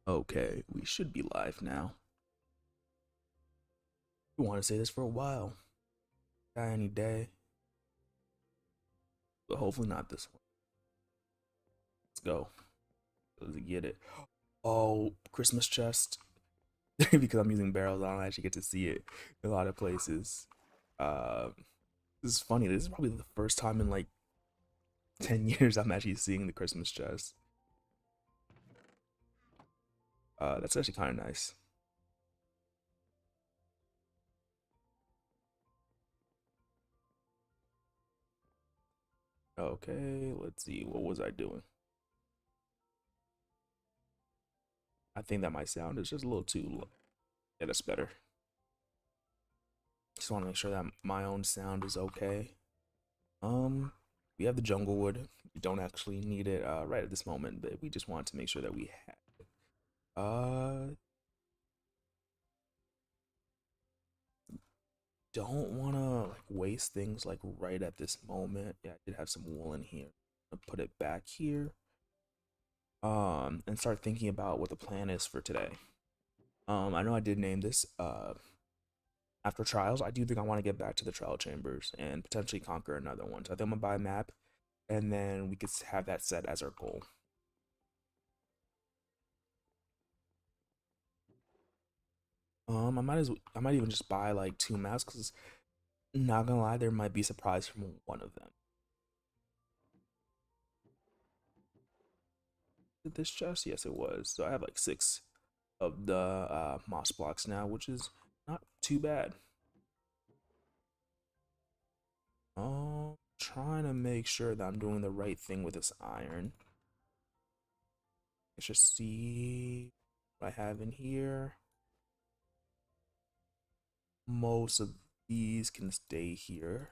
Okay, we should be live now. We want to say this for a while. Die any day. But hopefully not this one. Let's go. Let's get it. Oh, Christmas chest. Because I'm using barrels, I don't actually get to see it in a lot of places. Uh, this is funny. This is probably the first time in like 10 years I'm actually seeing the Christmas chest. That's actually kind of nice. Okay, let's see. What was I doing? I think that my sound is just a little too low. Yeah, that's better. Just want to make sure that my own sound is okay. Um, we have the jungle wood. We don't actually need it right at this moment, but we just want to make sure that we have it. Don't want to like waste things like right at this moment. Yeah, I did have some wool in here. I'll put it back here. And start thinking about what the plan is for today. I know I did name this after trials. I do think I want to get back to the trial chambers and potentially conquer another one. So I think I'm gonna buy a map, and then we could have that set as our goal. I might even just buy like 2 maps because not gonna lie, there might be a surprise from one of them. Did this chest? Yes, it was. So I have like 6 of the moss blocks now, which is not too bad. Trying to make sure that I'm doing the right thing with this iron. Let's just see what I have in here. Most of these can stay here.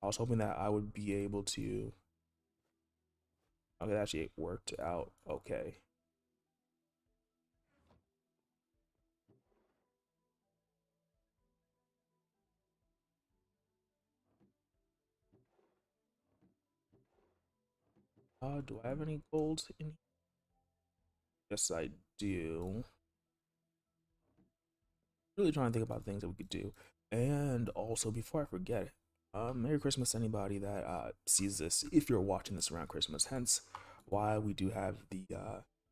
I was hoping that I would be able to. Okay, that actually worked out okay. Do I have any gold in here? Yes, I do. Really trying to think about things that we could do. And also, before I forget, Merry Christmas to anybody that sees this, if you're watching this around Christmas. Hence, why we do have the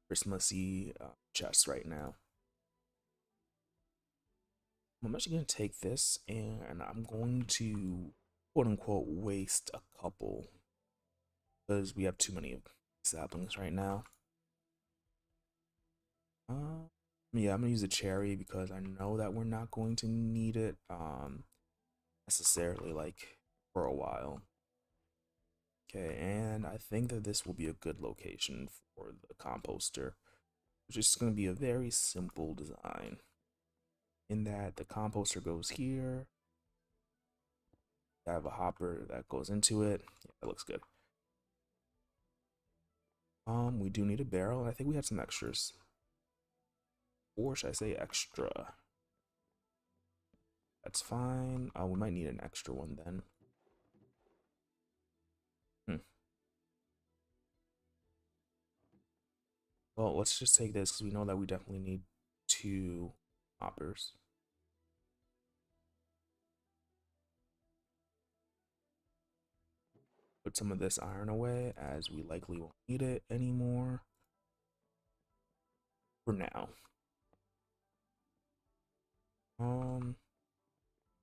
Christmassy chests right now. I'm actually going to take this and I'm going to quote unquote waste a couple because we have too many saplings right now. Yeah, I'm gonna use a cherry because I know that we're not going to need it necessarily like for a while. Okay, and I think that this will be a good location for the composter, which is going to be a very simple design in that the composter goes here. I have a hopper that goes into it. Yeah, that looks good. We do need a barrel. I think we have some extras. Or should I say extra? That's fine. We might need an extra one then. Well, let's just take this because we know that we definitely need 2 hoppers. Put some of this iron away as we likely won't need it anymore for now.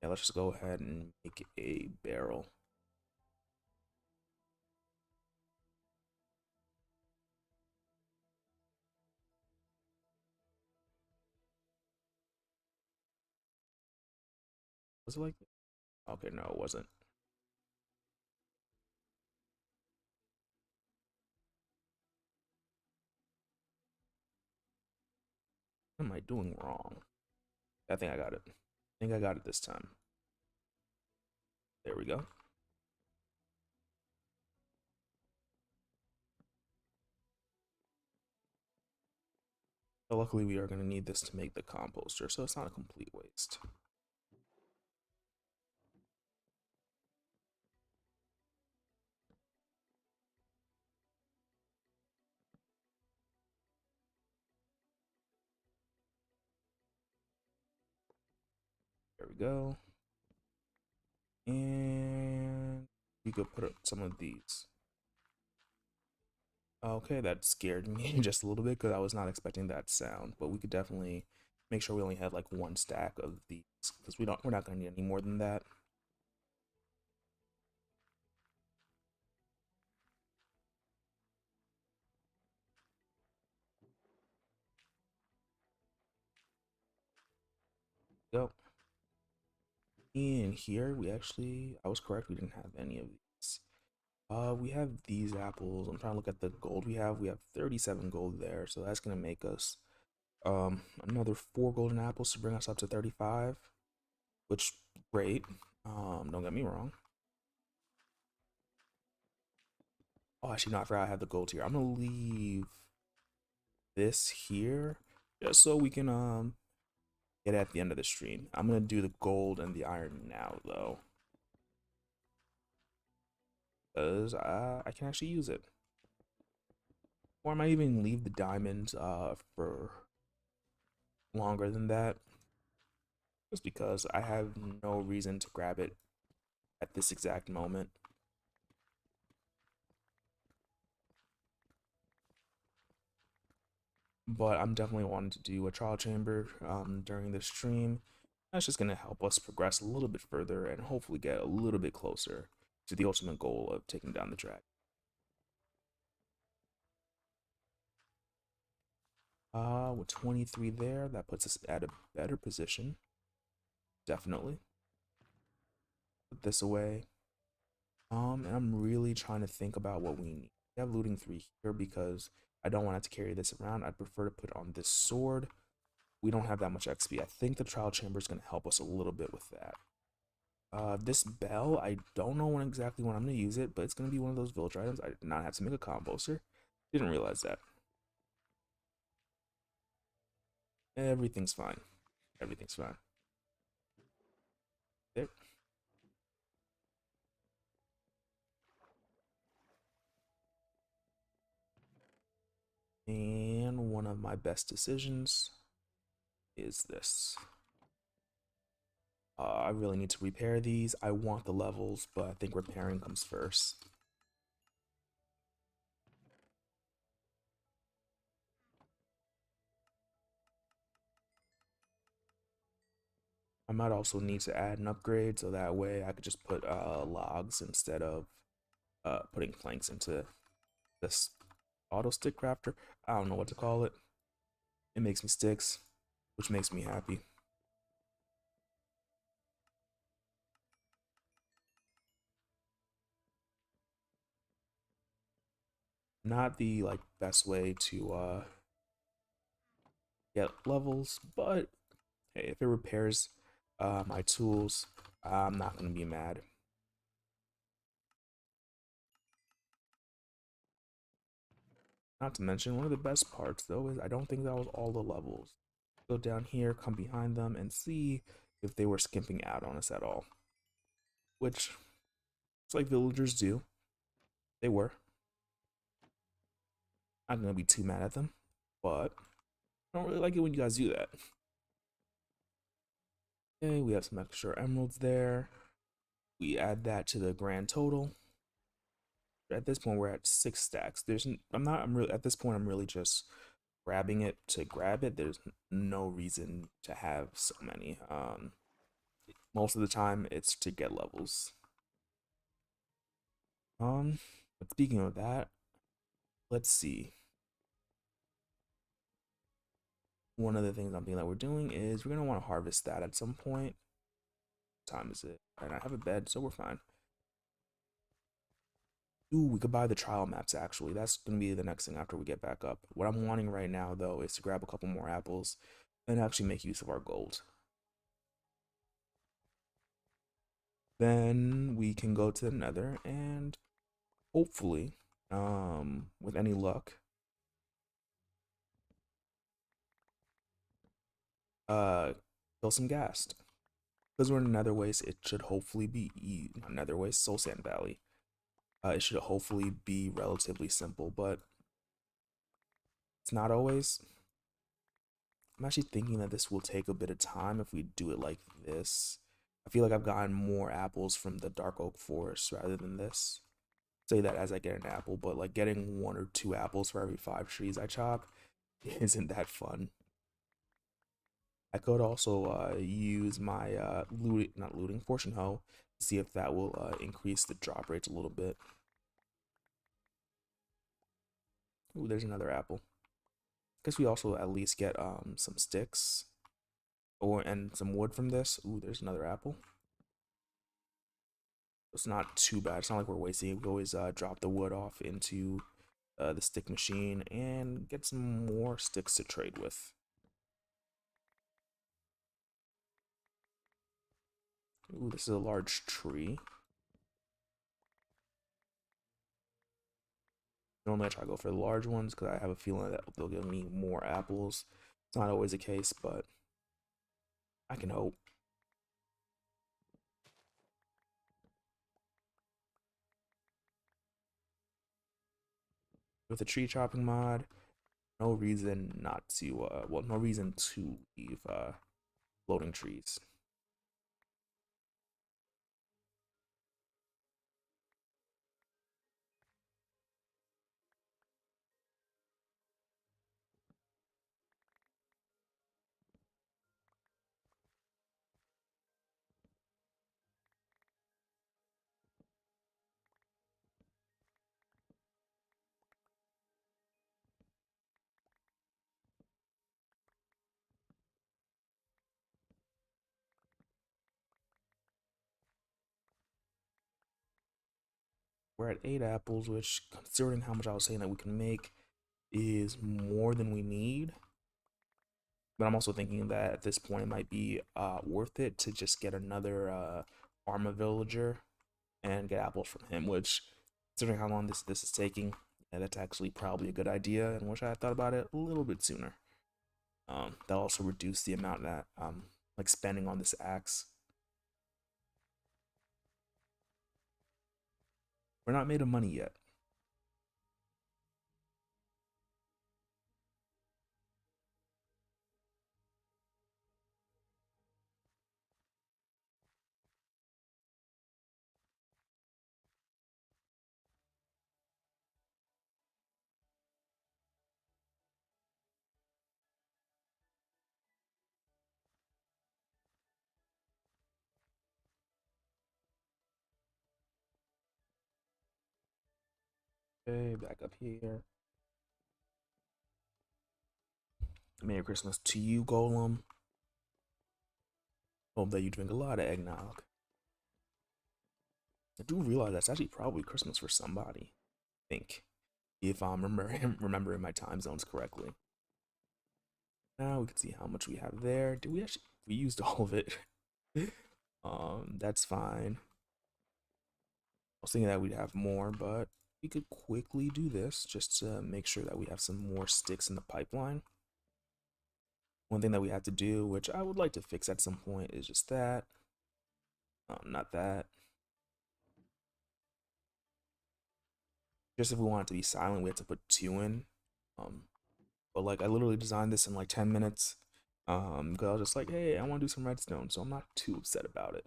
Yeah, let's just go ahead and make a barrel. Was it like that? Okay, no, it wasn't. What am I doing wrong? I think I got it. I think I got it this time. There we go. So luckily, we are going to need this to make the composter, so it's not a complete waste. go. And we could put up some of these. Okay, that scared me just a little bit because I was not expecting that sound, but we could definitely make sure we only have like one stack of these because we're not gonna need any more than that. Go. In here, I was correct, we didn't have any of these. We have these apples. I'm trying to look at the gold we have. We have 37 gold there, so that's gonna make us another 4 golden apples to bring us up to 35, which great. Don't get me wrong. Oh, actually, no, I forgot I have the gold here. I'm gonna leave this here just so we can get it at the end of the stream. I'm gonna do the gold and the iron now though, because I can actually use it. Or I might even leave the diamonds for longer than that, just because I have no reason to grab it at this exact moment. But I'm definitely wanting to do a trial chamber during the stream. That's just going to help us progress a little bit further and hopefully get a little bit closer to the ultimate goal of taking down the dragon. With 23 there, that puts us at a better position. Definitely. Put this away. And I'm really trying to think about what we need. We have looting 3 here because I don't want to carry this around. I'd prefer to put on this sword. We don't have that much XP. I think the trial chamber is going to help us a little bit with that. This bell, I don't know exactly when I'm going to use it, but it's going to be one of those villager items. I did not have to make a composter. Didn't realize that. Everything's fine. Everything's fine. There. And one of my best decisions is this. I really need to repair these. I want the levels, but I think repairing comes first. I might also need to add an upgrade so that way I could just put logs instead of putting planks into this auto stick crafter. I don't know what to call it. It makes me sticks, which makes me happy. Not the like best way to get levels, but hey, if it repairs my tools, I'm not gonna be mad. Not to mention, one of the best parts though is I don't think that was all the levels. Go down here, come behind them, and see if they were skimping out on us at all. Which it's like villagers do. They were. I'm not gonna be too mad at them, but I don't really like it when you guys do that. Okay, we have some extra emeralds there. We add that to the grand total. At this point, we're at 6 stacks. I'm really at this point. I'm really just grabbing it to grab it. There's no reason to have so many. Most of the time, it's to get levels. But speaking of that, let's see. One of the things I'm thinking that we're doing is we're gonna want to harvest that at some point. What time is it? And I have a bed, so we're fine. Ooh, we could buy the trial maps actually. That's gonna be the next thing after we get back up. What I'm wanting right now though is to grab a couple more apples and actually make use of our gold. Then we can go to the nether and hopefully, with any luck, kill some ghast. Because we're in Nether Waste, it should hopefully be not Nether Waste, Soul Sand Valley. It should hopefully be relatively simple, but it's not always. I'm actually thinking that this will take a bit of time if we do it like this. I feel like I've gotten more apples from the dark oak forest rather than this. Say that as I get an apple, but like getting 1 or 2 apples for every 5 trees I chop isn't that fun. I could also use my not looting, fortune hoe to see if that will increase the drop rates a little bit. Ooh, there's another apple. Guess we also at least get some sticks and some wood from this. Ooh, there's another apple. It's not too bad. It's not like we're wasting it. We always drop the wood off into the stick machine and get some more sticks to trade with. Ooh, this is a large tree. Normally I try to go for the large ones because I have a feeling that they'll give me more apples. It's not always the case, but I can hope. With the tree chopping mod, no reason not to, well, no reason to leave floating trees. We're at 8 apples, which, considering how much I was saying that we can make, is more than we need. But I'm also thinking that at this point it might be worth it to just get another Arma villager and get apples from him, which, considering how long this is taking, yeah, that's actually probably a good idea, and wish I had thought about it a little bit sooner. That'll also reduce the amount that like spending on this axe. We're not made of money yet. Okay, back up here. Merry Christmas to you, Golem. Hope that you drink a lot of eggnog. I do realize that's actually probably Christmas for somebody. I think, if I'm remembering my time zones correctly. Now we can see how much we have there. Did we actually? We used all of it. That's fine. I was thinking that we'd have more, but we could quickly do this just to make sure that we have some more sticks in the pipeline. One thing that we have to do, which I would like to fix at some point, is just that. Not that. Just if we want it to be silent, we have to put 2 in. Um, but like I literally designed this in like 10 minutes. Cause I was just like, hey, I want to do some redstone, so I'm not too upset about it.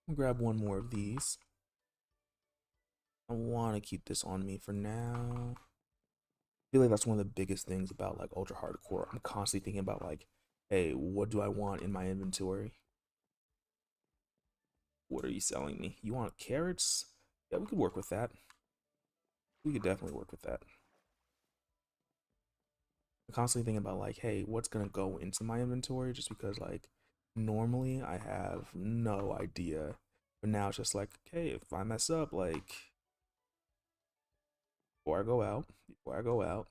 I'll grab one more of these. I want to keep this on me for now. I feel like that's one of the biggest things about like ultra hardcore. I'm constantly thinking about like, hey, what do I want in my inventory? What are you selling me? You want carrots? Yeah, we could work with that. We could definitely work with that. I'm constantly thinking about like, hey, what's gonna go into my inventory? Just because like normally I have no idea, but now it's just like, okay, if I mess up, like before I go out,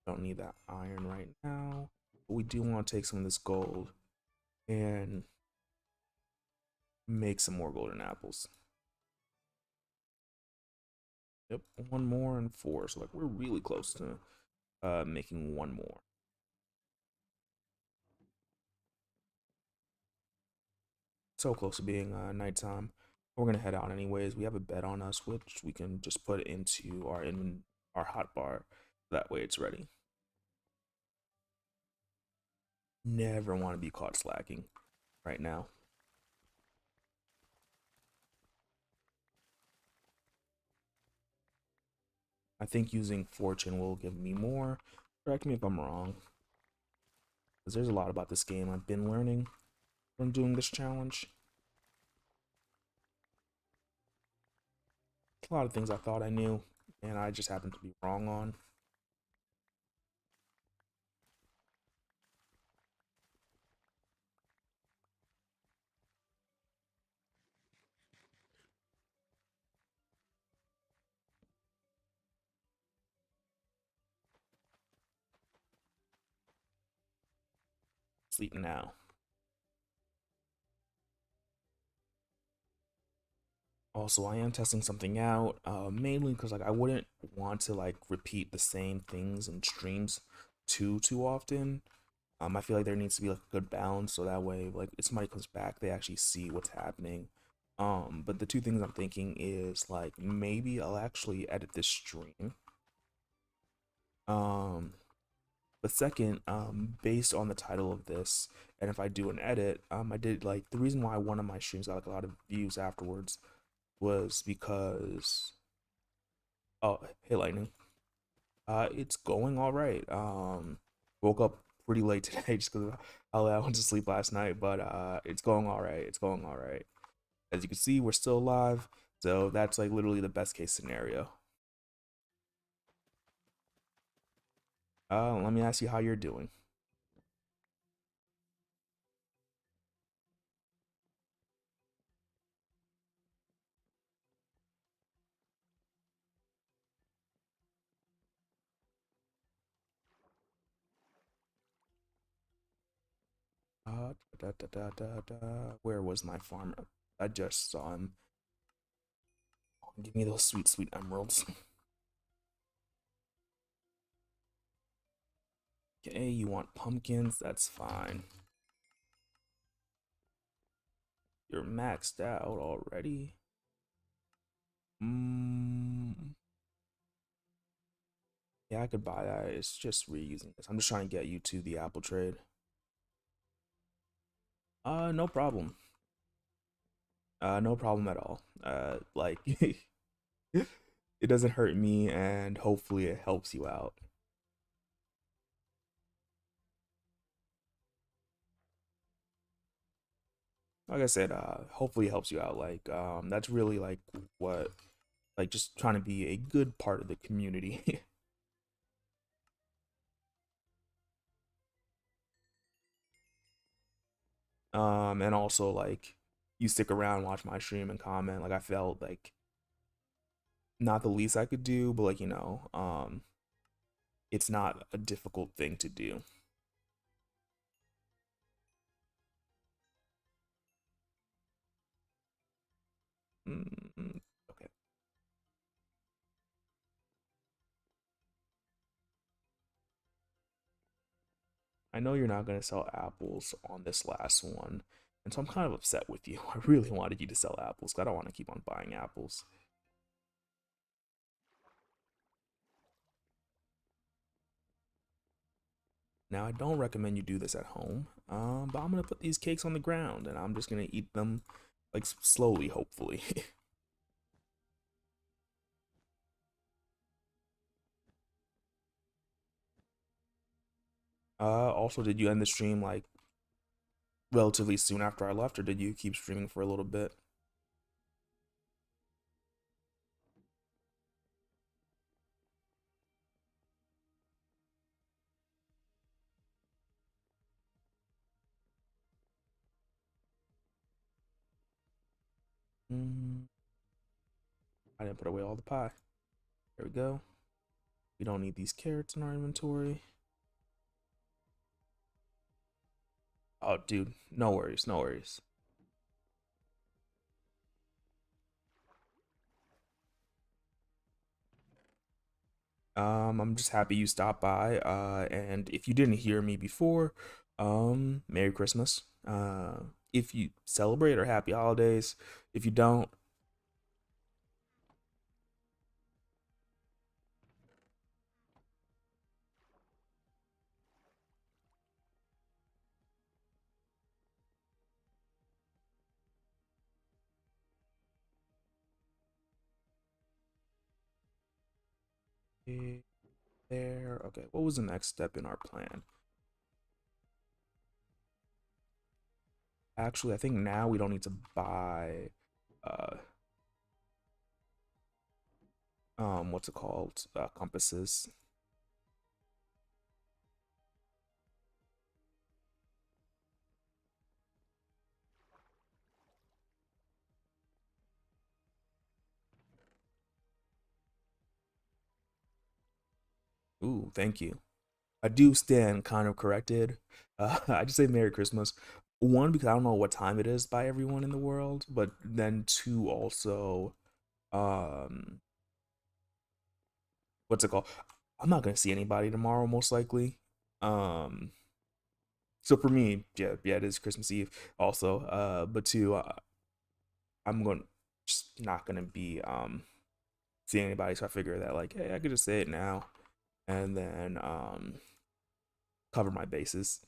don't need that iron right now, but we do want to take some of this gold and make some more golden apples. Yep, 1 more and 4, so like we're really close to making 1 more. So close to being nighttime. We're gonna head out anyways. We have a bed on us, which we can just put into our our hotbar. That way it's ready. Never want to be caught slacking right now. I think using fortune will give me more. Correct me if I'm wrong, because there's a lot about this game I've been learning from doing this challenge. A lot of things I thought I knew, and I just happened to be wrong on. Sleep now. Also, I am testing something out, mainly because like I wouldn't want to like repeat the same things in streams too often. I feel like there needs to be like a good balance so that way like if somebody comes back, they actually see what's happening. But the two things I'm thinking is like maybe I'll actually edit this stream. Um, but second, based on the title of this, and if I do an edit, I did like the reason why one of my streams got like a lot of views afterwards was because oh hey lightning. It's going all right. Woke up pretty late today just because I went to sleep last night, but it's going all right. It's going all right. As you can see, we're still alive, so that's like literally the best case scenario. Let me ask you how you're doing. Where was my farmer? I just saw him. Give me those sweet emeralds. Okay, you want pumpkins? That's fine. You're maxed out already. Yeah, I could buy that. It's just reusing this. I'm just trying to get you to the Apple trade. No problem. No problem at all. Like it doesn't hurt me, and hopefully it helps you out. Like I said, hopefully it helps you out. Like, that's really like what, like just trying to be a good part of the community. And also like you stick around, watch my stream, and comment. Like I felt like not the least I could do, but like it's not a difficult thing to do. Mm, okay. I know you're not going to sell apples on this last one, and so I'm kind of upset with you. I really wanted you to sell apples because I don't want to keep on buying apples. Now, I don't recommend you do this at home, but I'm going to put these cakes on the ground and I'm just going to eat them like slowly, hopefully. Also, did you end the stream like relatively soon after I left, or did you keep streaming for a little bit? Mm, I didn't put away all the pie. There we go. We don't need these carrots in our inventory. Oh, dude, no worries, no worries. I'm just happy you stopped by. And if you didn't hear me before, Merry Christmas. If you celebrate or Happy Holidays. If you don't, There. Okay, what was the next step in our plan? Actually, I think now we don't need to buy uh what's it called? Compasses. Ooh, thank you. I do stand kind of corrected. I just say Merry Christmas. One, because I don't know what time it is by everyone in the world, but then two, also, um, what's it called? I'm not gonna see anybody tomorrow, most likely. Um, so for me, yeah, it is Christmas Eve also. But two, I'm going just not gonna be seeing anybody, so I figure that like, hey, I could just say it now and then cover my bases.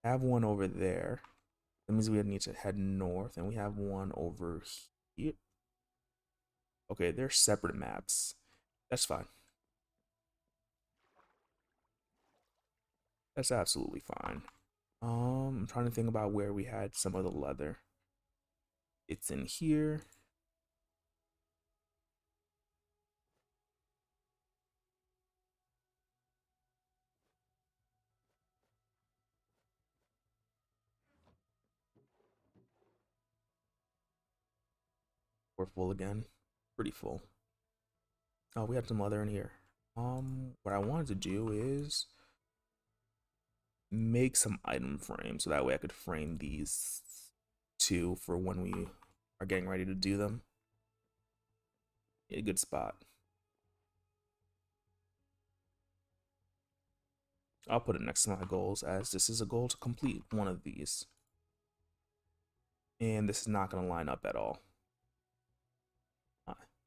I have one over there. That means we need to head north, and we have one over here. Okay, they're separate maps. That's fine. That's absolutely fine. I'm trying to think about where we had some of the leather. It's in here. We're full again. Pretty full. Oh, we had some leather in here. What I wanted to do is make some item frames so that way I could frame these two for when we are getting ready to do them. A good spot. I'll put it next to my goals as this is a goal to complete one of these. And this is not going to line up at all.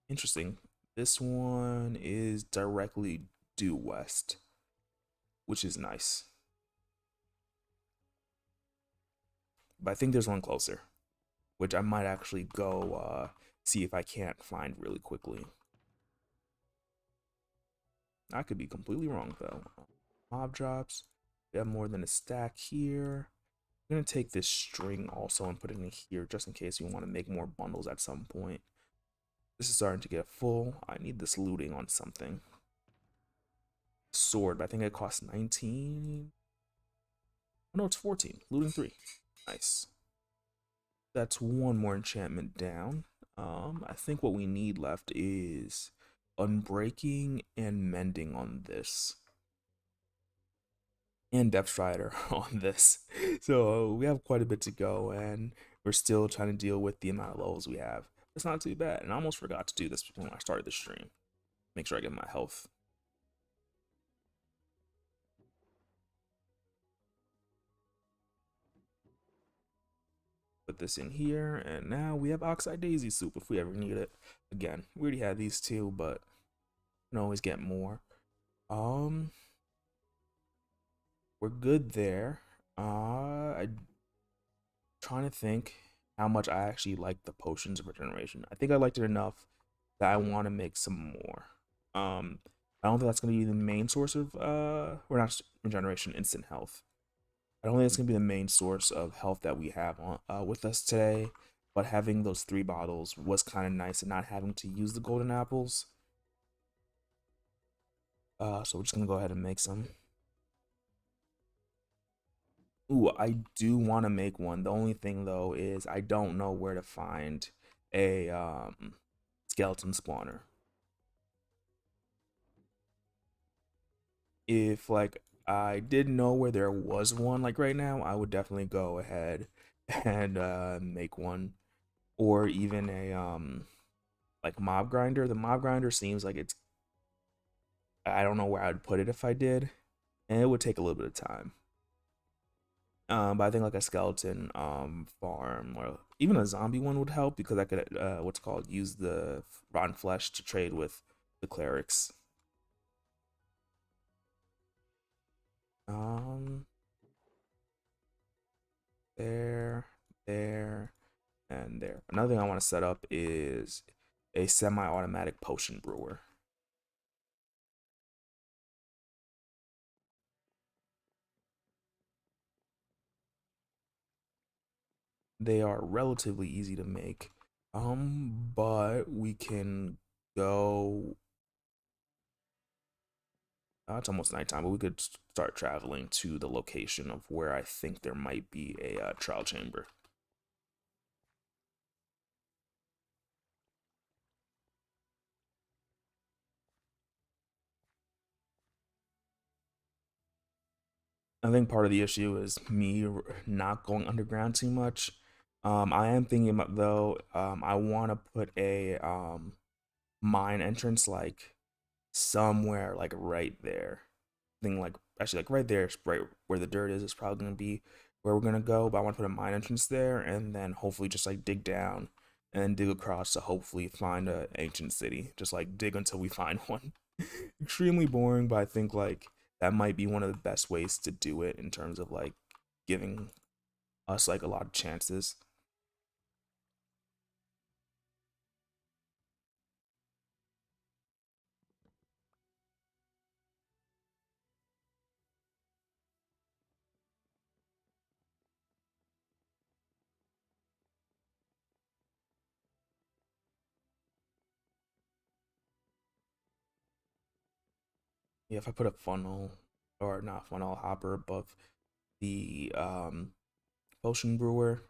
Interesting. This one is directly due west, which is nice. But I think there's one closer, which I might actually go see if I can't find really quickly. I could be completely wrong though. Mob drops. We have more than a stack here. I'm gonna take this string also and put it in here just in case we want to make more bundles at some point. This is starting to get full. I need this looting on something. Sword, but I think it costs 19. Oh, no, it's 14. Looting 3. Nice. That's one more enchantment down. I think what we need left is unbreaking and mending on this. And Depth Strider on this. So we have quite a bit to go, and we're still trying to deal with the amount of levels we have. It's not too bad, and I almost forgot to do this when I started the stream. Make sure I get my health. Put this in here, and now we have Oxide Daisy Soup if we ever need it. Again, we already had these two, but we can always get more. We're good there. I'm trying to think how much I actually like the potions of regeneration. I think I liked it enough that I want to make some more. I don't think that's gonna be the main source of or not regeneration, instant health. I don't think it's gonna be the main source of health that we have on with us today. But having those 3 bottles was kind of nice, and not having to use the golden apples. So we're just gonna go ahead and make some. Ooh, I do want to make one. The only thing though is I don't know where to find a skeleton spawner. If like I did know where there was one like right now, I would definitely go ahead and make one, or even a like mob grinder. The mob grinder seems like it's, I don't know where I'd put it if I did, and it would take a little bit of time. But I think like a skeleton farm or even a zombie one would help because I could what's called use the rotten flesh to trade with the clerics. Um, there, there, and there. Another thing I want to set up is a semi-automatic potion brewer. They are relatively easy to make, but we can go. It's almost nighttime, but we could start traveling to the location of where I think there might be a trial chamber. I think part of the issue is me not going underground too much. I am thinking about though. I want to put a mine entrance like somewhere like right there. Thing like actually like right there, right where the dirt is probably gonna be where we're gonna go. But I want to put a mine entrance there, and then hopefully just like dig down and then dig across to hopefully find a ancient city. Just like dig until we find one. Extremely boring, but I think like that might be one of the best ways to do it in terms of like giving us like a lot of chances. Yeah, if I put a funnel or not funnel hopper above the potion brewer,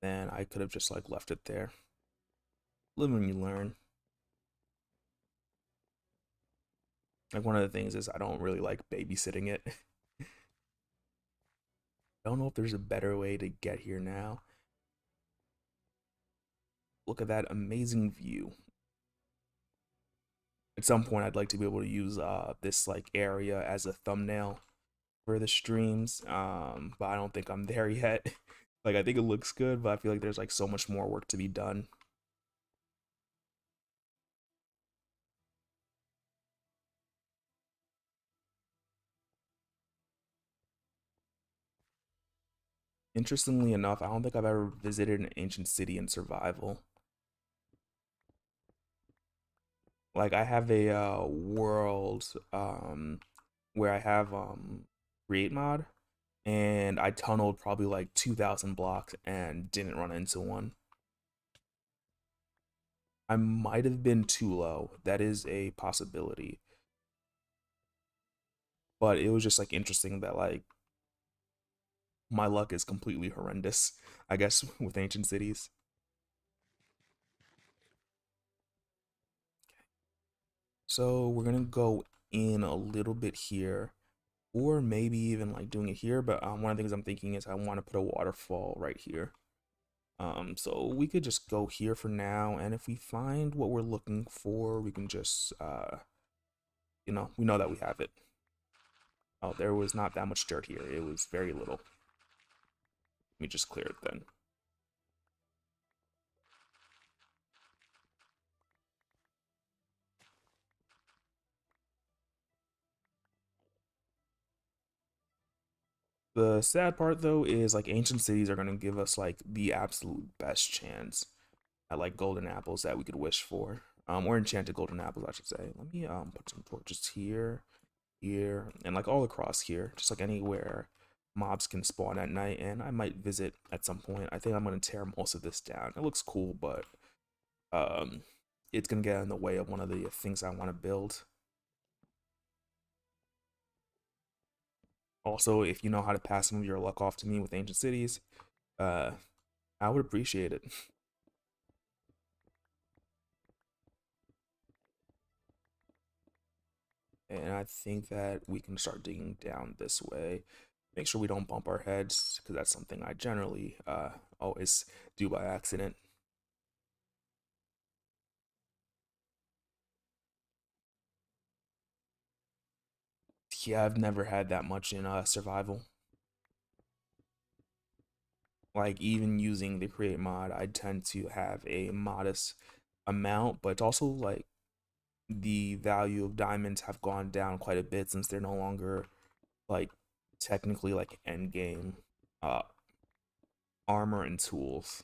then I could have just like left it there. Live and you learn. Like one of the things is I don't really like babysitting it. I don't know if there's a better way to get here now. Look at that amazing view. At some point, I'd like to be able to use this like area as a thumbnail for the streams, but I don't think I'm there yet. Like I think it looks good, but I feel like there's like so much more work to be done. Interestingly enough, I don't think I've ever visited an ancient city in survival. Like I have a world where I have create mod, and I tunneled probably like 2,000 blocks and didn't run into one. I might have been too low. That is a possibility. But it was just like interesting that like my luck is completely horrendous, I guess, with ancient cities. So we're gonna go in a little bit here, or maybe even like doing it here. But one of the things I'm thinking is I want to put a waterfall right here. So we could just go here for now, and if we find what we're looking for, we can just we know that we have it. Oh, there was not that much dirt here. It was very little. Let me just clear it then. The sad part though is like ancient cities are gonna give us like the absolute best chance at like golden apples that we could wish for. Or enchanted golden apples, I should say. Let me put some torches here, here, and like all across here, just like anywhere mobs can spawn at night, and I might visit at some point. I think I'm gonna tear most of this down. It looks cool, but um it's gonna get in the way of one of the things I want to build. Also, if you know how to pass some of your luck off to me with ancient cities, uh I would appreciate it. And I think that we can start digging down this way. Make sure we don't bump our heads, because that's something I generally always do by accident. Yeah, I've never had that much in survival. Like even using the create mod, I tend to have a modest amount, but it's also like the value of diamonds have gone down quite a bit since they're no longer like technically like end game uh armor and tools.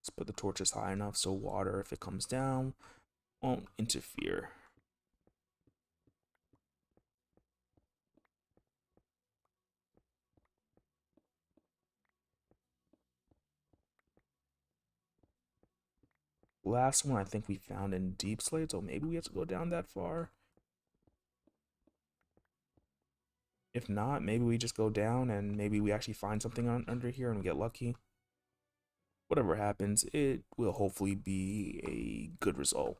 Let's put the torches high enough so water, if it comes down, won't interfere. Last one I think we found in deep slate, so maybe we have to go down that far. If not, maybe we just go down and maybe we actually find something under here and we get lucky. Whatever happens, it will hopefully be a good result.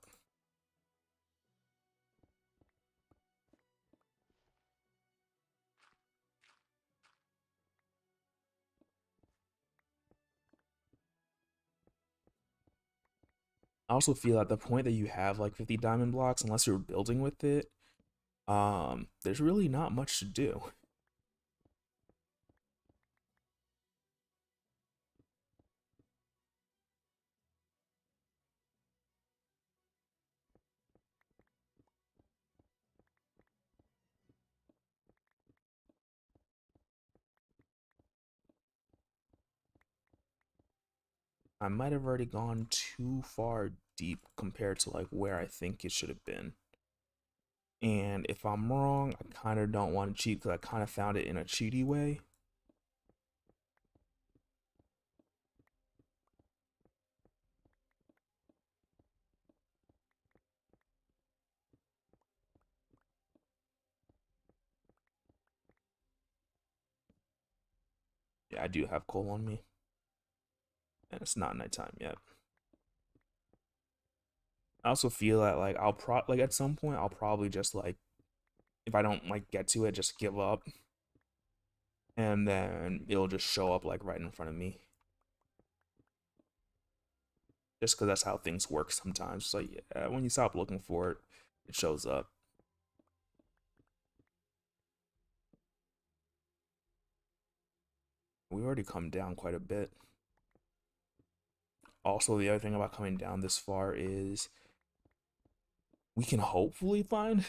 I also feel at the point that you have like 50 diamond blocks, unless you're building with it, there's really not much to do. I might have already gone too far deep compared to like where I think it should have been. And if I'm wrong, I kind of don't want to cheat because I kind of found it in a cheaty way. Yeah, I do have coal on me, and it's not nighttime yet. I also feel that like like at some point I'll probably just like, if I don't like get to it, just give up, and then it'll just show up like right in front of me. Just because that's how things work sometimes. It's like, yeah, when you stop looking for it, it shows up. We already come down quite a bit. Also, the other thing about coming down this far is we can hopefully find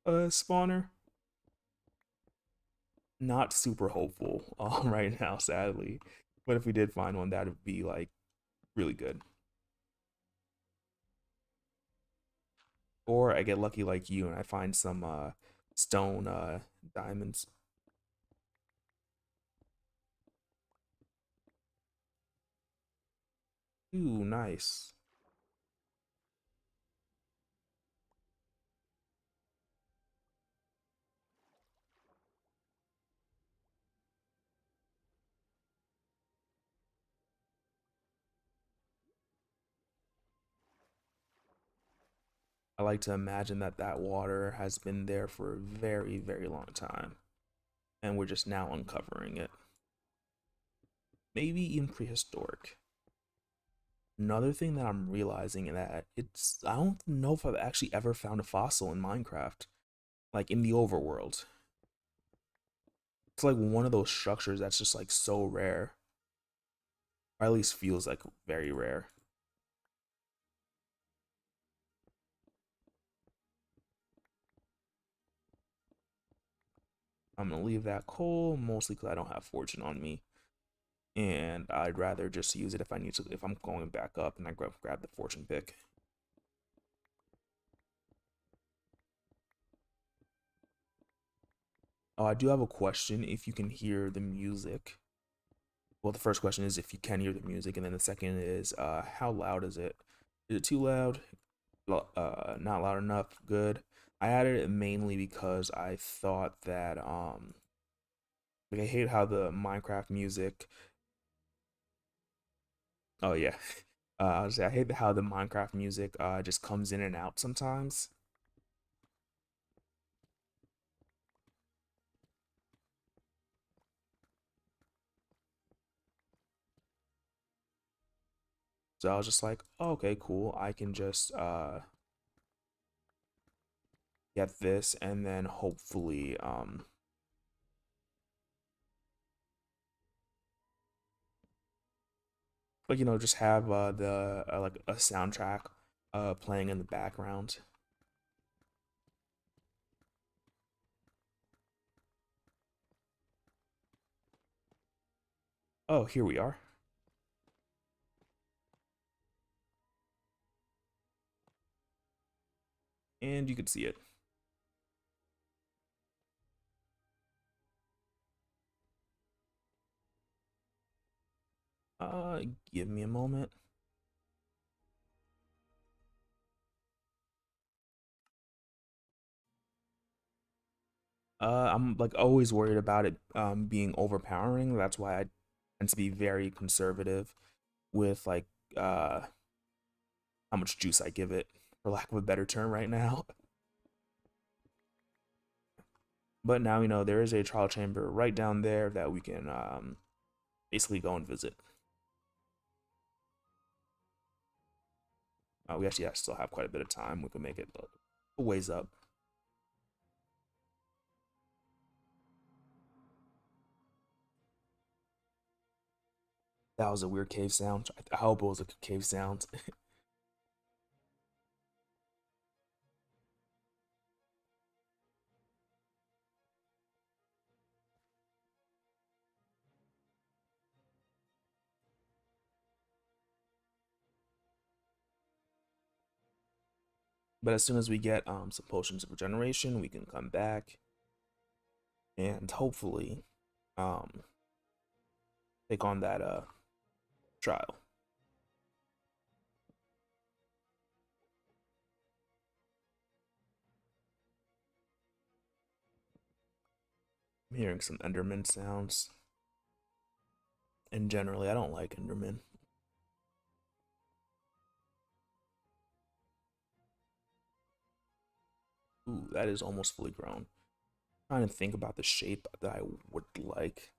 a spawner. Not super hopeful right now, sadly. But if we did find one, that would be like really good. Or I get lucky like you and I find some stone diamonds. Ooh, nice. I like to imagine that that water has been there for a very, very long time, and we're just now uncovering it. Maybe even prehistoric. Another thing that I'm realizing that I don't know if I've actually ever found a fossil in Minecraft, like in the overworld. It's like one of those structures that's just like so rare, or at least feels like very rare. I'm gonna leave that coal mostly because I don't have fortune on me, and I'd rather just use it if I need to. If I'm going back up and I grab the fortune pick. Oh, I do have a question. If you can hear the music. Well, the first question is if you can hear the music, and then the second is how loud is it? Is it too loud? Not loud enough? Good. I added it mainly because I thought that like I hate how the Minecraft music. Oh yeah, I hate how the Minecraft music just comes in and out sometimes. So I was just like, oh, okay, cool. I can just get this and then hopefully like just have the like a soundtrack playing in the background. Oh, here we are. and you can see it. Give me a moment. I'm like always worried about it being overpowering. That's why I tend to be very conservative with like how much juice I give it, for lack of a better term right now. But now, there is a trial chamber right down there that we can basically go and visit. We actually still have quite a bit of time. We can make it a ways up. That was a weird cave sound. I hope it was a cave sound. But as soon as we get some potions of regeneration, we can come back and hopefully um, take on that trial. I'm hearing some Enderman sounds, and generally, I don't like Enderman. Ooh, that is almost fully grown. Trying to think about the shape that I would like.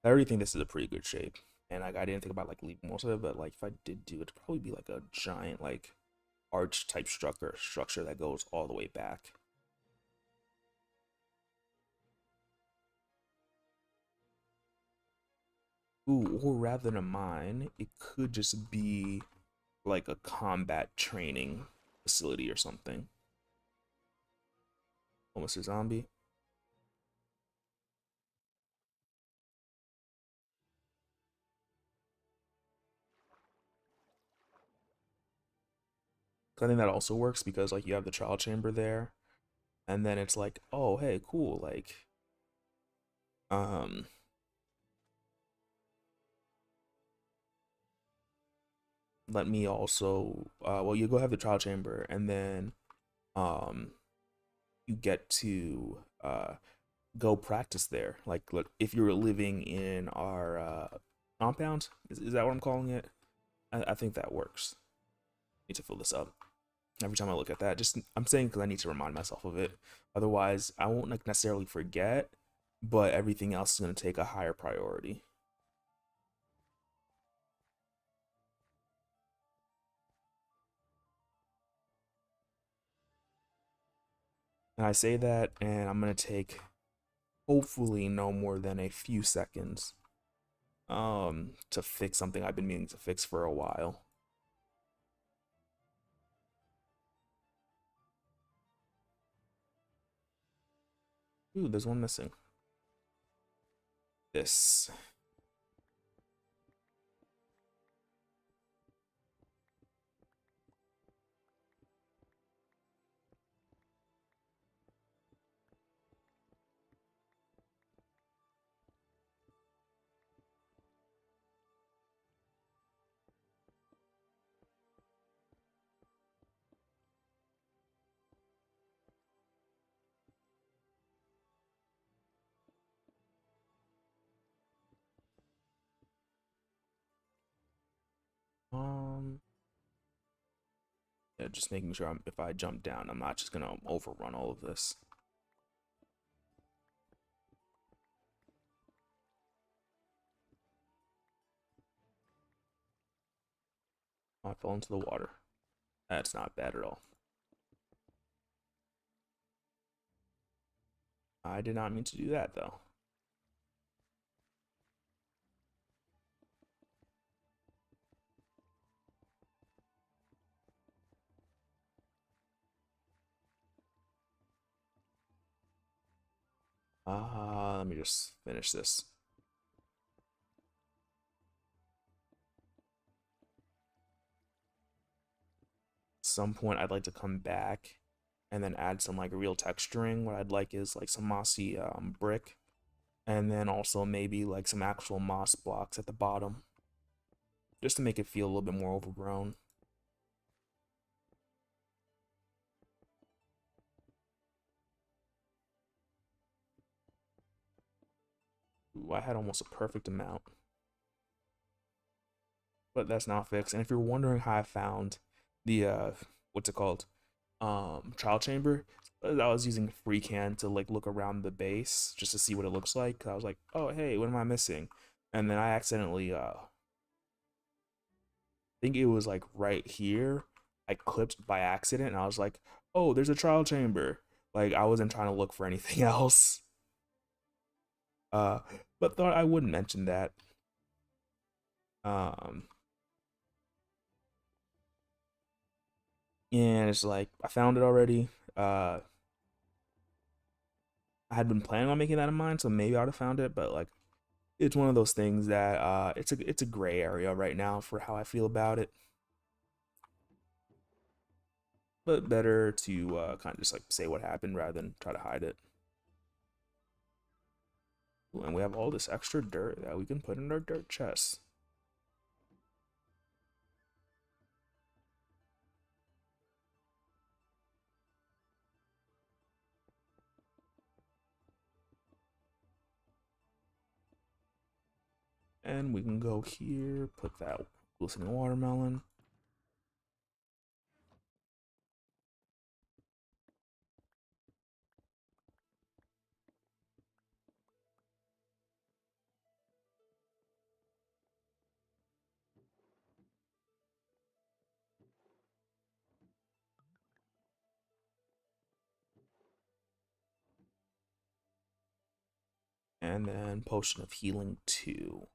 I already think this is a pretty good shape, and like I didn't think about like leaving most of it, but like if I did do it, it'd probably be like a giant like arch type structure that goes all the way back. Ooh, or rather than mine, it could just be like a combat training facility or something. Almost a zombie. So I think that also works because like you have the trial chamber there, and then it's like, oh hey, cool, like um let me also well you go have the trial chamber and then um you get to go practice there. Like look, if you're living in our compound, is that what I'm calling it? I think that works. Need to fill this up. Every time I look at that, just I'm saying because I need to remind myself of it. Otherwise, I won't like necessarily forget, but everything else is going to take a higher priority. And I say that, and I'm going to take hopefully no more than a few seconds to fix something I've been meaning to fix for a while. Ooh, there's one missing. This. Um, yeah, just making sure if I jump down, I'm not just gonna overrun all of this. I fell into the water. That's not bad at all. I did not mean to do that though. Let me just finish this. Some point I'd like to come back and then add some like real texturing. What I'd like is like some mossy brick, and then also maybe like some actual moss blocks at the bottom, just to make it feel a little bit more overgrown. Ooh, I had almost a perfect amount, but that's not fixed. And if you're wondering how I found the what's it called, trial chamber, I was using Freecam to like look around the base just to see what it looks like. I was like, oh hey, what am I missing? And then I accidentally think it was like right here, I clipped by accident, and I was like, oh, there's a trial chamber. Like I wasn't trying to look for anything else. Uh, but thought I would mention that. Um, and it's like I found it already. I had been planning on making that in mind, so maybe I would have found it, but like it's one of those things that it's a gray area right now for how I feel about it. But better to kind of just like say what happened rather than try to hide it. Ooh, and we have all this extra dirt that we can put in our dirt chest. And we can go here, put that glistening watermelon. And then potion of healing 2.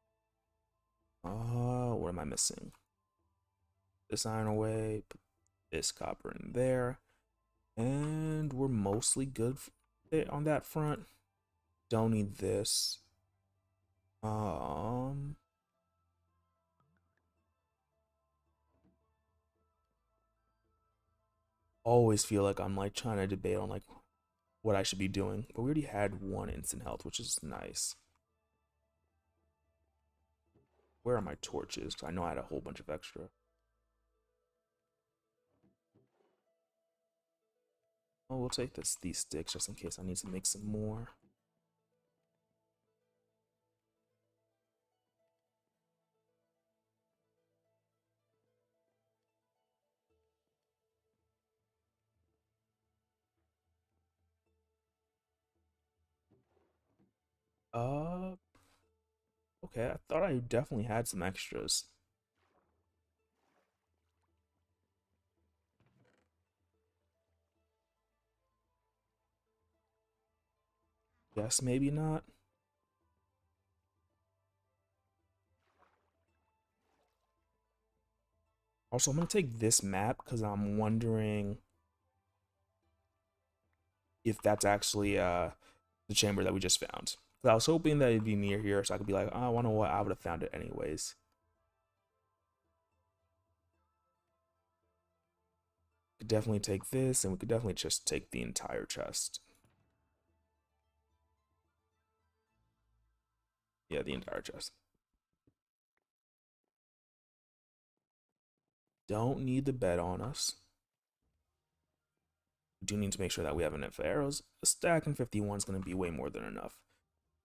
What am I missing? This iron away, put this copper in there, and we're mostly good on that front. Don't need this. Always feel like I'm like trying to debate on like what I should be doing, but we already had 1 instant health, which is nice. Where are my torches? Because I know I had a whole bunch of extra. Oh, we'll take these sticks just in case I need to make some more. Uh, okay, I thought I definitely had some extras. Guess maybe not. Also, I'm gonna take this map because I'm wondering if that's actually the chamber that we just found. 'Cause I was hoping that it'd be near here so I could be like, oh, I wonder what, I would have found it anyways. Could definitely take this, and we could definitely just take the entire chest. Yeah, the entire chest. Don't need the bed on us. We do need to make sure that we have enough arrows. A stack in 51 is going to be way more than enough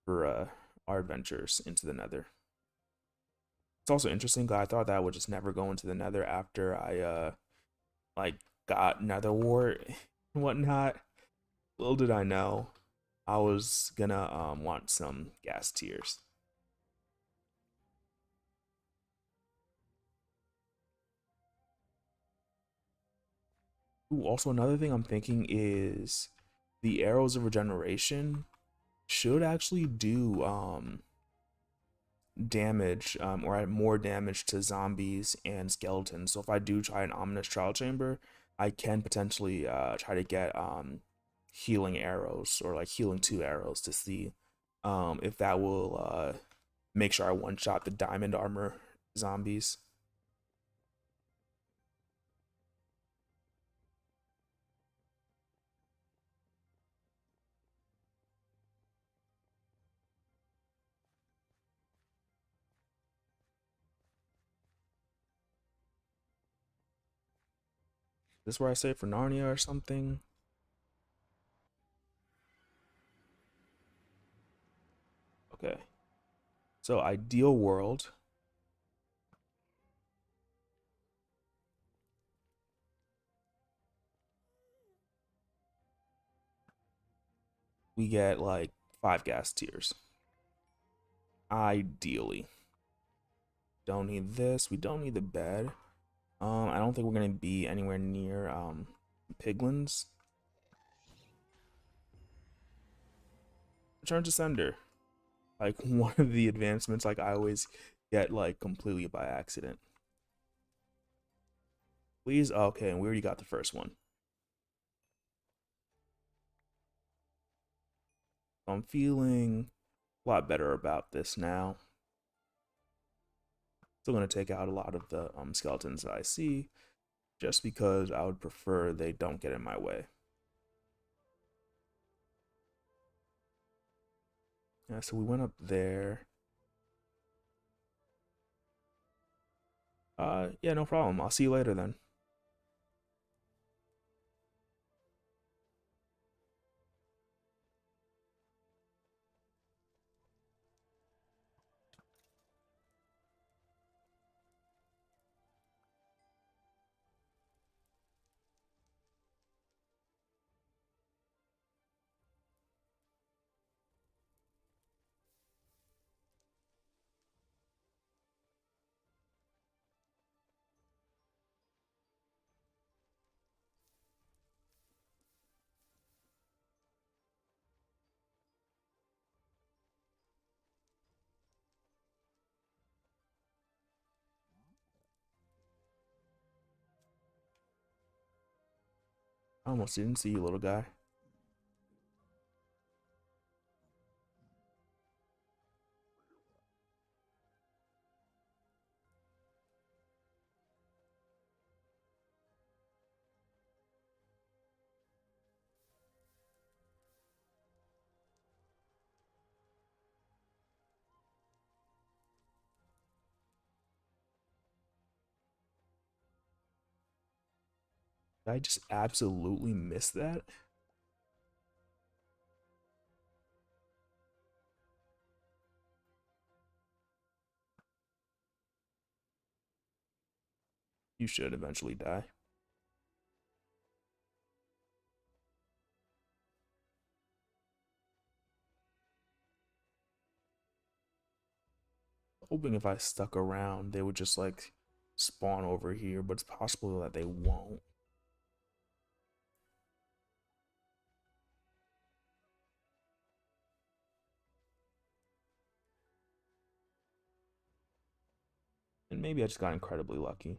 for our adventures into the nether. It's also interesting because I thought that I would just never go into the nether after I like got nether wart and whatnot. Little did I know I was gonna want some gas tiers. Ooh, also another thing I'm thinking is the arrows of regeneration should actually do damage or add more damage to zombies and skeletons. So if I do try an ominous trial chamber, I can potentially try to get healing arrows or like healing 2 arrows to see if that will make sure I one shot the diamond armor zombies. This where I say for Narnia or something? Okay. So ideal world. We get like 5 gas tiers. Ideally. Don't need this. We don't need the bed. I don't think we're gonna be anywhere near piglins. Return to sender. Like one of the advancements like I always get like completely by accident. Please, okay, and we already got the first one. I'm feeling a lot better about this now. Still gonna take out a lot of the skeletons that I see, just because I would prefer they don't get in my way. Yeah, so we went up there. Yeah, no problem. I'll see you later then. I almost didn't see you, little guy. Did I just absolutely miss that? You should eventually die. Hoping if I stuck around, they would just like spawn over here, but it's possible that they won't. And maybe I just got incredibly lucky.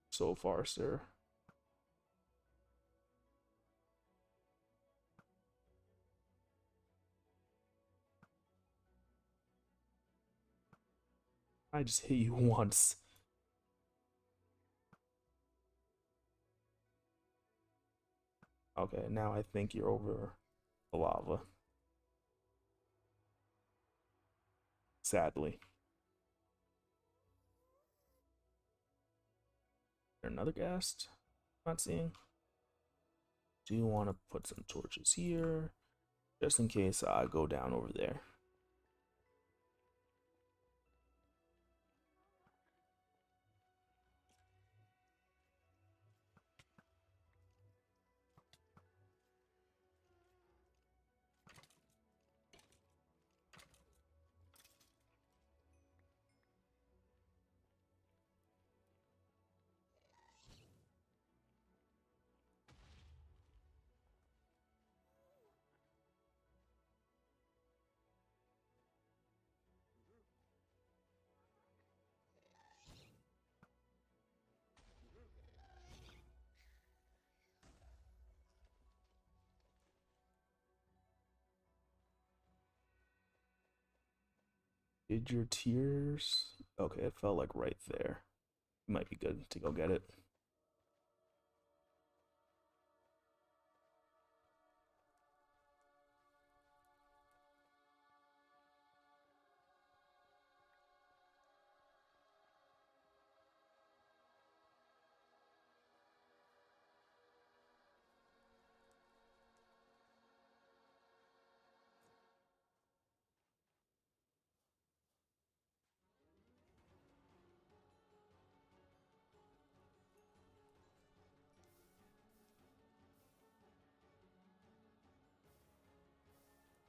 So far, sir. I just hit you once. Okay, now I think you're over the lava. Sadly. There another ghast? Not seeing. Do you want to put some torches here? Just in case I go down over there. Did your tears? Okay, it felt like right there. Might be good to go get it.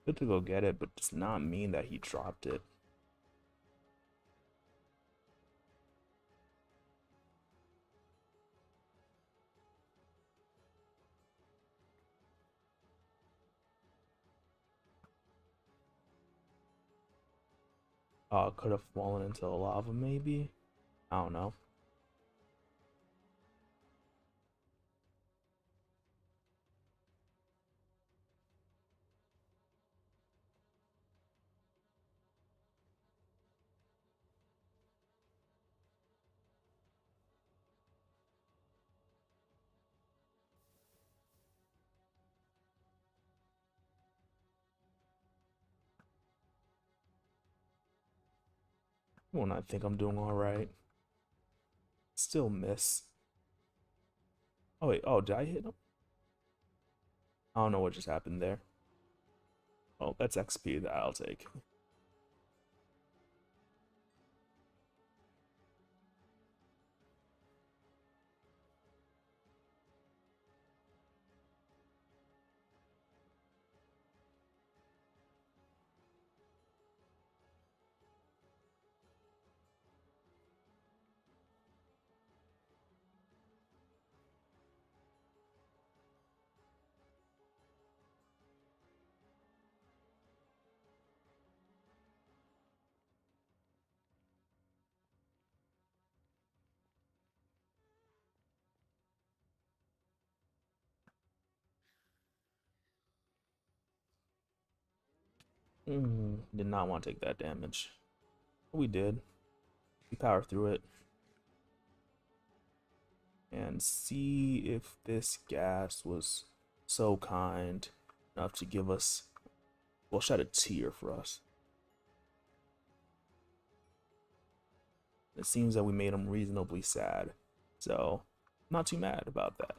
Good to go get it, but does not mean that he dropped it. Could have fallen into the lava, maybe? I don't know. When I think I'm doing alright. Still miss. Oh wait, oh, did I hit him? I don't know what just happened there. Oh, that's XP that I'll take. Did not want to take that damage. But we did. We powered through it. And see if this gas was so kind enough to give us, well, shed a tear for us. It seems that we made him reasonably sad, so not too mad about that.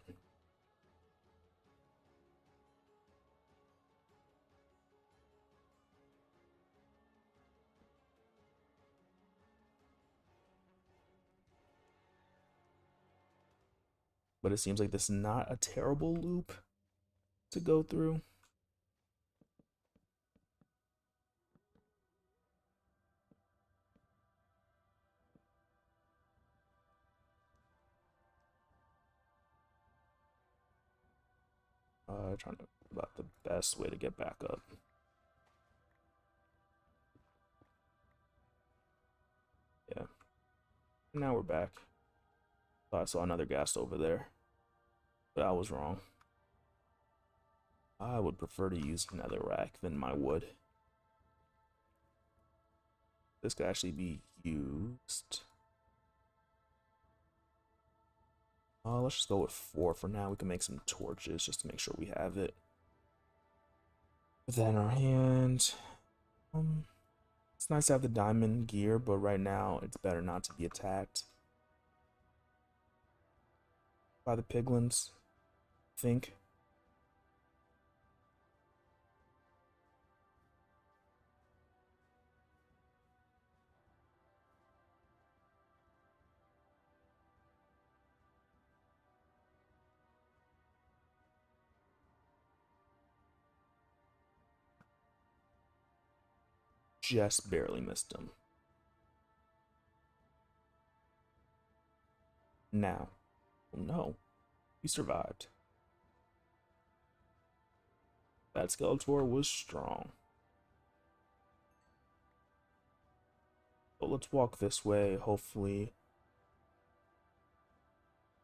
But it seems like this is not a terrible loop to go through. Trying to about the best way to get back up. Yeah. Now we're back. I saw another ghast over there, but I was wrong. I would prefer to use netherrack than my wood. This could actually be used. Let's just go with 4 for now. We can make some torches just to make sure we have it. Put that in our hand. It's nice to have the diamond gear, but right now it's better not to be attacked by the piglins, I think. Just barely missed him. Now, oh no, he survived. That Skeletor was strong. But let's walk this way, hopefully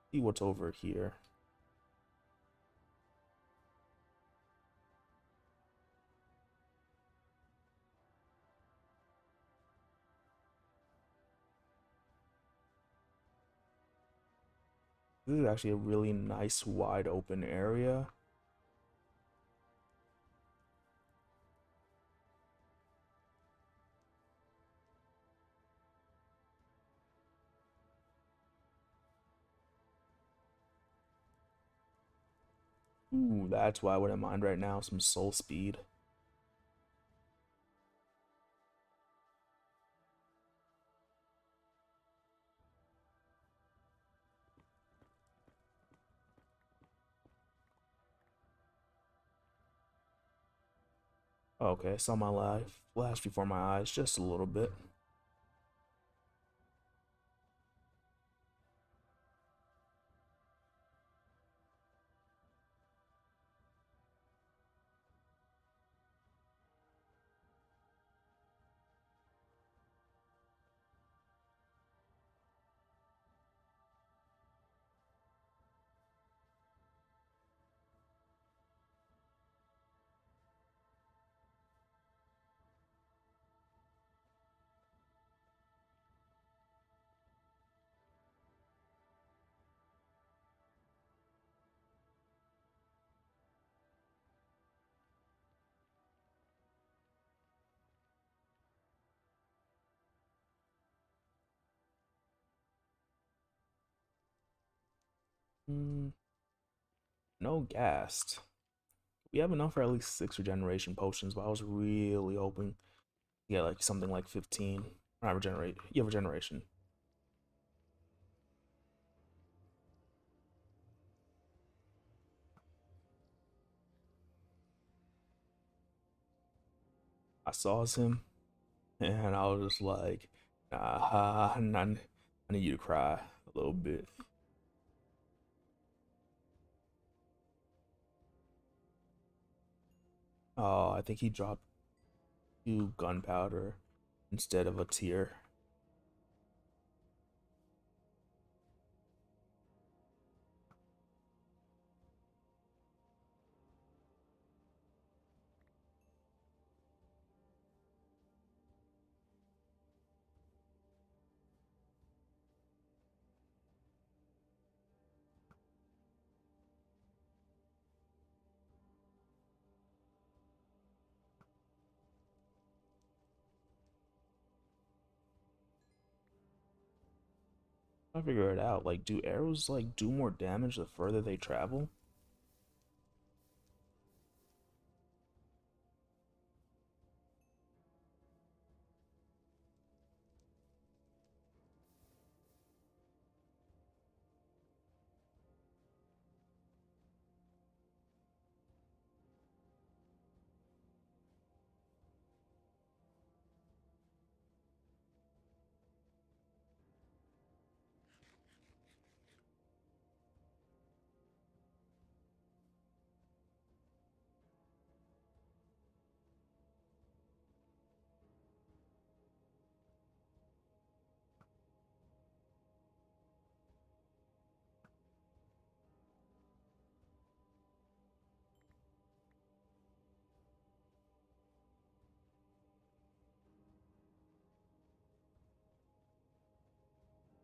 see what's over here. This is actually a really nice wide open area. Ooh, that's why I wouldn't mind right now, some soul speed. Okay, I saw my life flash before my eyes just a little bit. Hmm, no gassed. We have enough for at least 6 regeneration potions, but I was really hoping to get like something like 15. Not regenerate. Yeah, regeneration. I saw him, and I was just like, nah, I need you to cry a little bit. Oh, I think he dropped 2 gunpowder instead of a tier. I figure it out. Like, do arrows like do more damage the further they travel?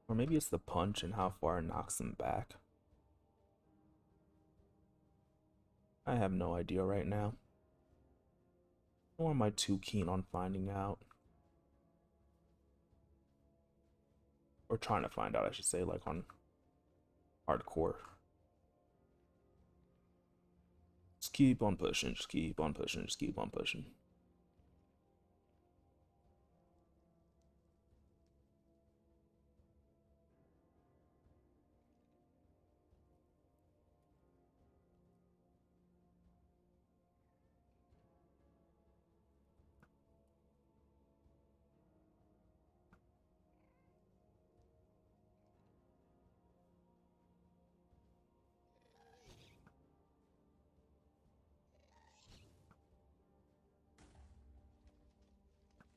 Or maybe it's the punch and how far it knocks them back. I have no idea right now. Nor am I too keen on finding out. Or trying to find out, I should say, like on hardcore. Just keep on pushing, just keep on pushing, just keep on pushing.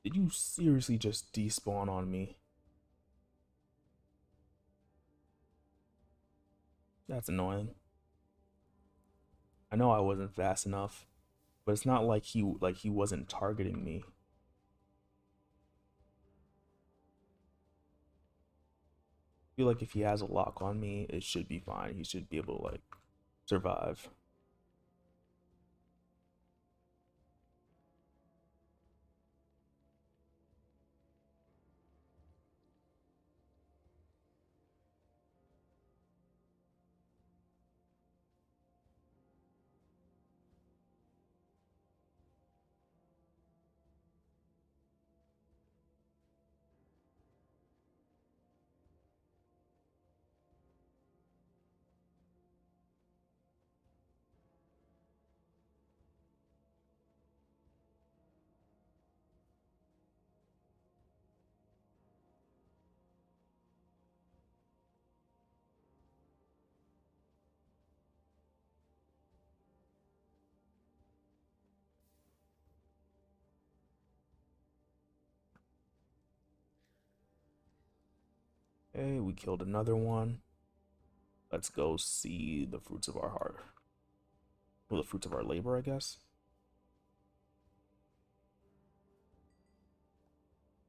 Did you seriously just despawn on me? That's annoying. I know I wasn't fast enough, but it's not like he wasn't targeting me. I feel like if he has a lock on me, it should be fine. He should be able to like survive. Okay, we killed another one. Let's go see the fruits of our heart. Well, the fruits of our labor, I guess.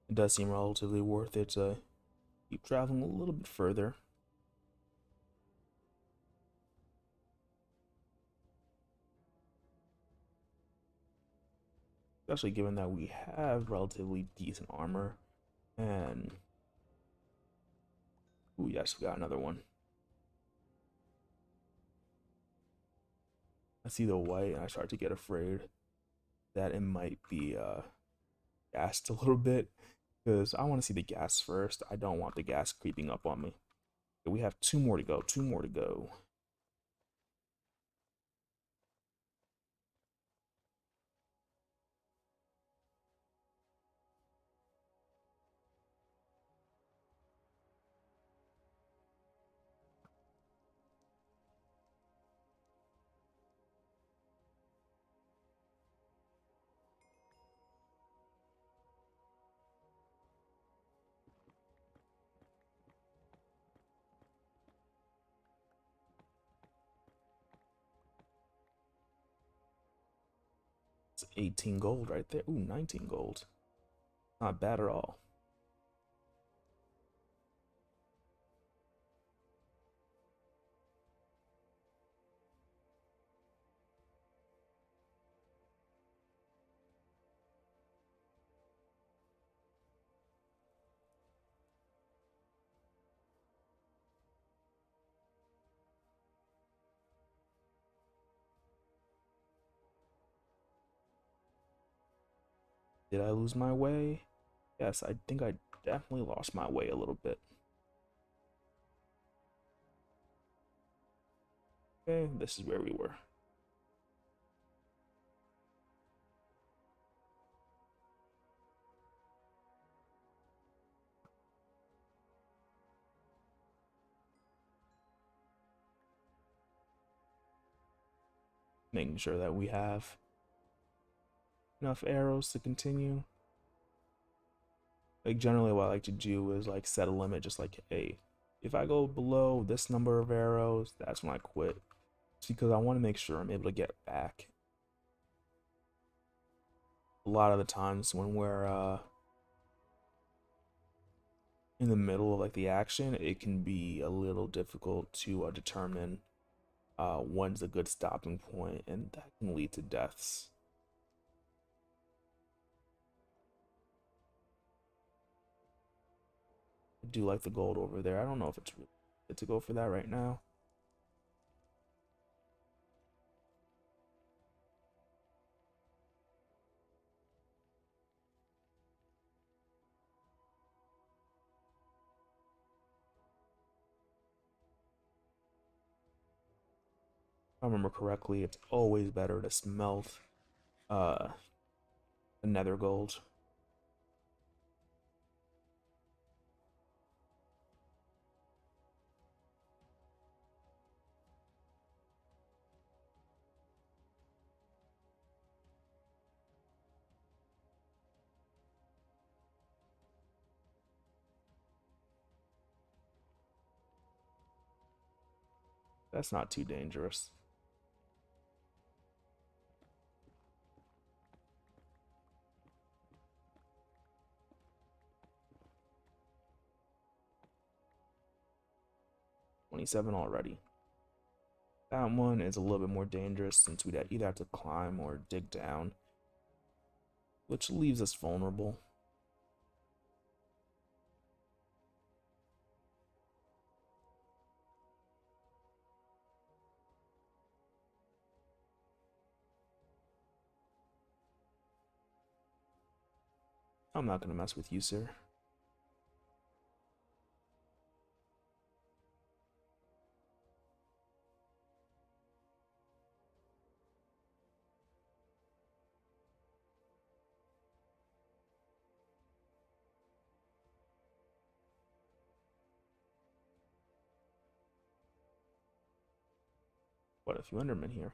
It does seem relatively worth it to keep traveling a little bit further. Especially given that we have relatively decent armor. And ooh, yes, we got another one. I see the white and I start to get afraid that it might be gassed a little bit, because I want to see the gas first. I don't want the gas creeping up on me. Okay, we have two more to go. Two more to go. It's 18 gold right there. Ooh, 19 gold. Not bad at all. Did I lose my way? Yes, I think I definitely lost my way a little bit. Okay, this is where we were. Making sure that we have enough arrows to continue. Like generally what I like to do is like set a limit, just like, hey, if I go below this number of arrows, that's when I quit. It's because I want to make sure I'm able to get back. A lot of the times when we're in the middle of like the action, it can be a little difficult to determine when's a good stopping point, and that can lead to deaths. I do like the gold over there. I don't know if it's really good to go for that right now. If I remember correctly, it's always better to smelt uh, the nether gold. That's not too dangerous. 27 already. That one is a little bit more dangerous since we'd either have to climb or dig down, which leaves us vulnerable. I'm not gonna mess with you, sir. What a few Endermen here.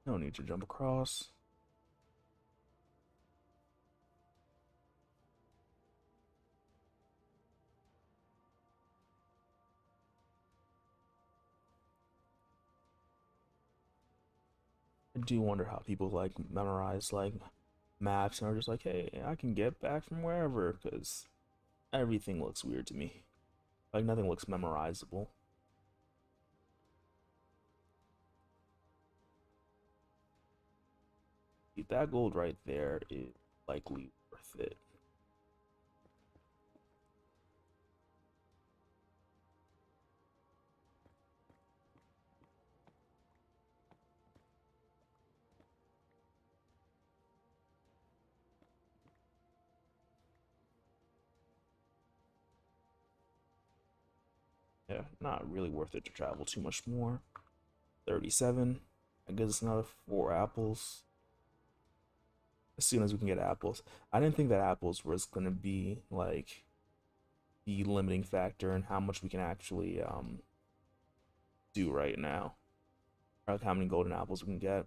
No need to jump across. I do wonder how people like memorize like maps and are just like, hey, I can get back from wherever, because everything looks weird to me. Like nothing looks memorizable. That gold right there is likely worth it. Yeah, not really worth it to travel too much more. 37. I guess it's another 4 apples. As soon as we can get apples. I didn't think that apples was gonna be like the limiting factor in how much we can actually do right now. Or like how many golden apples we can get.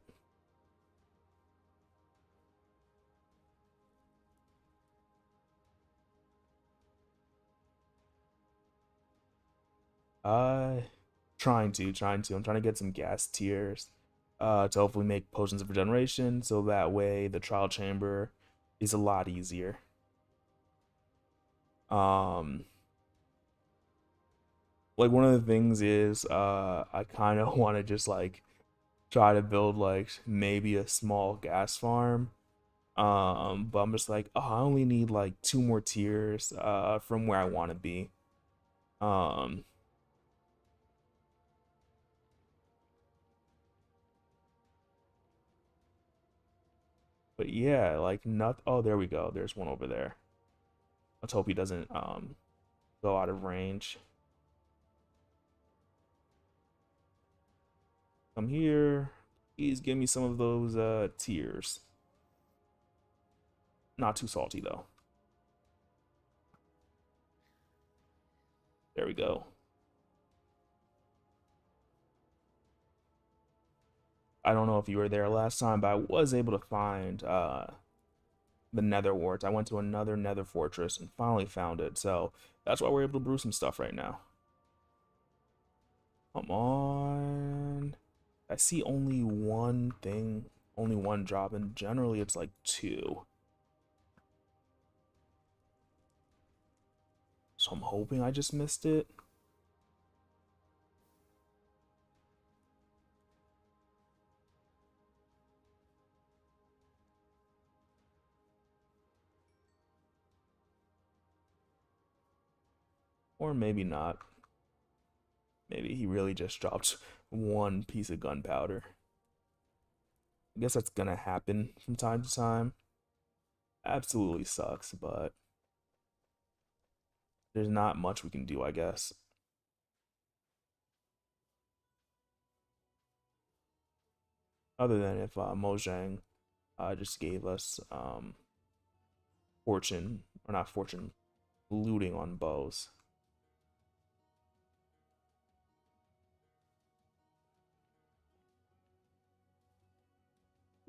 Uh trying to. I'm trying to get some gas tiers to hopefully make potions of regeneration so that way the trial chamber is a lot easier. Um like one of the things is I kind of want to just like try to build like maybe a small gas farm. But I'm just like, oh, I only need like 2 more tiers from where I want to be. Um but yeah, like not, oh, there we go. There's one over there. Let's hope he doesn't go out of range. Come here. Please give me some of those tears. Not too salty though. There we go. I don't know if you were there last time, but I was able to find the nether warts. I went to another nether fortress and finally found it. So that's why we're able to brew some stuff right now. Come on. I see only one thing, only one drop, and generally it's like 2. So I'm hoping I just missed it. Or maybe not. Maybe he really just dropped 1 piece of gunpowder. I guess that's gonna happen from time to time. Absolutely sucks, but there's not much we can do, I guess. Other than if Mojang just gave us fortune, or not fortune, looting on bows.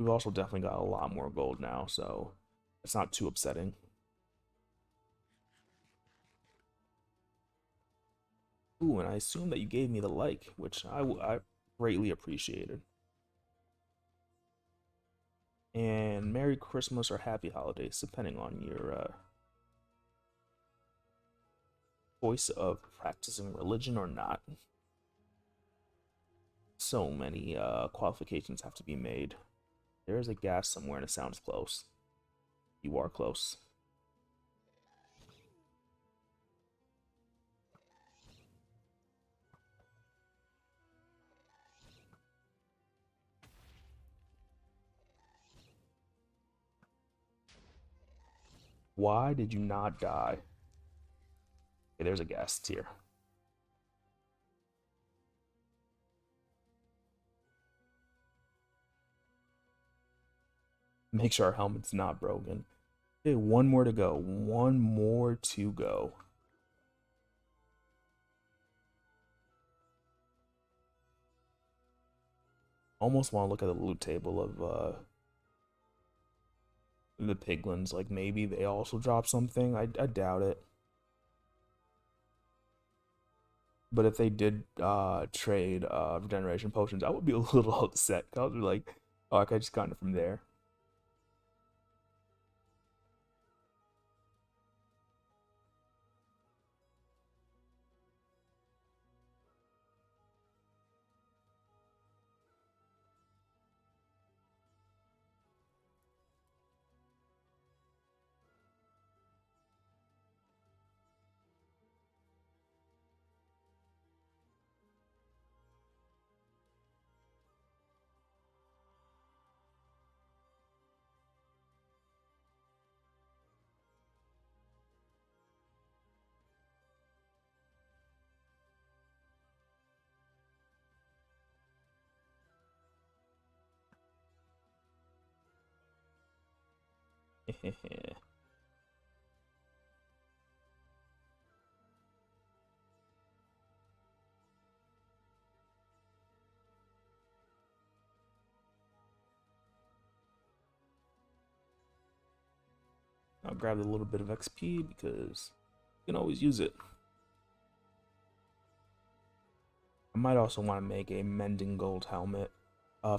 We've also definitely got a lot more gold now, so it's not too upsetting. Ooh, and I assume that you gave me the like, which I greatly appreciated. And Merry Christmas or Happy Holidays, depending on your choice of practicing religion or not. So many qualifications have to be made. There is a gas somewhere and it sounds close. You are close. Why did you not die? Okay, there's a gas tier. Make sure our helmet's not broken. Okay, one more to go. One more to go. Almost want to look at the loot table of the piglins. Like maybe they also drop something. I doubt it. But if they did trade regeneration potions, I would be a little upset. I would be like, oh, I just got it from there. I'll grab a little bit of XP because you can always use it. I might also want to make a mending gold helmet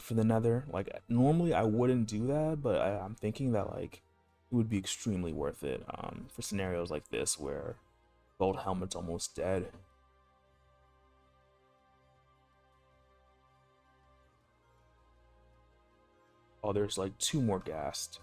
for the nether. Like normally I wouldn't do that, but I'm thinking that like it would be extremely worth it for scenarios like this where gold helmet's almost dead. Oh, there's like 2 more ghast.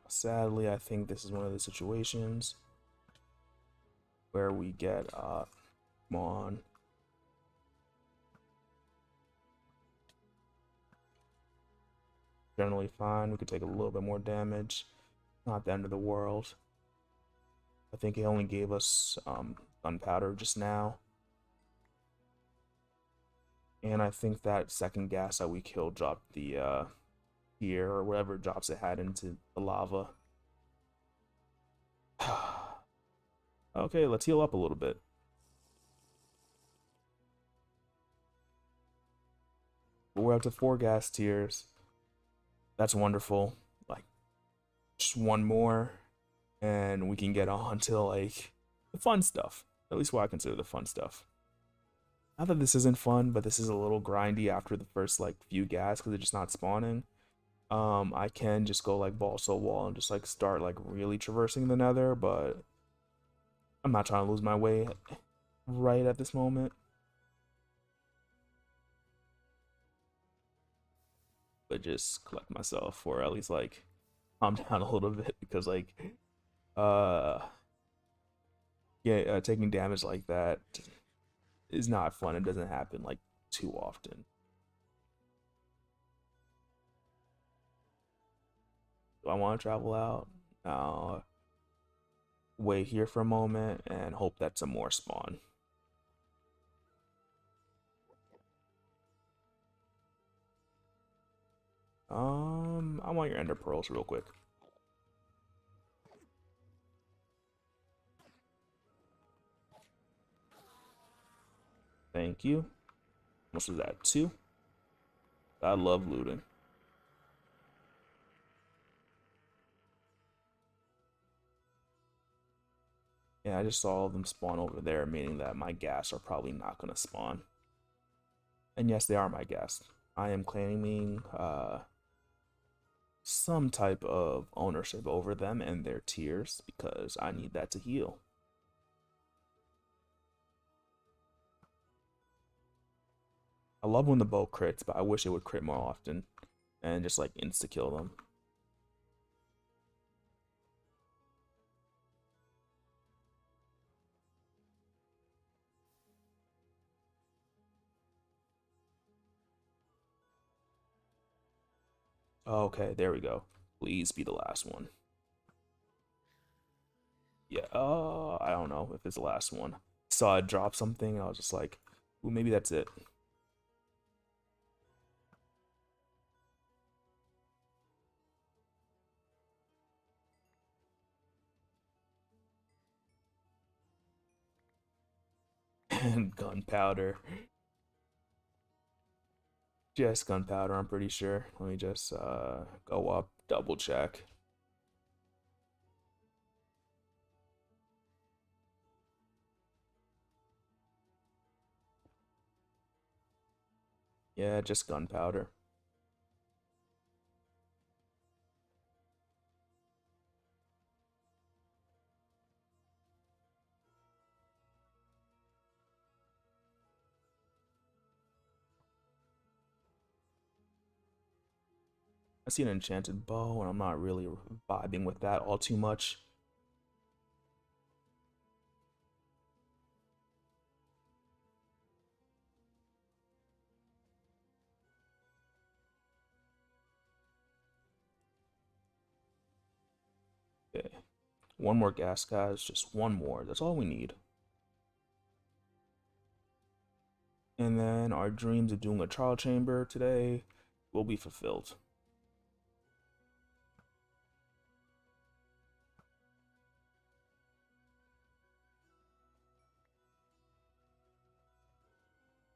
Sadly, I think this is one of the situations where we get come on. Generally fine. We could take a little bit more damage. Not the end of the world. I think it only gave us gunpowder just now. And I think that second gas that we killed dropped the gear or whatever drops it had into the lava. Okay, let's heal up a little bit. But we're up to 4 gas tiers. That's wonderful. Like, just one more, and we can get on to like the fun stuff. At least what I consider the fun stuff. Not that this isn't fun, but this is a little grindy after the first like few gas because it's just not spawning. I can just go like balls to the wall and just like start like really traversing the nether, but I'm not trying to lose my way right at this moment. But just collect myself, or at least like calm down a little bit because like uh yeah, taking damage like that is not fun. It doesn't happen like too often. Do I want to travel out? Wait here for a moment and hope that some more spawn. I want your ender pearls real quick. Thank you. How much was that? 2? I love looting. Yeah, I just saw all of them spawn over there, meaning that my gas are probably not going to spawn. And yes, they are my gas. I am claiming some type of ownership over them and their tiers because I need that to heal. I love when the bow crits, but I wish it would crit more often and just like insta kill them. Okay, there we go. Please be the last one. Yeah, I don't know if it's the last one. Saw it drop something, I was just like, ooh, maybe that's it. And gunpowder. Just gunpowder, I'm pretty sure. Let me just go up, double check. Yeah, just gunpowder. I see an enchanted bow, and I'm not really vibing with that all too much. Okay. One more gas, guys. Just one more. That's all we need. And then our dreams of doing a trial chamber today will be fulfilled.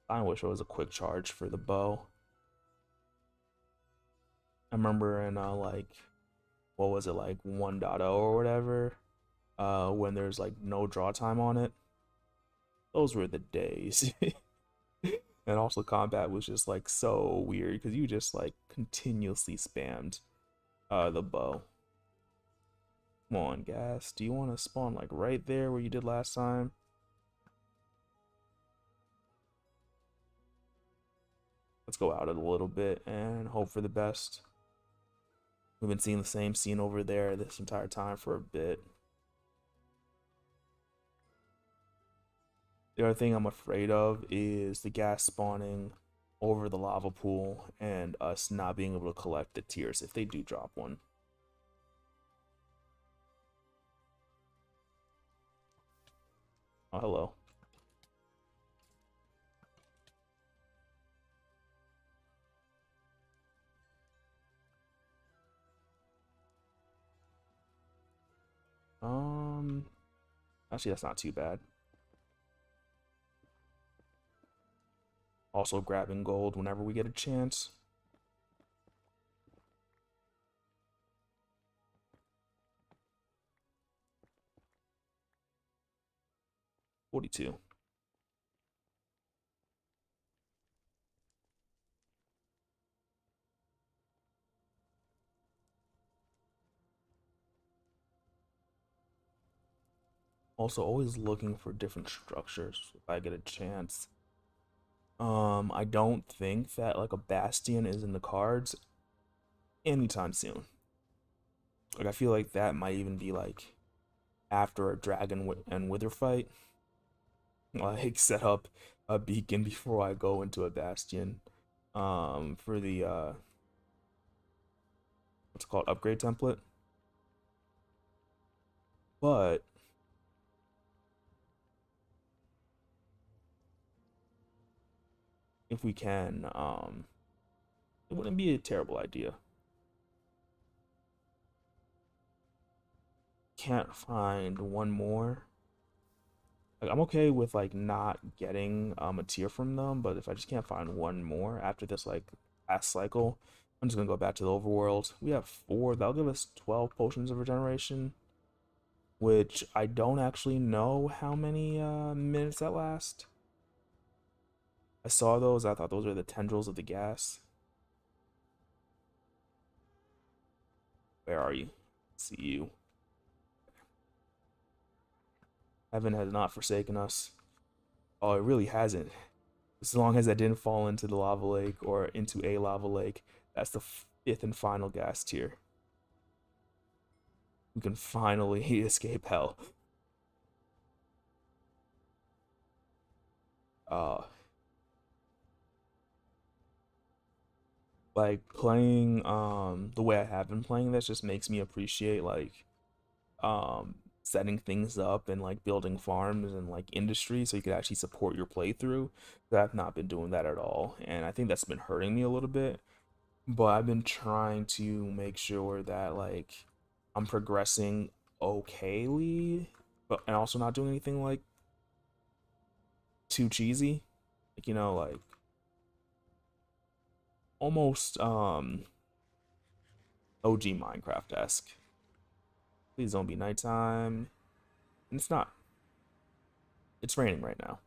I wish it was a quick charge for the bow. I remember in like what was it, like 1.0 or whatever, when there's like no draw time on it. Those were the days. And also combat was just like so weird because you just like continuously spammed the bow. Come on, gas. Do you want to spawn like right there where you did last time? Let's go out it a little bit and hope for the best. We've been seeing the same scene over there this entire time for a bit. The other thing I'm afraid of is the gas spawning over the lava pool and us not being able to collect the tiers if they do drop one. Oh, hello. Um, Actually, that's not too bad. Also grabbing gold whenever we get a chance. 42. Also, always looking for different structures if I get a chance. I don't think that like a bastion is in the cards anytime soon. Like I feel like that might even be like after a dragon and wither fight. Like set up a beacon before I go into a bastion. For the what's it called, upgrade template. But if we can, it wouldn't be a terrible idea. Can't find one more. Like, I'm okay with like not getting a tier from them, but if I just can't find one more after this like last cycle, I'm just gonna go back to the overworld. We have 4. That'll give us 12 potions of regeneration, which I don't actually know how many minutes that last. I saw those. I thought those were the tendrils of the gas. Where are you? See you. Heaven has not forsaken us. Oh, it really hasn't. As long as I didn't fall into the lava lake or into a lava lake, that's the 5th and final gas tier. We can finally escape hell. Uh, like playing the way I have been playing this just makes me appreciate like setting things up and like building farms and like industry so you could actually support your playthrough. I've not been doing that at all, and I think that's been hurting me a little bit. But I've been trying to make sure that like I'm progressing okayly, but and also not doing anything like too cheesy. Like, like almost OG Minecraft-esque. Please don't be nighttime. And it's not. It's raining right now.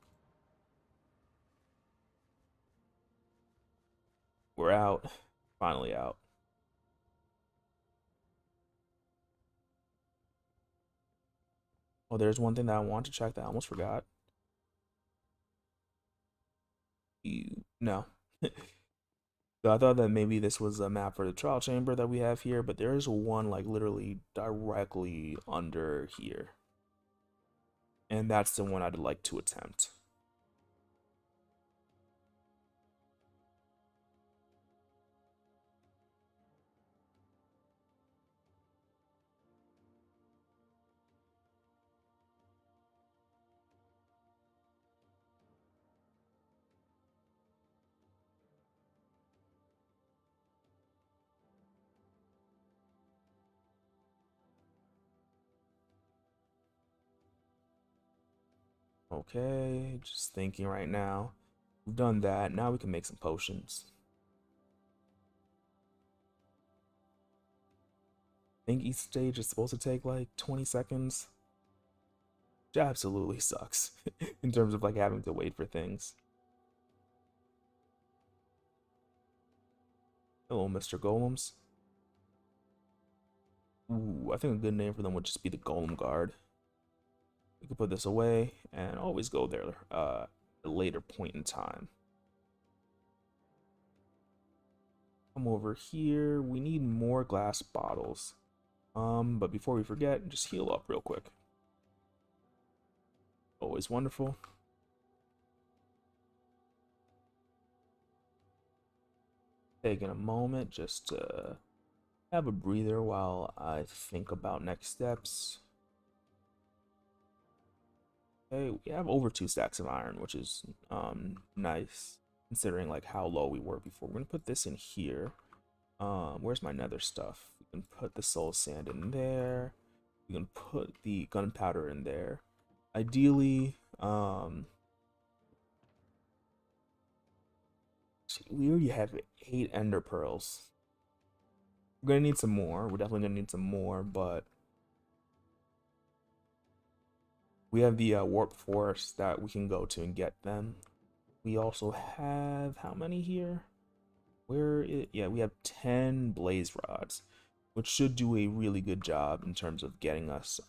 We're out. Finally out. Oh, there's one thing that I want to check that I almost forgot. No. So I thought that maybe this was a map for the trial chamber that we have here, but there is one like literally directly under here. And that's the one I'd like to attempt. Okay, just thinking right now. We've done that. Now we can make some potions. I think each stage is supposed to take like 20 seconds. Which absolutely sucks in terms of like having to wait for things. Hello, Mr. Golems. Ooh, I think a good name for them would just be the Golem Guard. We could put this away and always go there at a later point in time. Come over here. We need more glass bottles. But before we forget, just heal up real quick. Always wonderful. Taking a moment just to have a breather while I think about next steps. Okay, we have over 2 stacks of iron, which is nice considering like how low we were before. We're gonna put this in here. Where's my nether stuff? We can put the soul sand in there. We can put the gunpowder in there. Ideally, we already have 8 ender pearls. We're gonna need some more. We're definitely gonna need some more, but we have the warp forest that we can go to and get them. We also have how many here? Yeah, we have 10 blaze rods, which should do a really good job in terms of getting us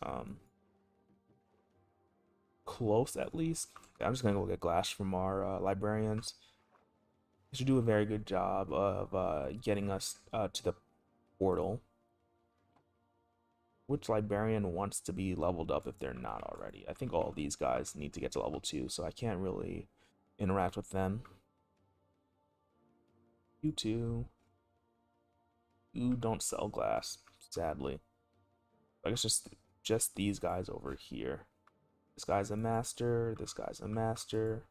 close at least. I'm just gonna go get glass from our librarians. They should do a very good job of getting us to the portal. Which librarian wants to be leveled up if they're not already? I think all these guys need to get to level 2, so I can't really interact with them. You too. You don't sell glass, sadly. I guess just these guys over here. This guy's a master. This guy's a master.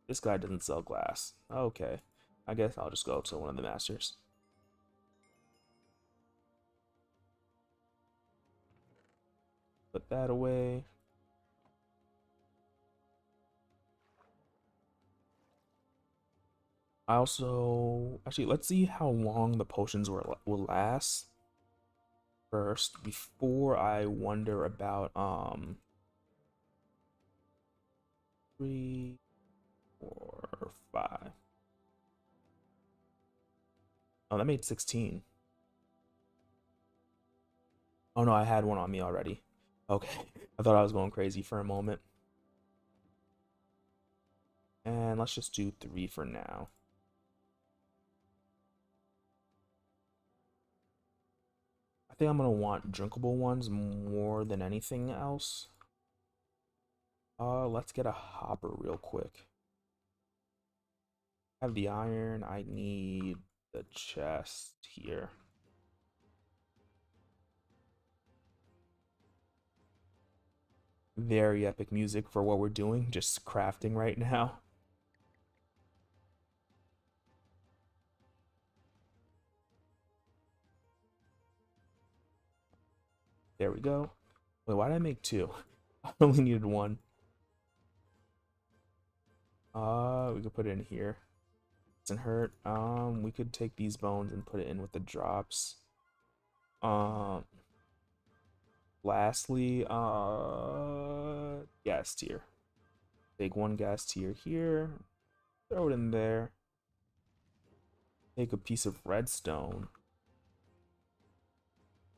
This guy doesn't sell glass. Okay. I guess I'll just go to one of the masters. Put that away. I also actually let's see how long the potions will last first before I wonder about 3, 4, 5. Oh, that made 16. Oh no, I had one on me already. Okay, I thought I was going crazy for a moment. And let's just do 3 for now. I think I'm gonna want drinkable ones more than anything else. Let's get a hopper real quick. I have the iron. I need the chest here. Very epic music for what we're doing, just crafting right now. There we go. Wait, why did I make 2? I only needed 1. We could put it in here. Doesn't hurt. We could take these bones and put it in with the drops. Um, lastly, gas tier. Take 1 gas tier here. Throw it in there. Take a piece of redstone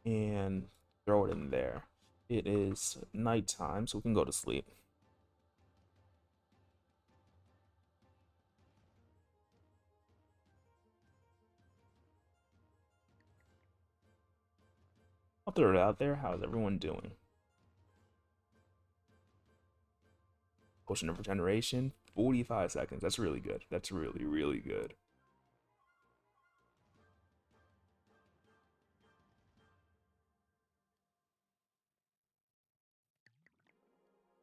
and throw it in there. It is nighttime, so we can go to sleep. I'll throw it out there. How's everyone doing? Potion of regeneration, 45 seconds. That's really good. That's really, really good.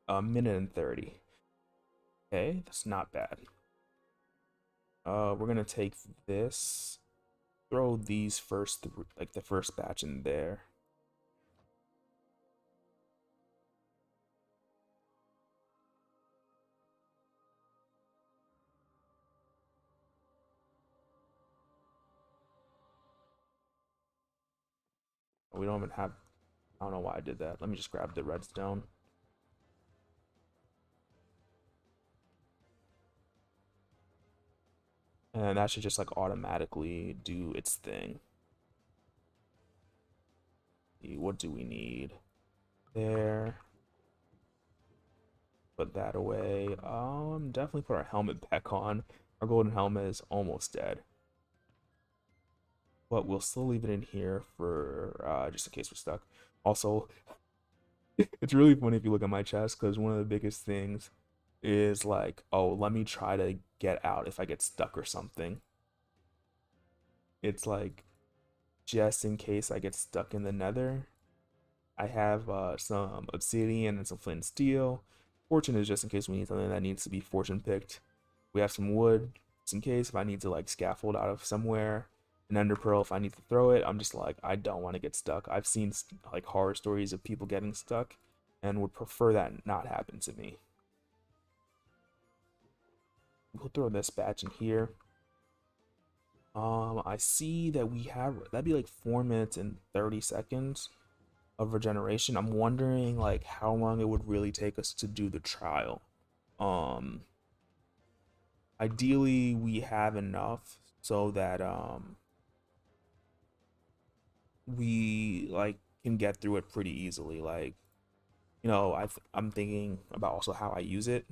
A minute and 30. Okay, that's not bad. We're gonna take this, throw these first, like the first batch in there. We don't even have, I don't know why I did that. Let me just grab the redstone. And that should just like automatically do its thing. What do we need? There. Put that away. Definitely put our helmet back on. Our golden helmet is almost dead. But we'll still leave it in here for just in case we're stuck. Also, it's really funny if you look at my chest because one of the biggest things is like, oh, let me try to get out if I get stuck or something. It's like just in case I get stuck in the nether. I have some obsidian and some flint and steel. Fortune is just in case we need something that needs to be fortune picked. We have some wood just in case if I need to like scaffold out of somewhere. An ender pearl if I need to throw it. I'm just like, I don't want to get stuck. I've seen like horror stories of people getting stuck and would prefer that not happen to me. We'll throw this batch in here. I see that we have, that'd be like 4 minutes and 30 seconds of regeneration. I'm wondering like how long it would really take us to do the trial. Ideally we have enough so that we like can get through it pretty easily. Like, you know, I'm thinking about also how I use it.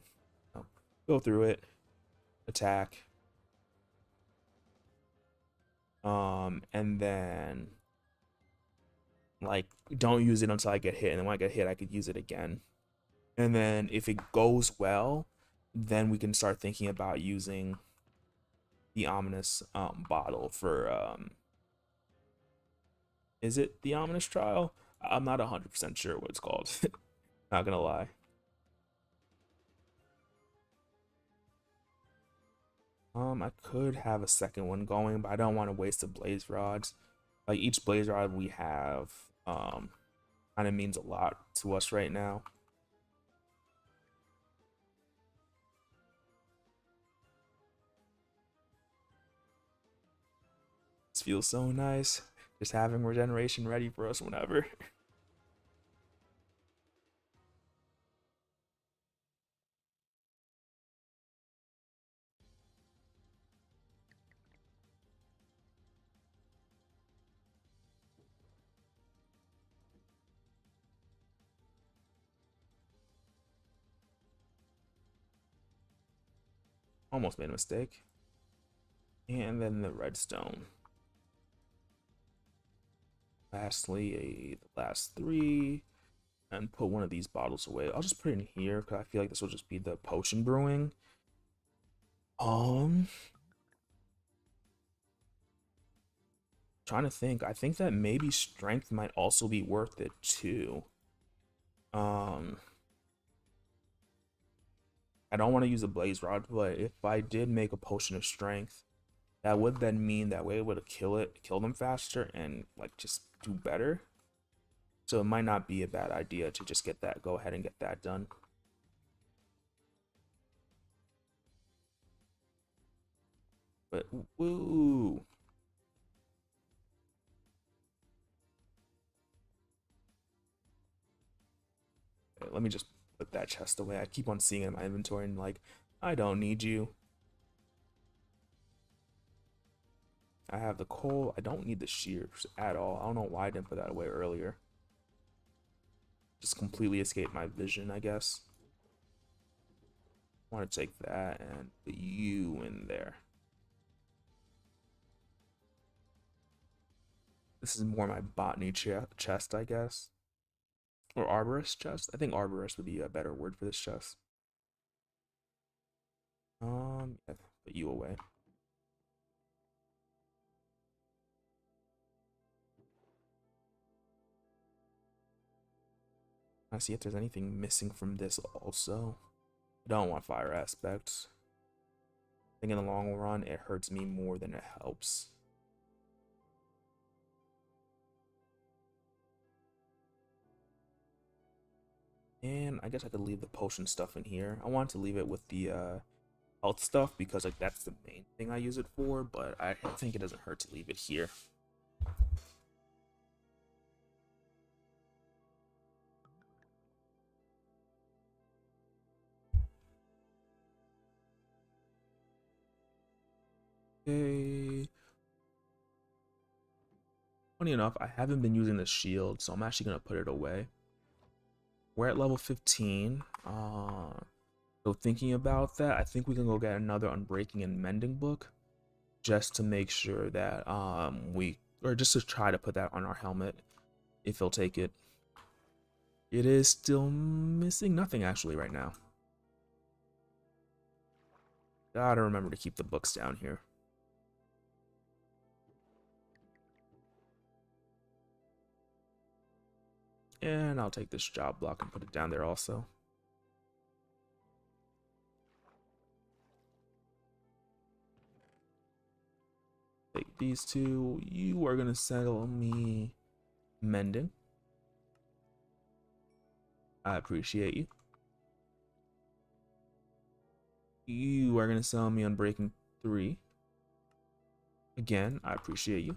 Go through it, attack, and then like don't use it until I get hit, and then when I get hit I could use it again. And then if it goes well, then we can start thinking about using the ominous bottle for Is it the ominous trial? I'm not 100% sure what it's called. Not gonna lie. I could have a second one going, but I don't want to waste the blaze rods. Like each blaze rod we have, kind of means a lot to us right now. This feels so nice. Just having regeneration ready for us whenever. Almost made a mistake. And then the redstone. Lastly, the last three. And put one of these bottles away. I'll just put it in here because I feel like this will just be the potion brewing. Um, Trying to think. I think that maybe strength might also be worth it too. Um, I don't want to use a blaze rod, but if I did make a potion of strength, that would then mean that we're able to kill them faster, and like just do better. So it might not be a bad idea to just go ahead and get that done. But woo. Okay, let me just put that chest away. I keep on seeing it in my inventory and like, I don't need you. I have the coal. I don't need the shears at all. I don't know why I didn't put that away earlier. Just completely escaped my vision, I guess. I want to take that and put you in there. This is more my botany chest, I guess. Or arborist chest. I think arborist would be a better word for this chest. Yeah, put you away. I see if there's anything missing from this also. I don't want fire aspects. I think in the long run, it hurts me more than it helps. And I guess I could leave the potion stuff in here. I want to leave it with the health stuff because like that's the main thing I use it for, but I think it doesn't hurt to leave it here. Okay. Funny enough, I haven't been using the shield, so I'm actually gonna put it away. We're at level 15. So thinking about that, I think we can go get another Unbreaking and Mending book, just to make sure that or just to try to put that on our helmet, if he'll take it. It is still missing nothing actually right now. Gotta remember to keep the books down here. And I'll take this job block and put it down there also. Take these two. You are gonna sell me mending. I appreciate you. You are gonna sell me Unbreaking 3. Again, I appreciate you.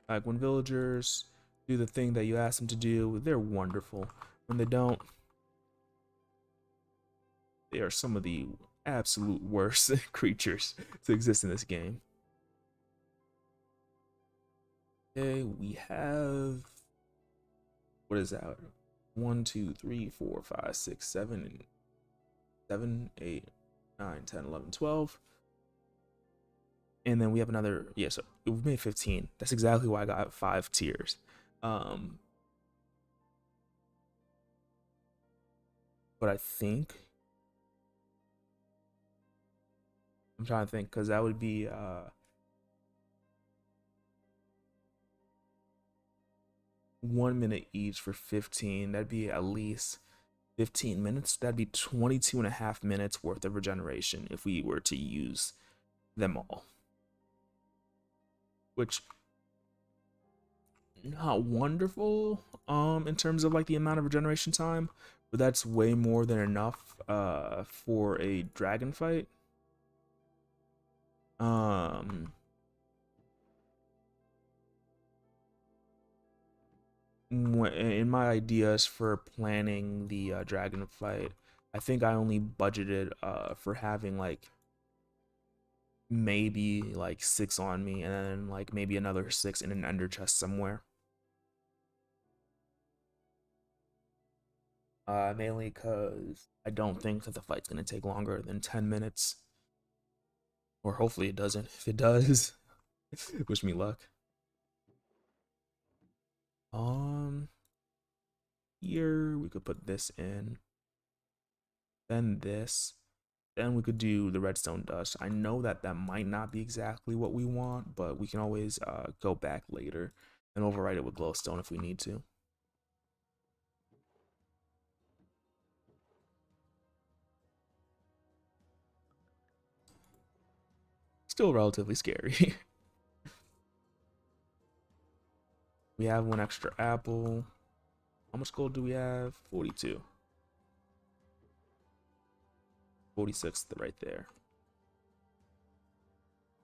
Like when villagers do the thing that you ask them to do, they're wonderful. When they don't, they are some of the absolute worst creatures to exist in this game. Okay, we have, what is that? 1, 2, 3, 4, 5, 6, 7, 8, 9, 10, 11, 12. And then we have another, yeah, so we've made 15. That's exactly why I got 5 tiers. But I think I'm trying to think, because that would be 1 minute each for 15. That'd be at least 15 minutes. That'd be 22 and a half minutes worth of regeneration if we were to use them all. Which, not wonderful in terms of like the amount of regeneration time, but that's way more than enough for a dragon fight. In my ideas for planning the dragon fight, I think I only budgeted for having like maybe like 6 on me, and then like maybe another 6 in an ender chest somewhere. Mainly because I don't think that the fight's gonna take longer than 10 minutes, or hopefully it doesn't. If it does, wish me luck. Um, Here we could put this in, then this. Then we could do the redstone dust. I know that that might not be exactly what we want, but we can always go back later and overwrite it with glowstone if we need to. Still relatively scary. We have 1 extra apple. How much gold do we have? 42. 46 right there.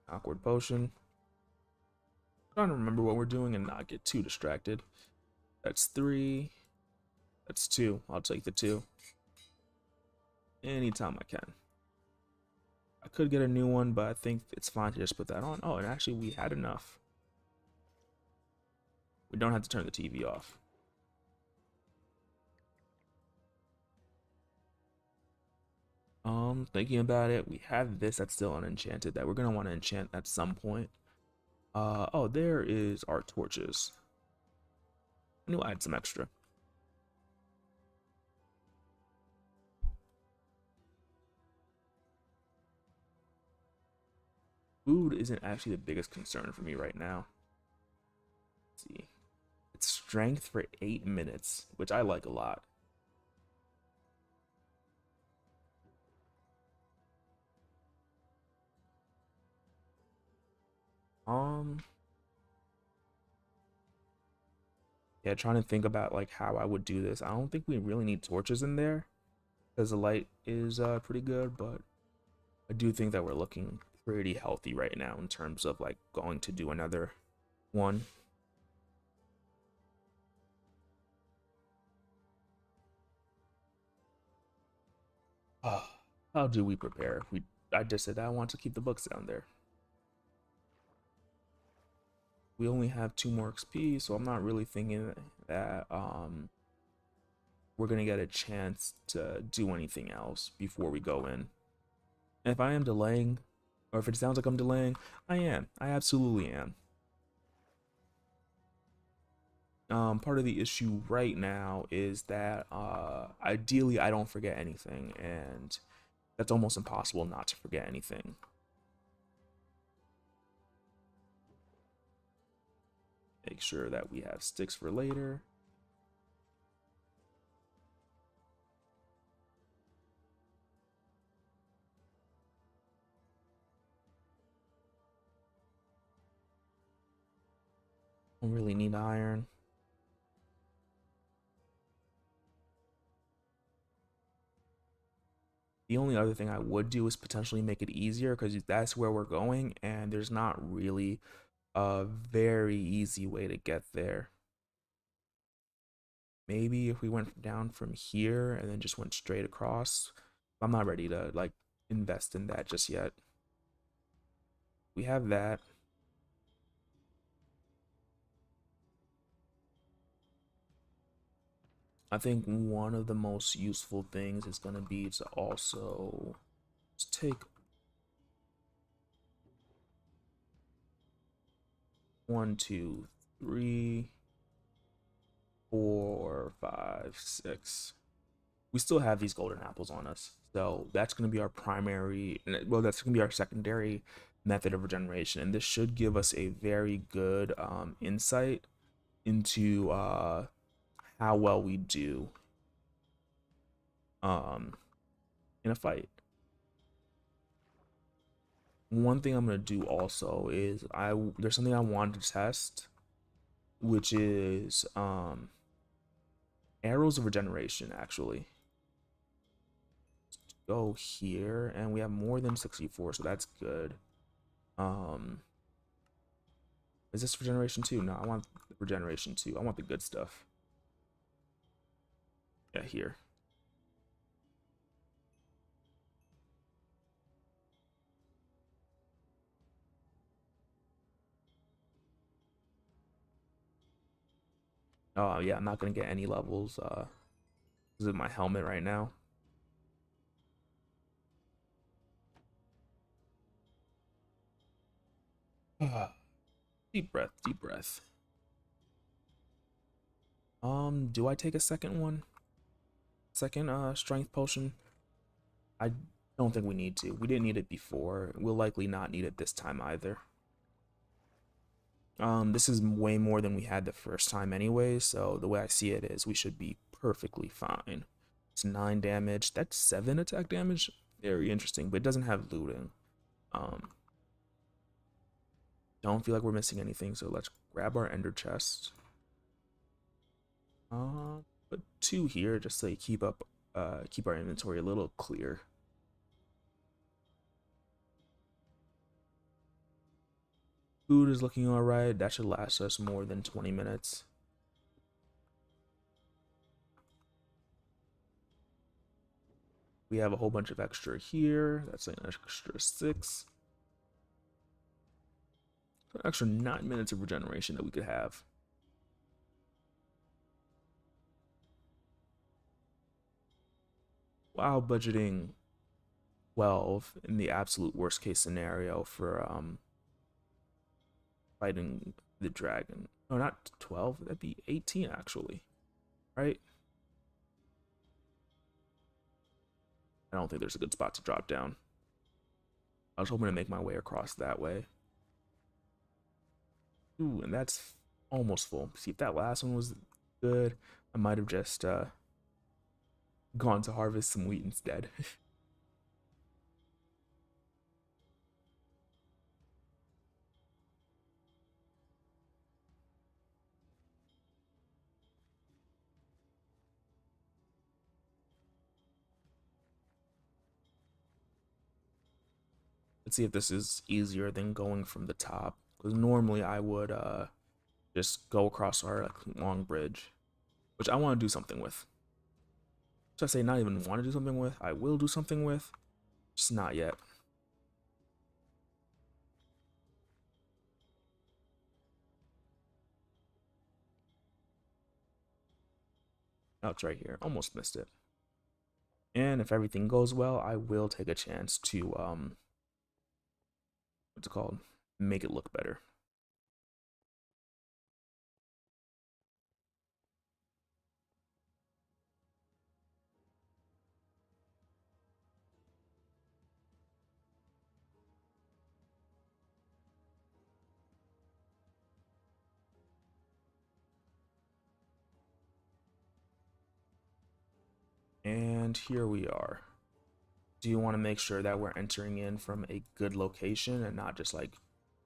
Awkward potion. Trying to remember what we're doing and not get too distracted. That's 3. That's 2. I'll take the 2. Anytime I can. I could get a new one, but I think it's fine to just put that on. Oh, and actually we had enough. We don't have to turn the TV off. Thinking about it, we have this that's still unenchanted that we're gonna want to enchant at some point. Oh, there is our torches. I knew I had some extra. Food isn't actually the biggest concern for me right now. Let's see. It's strength for 8 minutes, which I like a lot. Um, yeah, trying to think about like how I would do this. I don't think we really need torches in there because the light is pretty good, but I do think that we're looking pretty healthy right now in terms of like going to do another one. How do we prepare? I just said I want to keep the books down there. We only have 2 more XP, so I'm not really thinking that we're gonna get a chance to do anything else before we go in. And if I am delaying, or if it sounds like I'm delaying, I am. I absolutely am. Part of the issue right now is that ideally I don't forget anything, and that's almost impossible not to forget anything. Make sure that we have sticks for later. Don't really need iron. The only other thing I would do is potentially make it easier because that's where we're going, and there's not really a very easy way to get there. Maybe if we went down from here and then just went straight across. I'm not ready to like invest in that just yet. We have that. I think one of the most useful things is going to be to also take 1, 2, 3, 4, 5, 6. we still have these golden apples on us. So that's going to be our primary, well, that's going to be our secondary method of regeneration. And this should give us a very good insight into how well we do um, in a fight. One thing I'm going to do also is there's something I wanted to test, which is arrows of regeneration, actually. Go here, and we have more than 64, so that's good. Is this regeneration 2? No, I want regeneration 2. I want the good stuff. Yeah, here. Oh, yeah, I'm not gonna get any levels because of my helmet right now. Deep breath, deep breath. Do I take a second one? Second strength potion? I don't think we need to. We didn't need it before. We'll likely not need it this time either. This is way more than we had the first time anyway, so the way I see it is we should be perfectly fine. It's 9 damage. That's 7 attack damage. Very interesting, but it doesn't have looting. Don't feel like we're missing anything, so let's grab our ender chest. Put 2 here just to keep our inventory a little clear. Food is looking all right. That should last us more than 20 minutes. We have a whole bunch of extra here. That's an extra 6. An extra 9 minutes of regeneration that we could have. While budgeting 12 in the absolute worst case scenario for fighting the dragon. No, not 12. That'd be 18 actually, right? I don't think there's a good spot to drop down. I was hoping to make my way across that way. Ooh, and that's almost full. See, if that last one was good, I might have just gone to harvest some wheat instead. Let's see if this is easier than going from the top. Because normally I would just go across our long bridge, which I want to do something with. So I say not even want to do something with. I will do something with, just not yet. Oh, it's right here. Almost missed it. And if everything goes well, I will take a chance to what's it called? Make it look better. And here we are. Do you want to make sure that we're entering in from a good location and not just like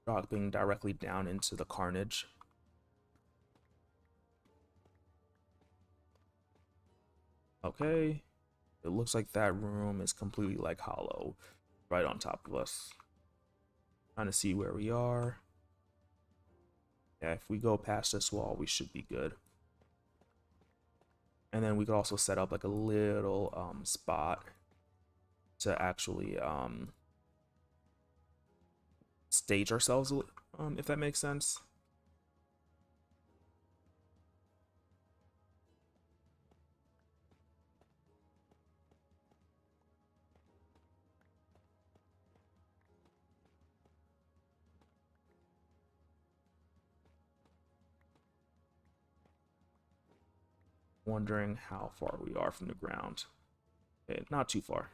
dropping directly down into the carnage? Okay. It looks like that room is completely like hollow right on top of us. Trying to see where we are. Yeah, if we go past this wall, we should be good. And then we could also set up like a little spot to actually stage ourselves, if that makes sense. wondering how far we are from the ground. Okay, not too far.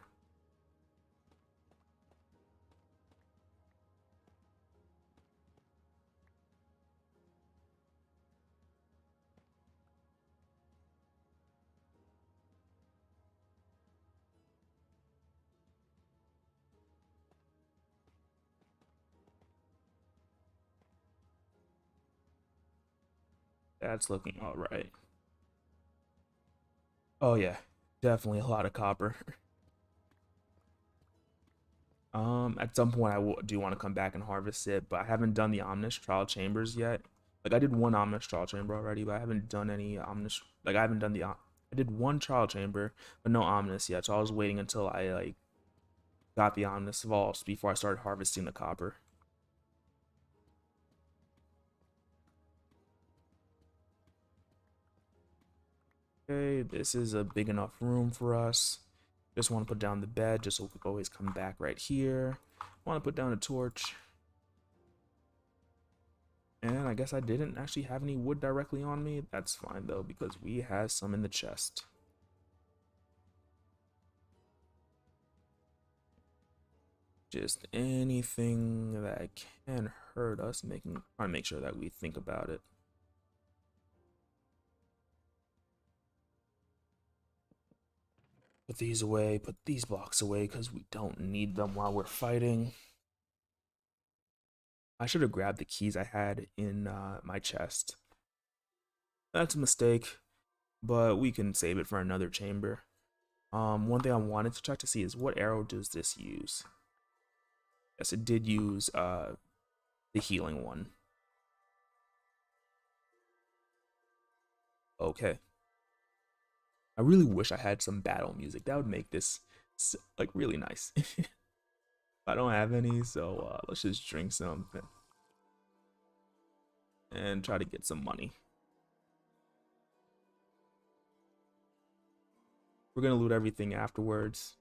That's looking all right. Oh yeah, definitely a lot of copper. At some point do want to come back and harvest it, but I haven't done the Omnis trial chambers yet. Like I did one Omnis trial chamber already, but I haven't done any Omnis. Like I haven't done the. I did one trial chamber, but no Omnis yet. So I was waiting until I like got the Omnis vaults before I started harvesting the copper. Okay, this is a big enough room for us. Just want to put down the bed just so we can always come back right here. Want to put down a torch. And I guess I didn't actually have any wood directly on me. That's fine though, because we have some in the chest. Just anything that can hurt us, trying to make sure that we think about it. Put these away, put these blocks away, because we don't need them while we're fighting. I should have grabbed the keys I had in my chest. That's a mistake, but we can save it for another chamber. One thing I wanted to check to see is what arrow does this use? Yes, it did use the healing one. Okay. I really wish I had some battle music. That would make this like really nice. I don't have any, so let's just drink some and try to get some money. We're gonna loot everything afterwards.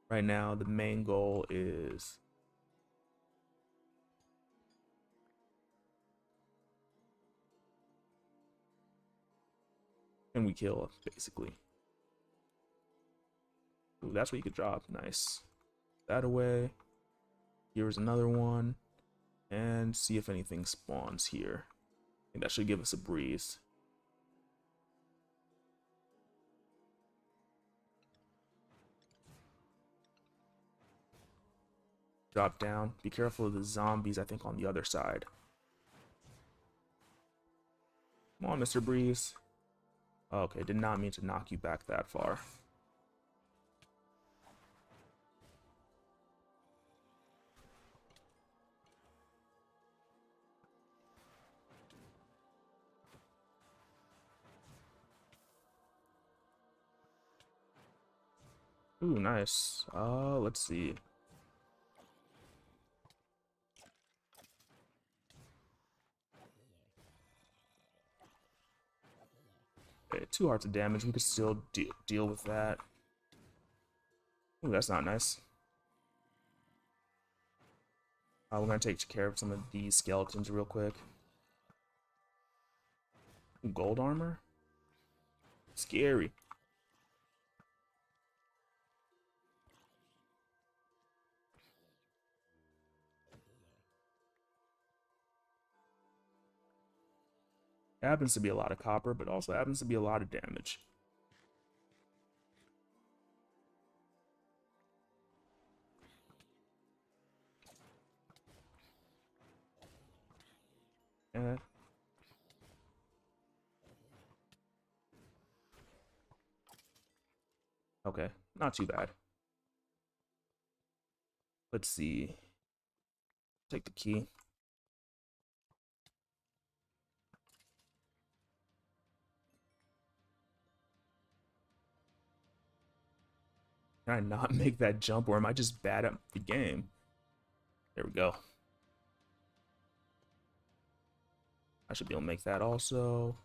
Right now, the main goal is can we kill basically. Ooh, that's what you could drop. Nice. That away. Here's another one. And see if anything spawns here. I think that should give us a breeze. Drop down. Be careful of the zombies, I think, on the other side. Come on, Mr. Breeze. Okay, did not mean to knock you back that far. Ooh, nice. Let's see. Okay, 2 hearts of damage. We could still deal with that. Ooh, that's not nice. We're gonna take care of some of these skeletons real quick. Gold armor? Scary. It happens to be a lot of copper, but also happens to be a lot of damage. Eh. Okay, not too bad. Let's see. Take the key. Can I not make that jump, or am I just bad at the game? There we go. I should be able to make that also.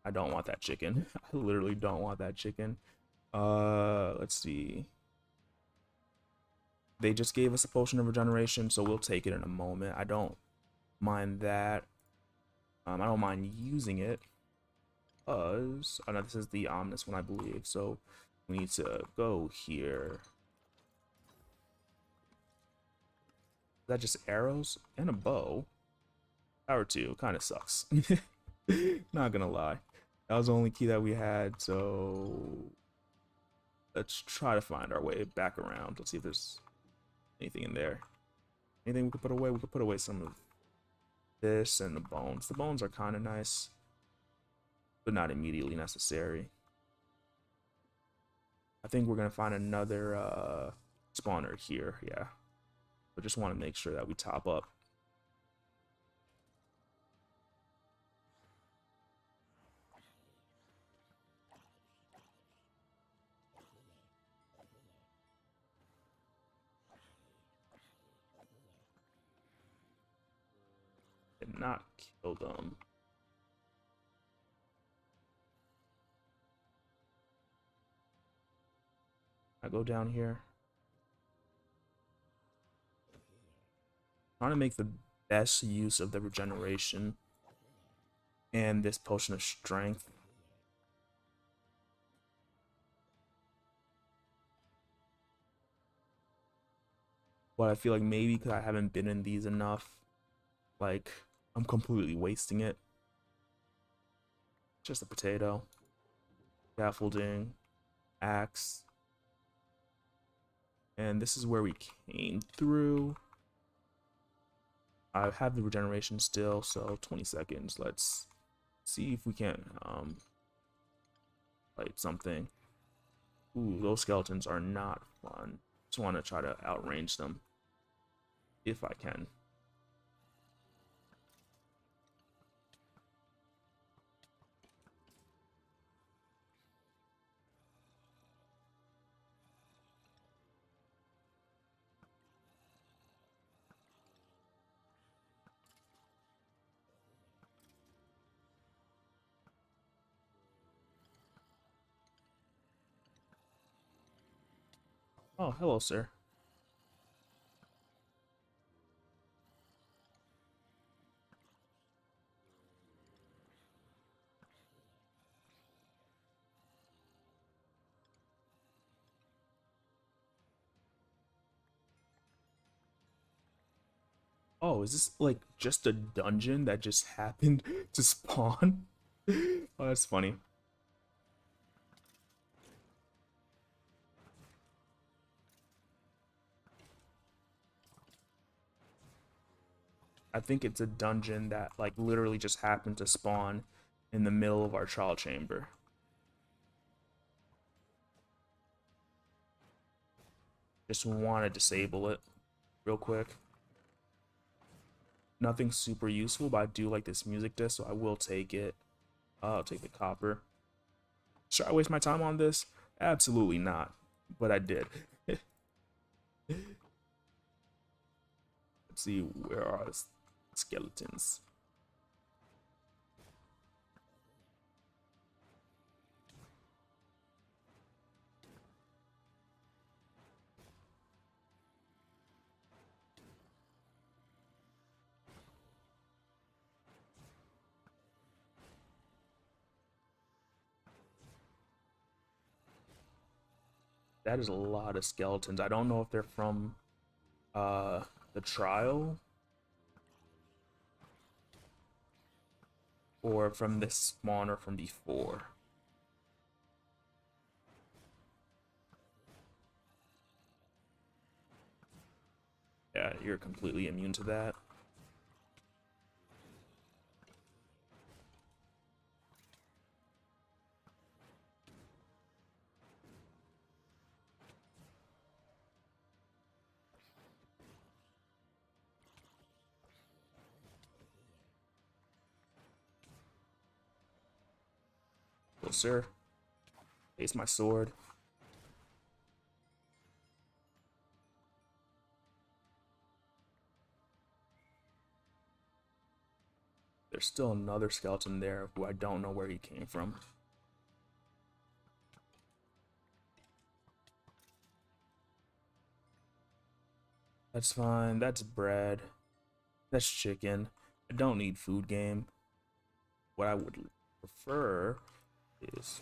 I don't want that chicken. I literally don't want that chicken. Let's see. They just gave us a potion of regeneration, so we'll take it in a moment. I don't mind that. I don't mind using it. because oh no, this is the ominous one, I believe. So we need to go here. Is that just arrows and a bow? Power 2 kind of sucks. Not gonna lie. That was the only key that we had, so let's try to find our way back around. Let's see if there's anything in there. Anything we could put away? We could put away some of this and the bones. The bones are kind of nice, but not immediately necessary. I think we're gonna find another spawner here, yeah. But just want to make sure that we top up. Did not kill them. I go down here. Trying to make the best use of the regeneration and this potion of strength. But I feel like maybe because I haven't been in these enough, like I'm completely wasting it. Just a potato, scaffolding, axe, and this is where we came through. I have the regeneration still, so 20 seconds. Let's see if we can light something. Ooh, those skeletons are not fun. Just want to try to outrange them if I can. Oh, hello, sir. Oh, is this like just a dungeon that just happened to spawn? Oh, that's funny. I think it's a dungeon that like literally just happened to spawn in the middle of our trial chamber. Just want to disable it real quick. Nothing super useful, but I do like this music disc, so I will take it. I'll take the copper. Should I waste my time on this? Absolutely not, but I did. Let's see, where are the skeletons? That is a lot of skeletons. I don't know if they're from the trial or from this spawner from before. Yeah, you're completely immune to that. Well, sir, face my sword. There's still another skeleton there who I don't know where he came from. That's fine. That's bread. That's chicken. I don't need food game. What I would prefer is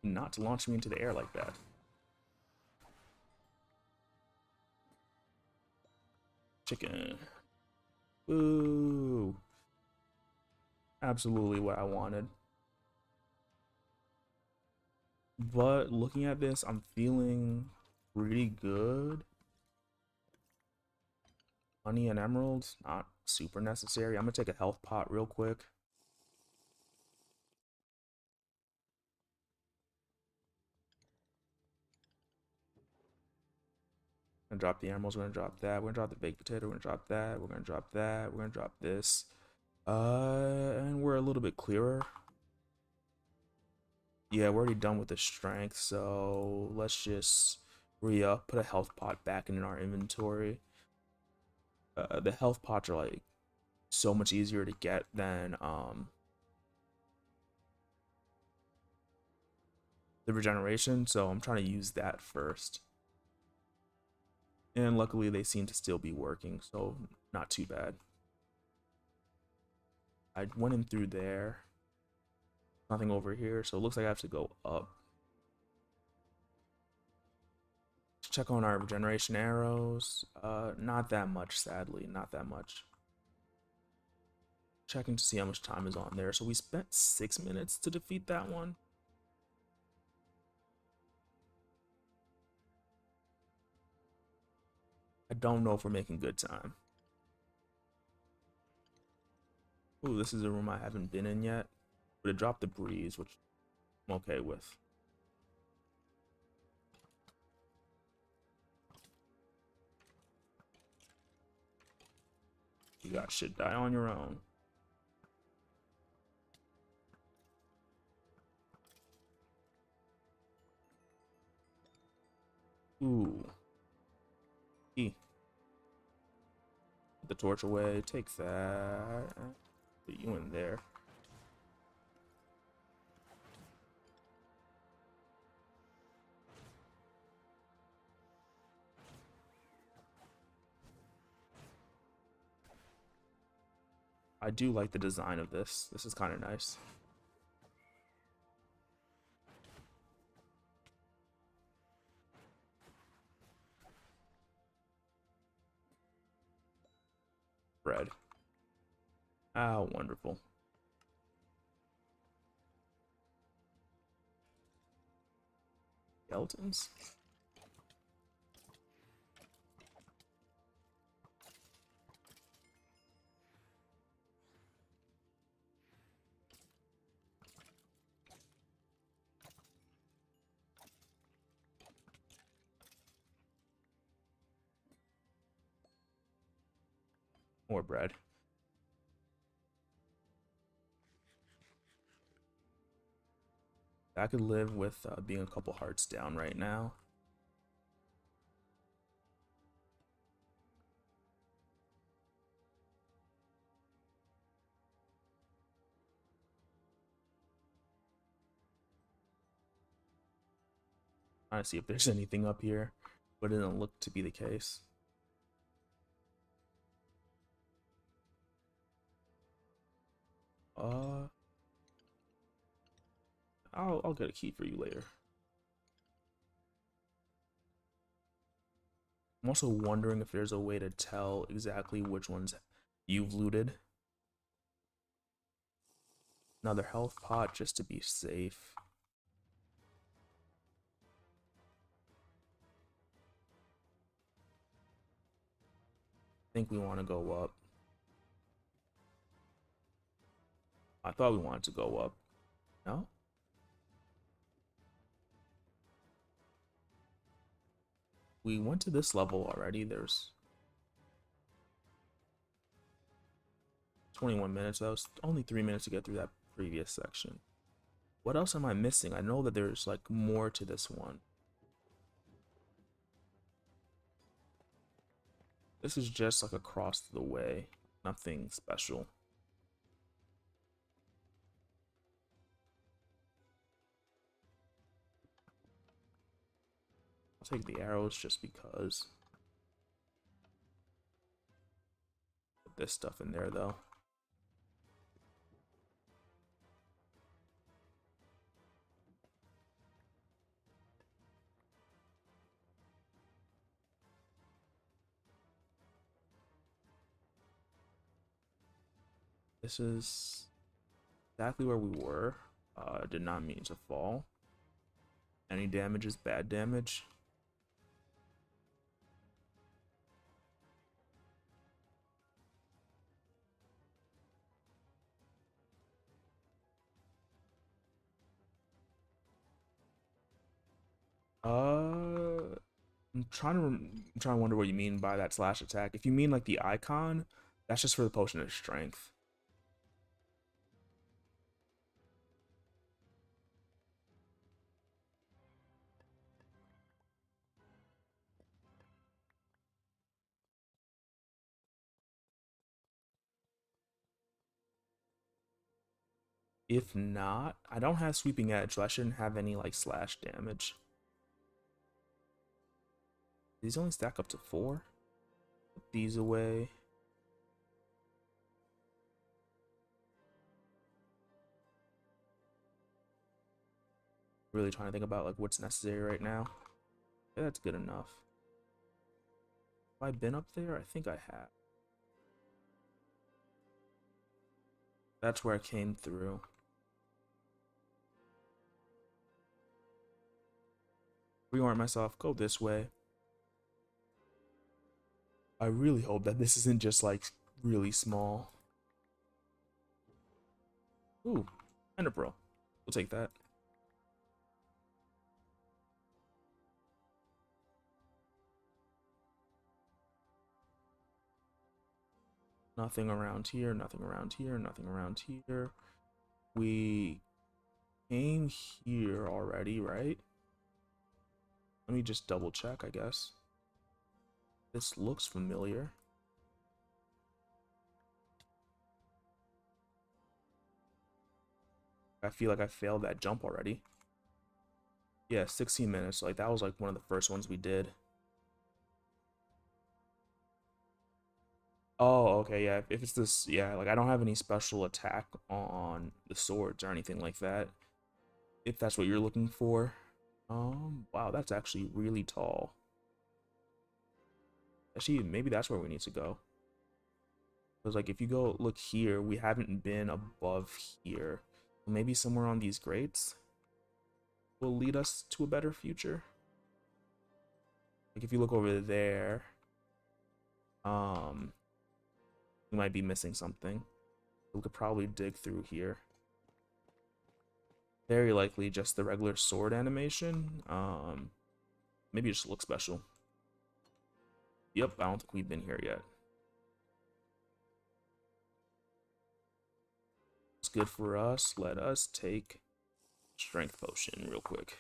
not to launch me into the air like that. Chicken. Ooh. Absolutely what I wanted. But looking at this, I'm feeling pretty good. Honey and emeralds, not super necessary. I'm gonna take a health pot real quick. Gonna drop the emeralds, we're gonna drop that, we're gonna drop the baked potato, we're gonna drop that, we're gonna drop that, we're gonna drop this. And we're a little bit clearer. Yeah, we're already done with the strength, so let's just re-up, put a health pot back in our inventory. The health pots are like so much easier to get than the regeneration, so I'm trying to use that first. And luckily they seem to still be working, so not too bad. I went in through there. Nothing over here, so it looks like I have to go up. Check on our regeneration arrows. Not that much, sadly, not that much. Checking to see how much time is on there. So we spent 6 minutes to defeat that one. I don't know if we're making good time. Ooh, this is a room I haven't been in yet. But it dropped the breeze, which I'm okay with. You got shit, die on your own. Ooh. E. Put the torch away, take that. Put you in there. I do like the design of this. This is kind of nice. Bread. Ah, wonderful. Skeletons. More bread. I could live with being a couple hearts down right now. Trying to see if there's anything up here, but it doesn't look to be the case. I'll get a key for you later. I'm also wondering if there's a way to tell exactly which ones you've looted. Another health pot just to be safe. I think we want to go up. I thought we wanted to go up. No? We went to this level already. There's 21 minutes. That was only 3 minutes to get through that previous section. What else am I missing? I know that there's like more to this one. This is just like across the way. Nothing special. I'll take the arrows just because. Put this stuff in there though. This is exactly where we were. Did not mean to fall. Any damage is bad damage. I'm trying to wonder what you mean by that slash attack. If you mean like the icon, that's just for the potion of strength. If not, I don't have sweeping edge, so I shouldn't have any like slash damage. These only stack up to 4. Put these away. Really trying to think about like what's necessary right now. Yeah, that's good enough. Have I been up there? I think I have. That's where I came through. Reorient myself, go this way. I really hope that this isn't just like really small. Ooh, Ender Pearl. We'll take that. Nothing around here, nothing around here, nothing around here. We came here already, right? Let me just double check, I guess. This looks familiar. I feel like I failed that jump already. Yeah, 16 minutes. Like that was like one of the first ones we did. Oh, okay, yeah. If it's this, yeah, like I don't have any special attack on the swords or anything like that. If that's what you're looking for. Wow, that's actually really tall. Actually, maybe that's where we need to go. Because like if you go look here, we haven't been above here. Maybe somewhere on these grates will lead us to a better future. Like if you look over there, we might be missing something. We could probably dig through here. Very likely just the regular sword animation. Maybe it just looks special. Yep, I don't think we've been here yet. It's good for us. Let us take strength potion real quick.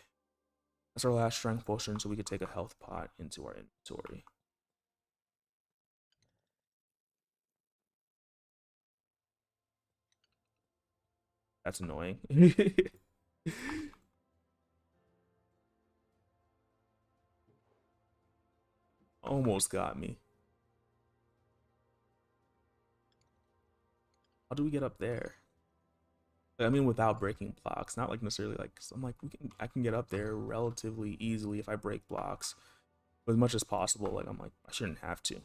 That's our last strength potion, so we could take a health pot into our inventory. That's annoying. Almost got me. How do we get up there? I mean, without breaking blocks, not like necessarily like. Cause I'm like, I can get up there relatively easily if I break blocks, but as much as possible. Like I'm like, I shouldn't have to.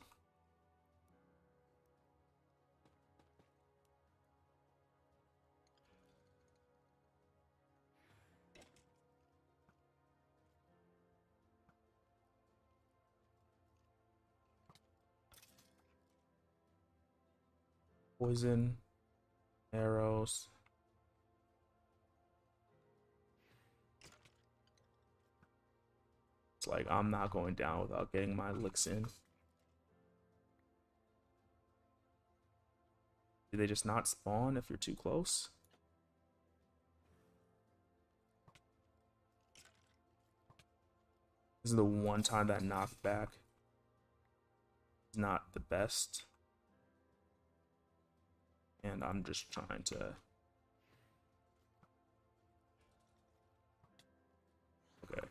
Poison, arrows. It's like I'm not going down without getting my licks in. Do they just not spawn if you're too close? This is the one time that knockback is not the best. And I'm just trying to... Okay.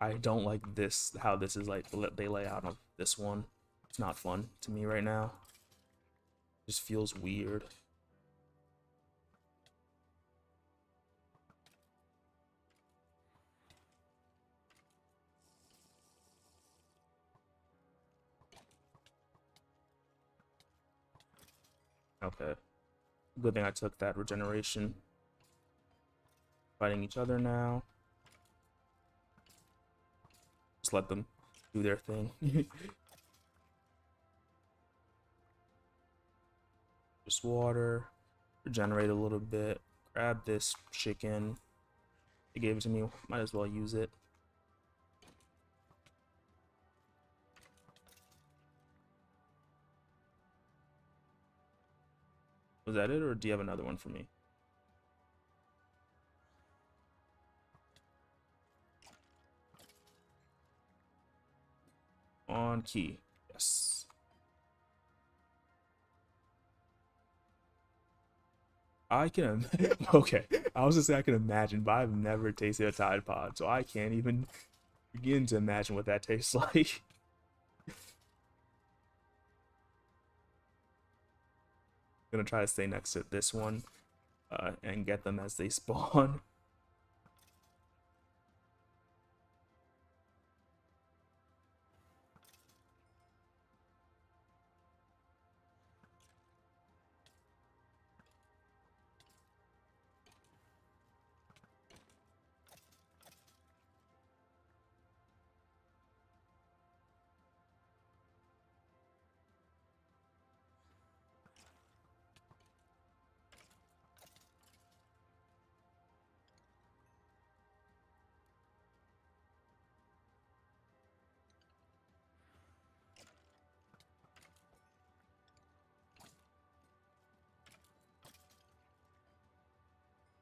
I don't like this, how this is like, they lay out of this one. It's not fun to me right now. It just feels weird. Okay. Good thing I took that regeneration. Fighting each other now. Just let them do their thing. Just water. Regenerate a little bit. Grab this chicken. They gave it to me. Might as well use it. Was that it, or do you have another one for me? On key. Yes. I can. Okay. I was just saying I can imagine, but I've never tasted a Tide Pod, so I can't even begin to imagine what that tastes like. Gonna try to stay next to this one and get them as they spawn.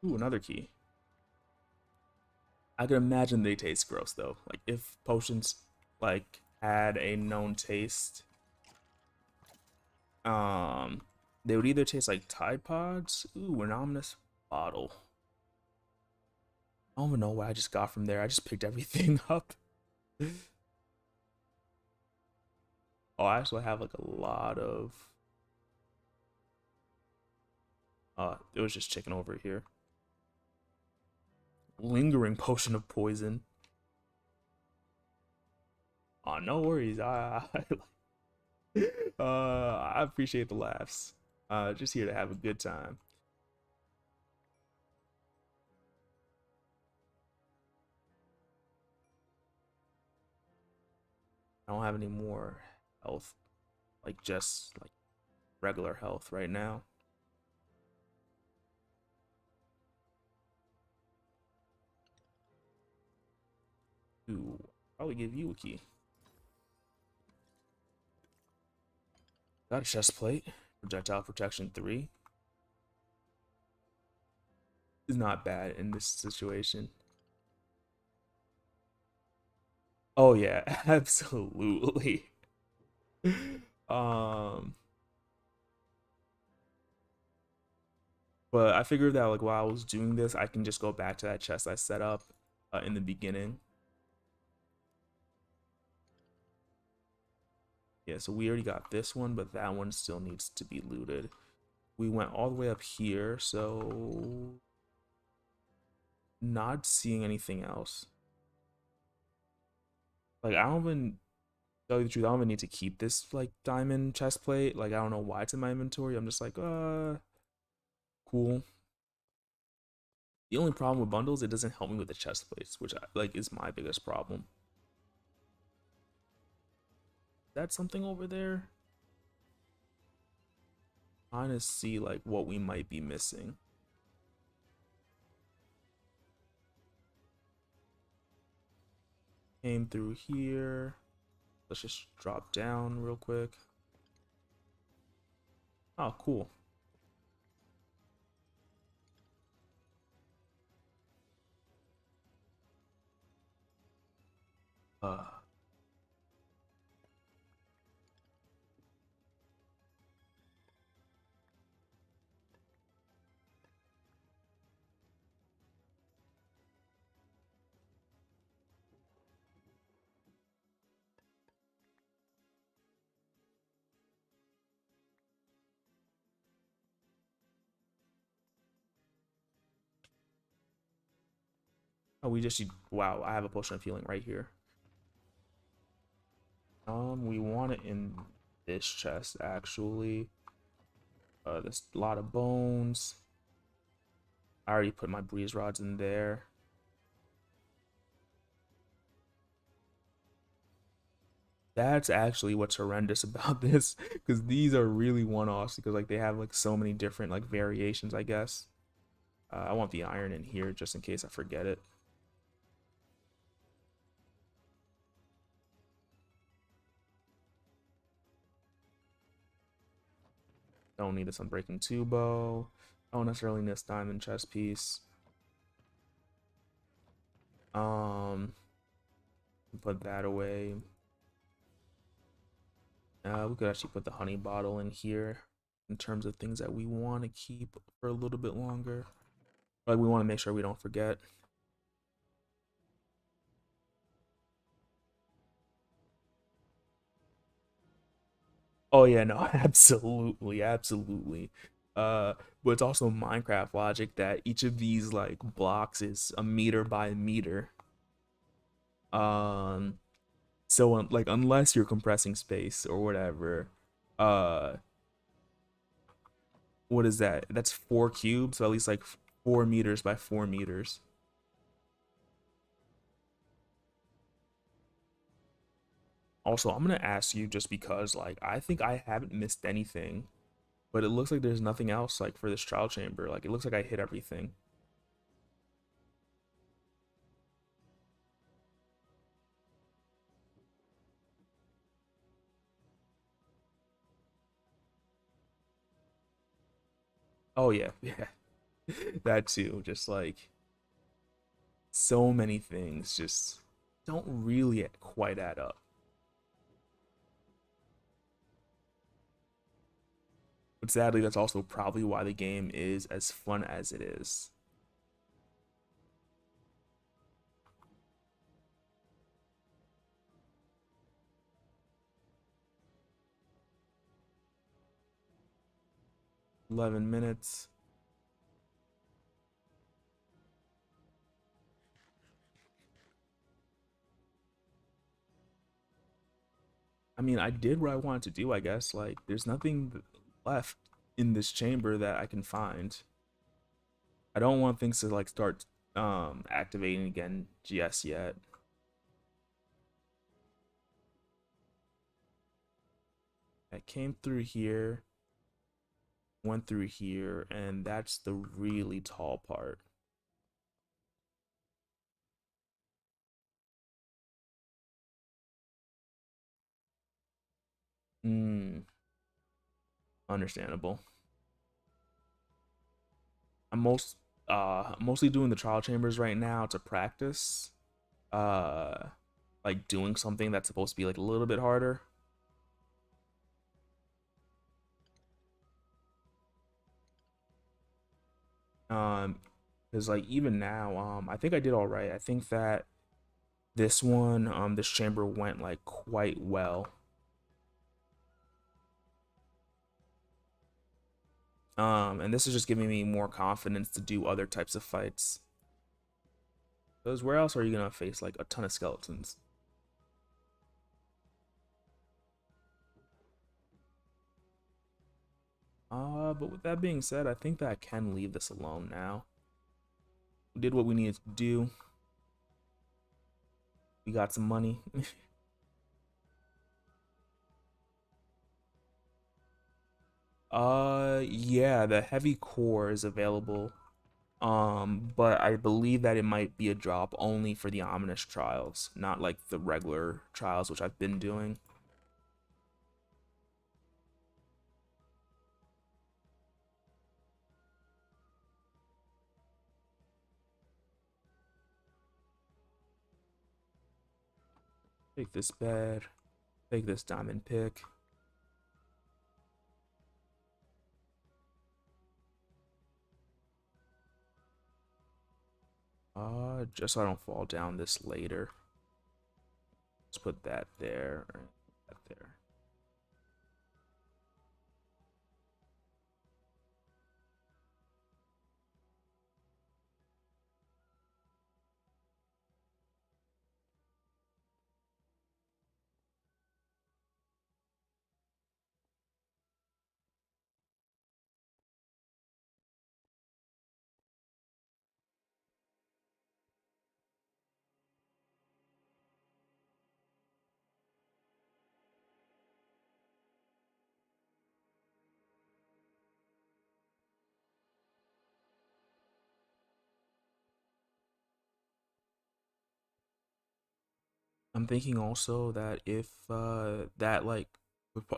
Ooh, another key. I can imagine they taste gross though. Like if potions like had a known taste, um, they would either taste like Tide Pods. Ooh, an ominous bottle. I don't even know what I just got from there. I just picked everything up. Oh, I actually have like a lot of. It was just chicken over here. Lingering potion of poison. Oh, no worries. I appreciate the laughs. Just here to have a good time. I don't have any more health, like just like regular health right now. Ooh, probably give you a key. Got a chest plate. Projectile protection 3. Is not bad in this situation. Oh yeah, absolutely. Um, but I figured that like while I was doing this, I can just go back to that chest I set up in the beginning. Yeah, so we already got this one, but that one still needs to be looted. We went all the way up here, so not seeing anything else. Like I don't even tell you the truth, I don't even need to keep this like diamond chest plate. Like I don't know why it's in my inventory. I'm just like, cool. The only problem with bundles, it doesn't help me with the chest plates, which like is my biggest problem. That's something over there. Trying to see like what we might be missing. Came through here. Let's just drop down real quick. Oh, cool. Uh, oh, we just need, wow, I have a potion of healing right here. We want it in this chest actually. There's a lot of bones. I already put my breeze rods in there. That's actually what's horrendous about this, because these are really one-offs because like they have like so many different like variations, I guess. I want the iron in here just in case I forget it. Don't need this unbreaking tubo. I don't necessarily need this diamond chest piece. Um, put that away. We could actually put the honey bottle in here in terms of things that we want to keep for a little bit longer. Like we want to make sure we don't forget. Oh yeah, no, absolutely, absolutely. Uh, but it's also Minecraft logic that each of these like blocks is a meter by meter. Um, so like unless you're compressing space or whatever, uh, what is that? That's 4 cubes, so at least like 4 meters by 4 meters. Also, I'm gonna ask you just because like I think I haven't missed anything, but it looks like there's nothing else like for this trial chamber. Like it looks like I hit everything. Oh yeah, yeah, that too. Just like so many things just don't really quite add up. But sadly, that's also probably why the game is as fun as it is. 11 minutes. I mean, I did what I wanted to do, I guess. Like, there's nothing left in this chamber that I can find. I don't want things to like start activating again just yet. I came through here, went through here, and that's the really tall part. Hmm, understandable. I'm mostly doing the trial chambers right now to practice. Uh like doing something that's supposed to be like a little bit harder. Um because like even now, I think I did all right. I think that this one, this chamber went like quite well. And this is just giving me more confidence to do other types of fights. Because where else are you gonna face like a ton of skeletons? But with that being said, I think that I can leave this alone now. We did what we needed to do. We got some money. Yeah, the heavy core is available. But I believe that it might be a drop only for the ominous trials, not like the regular trials, which I've been doing. Take this bed, take this diamond pick. Just so I don't fall down this later. Let's put that there, that there. I'm thinking also that if that like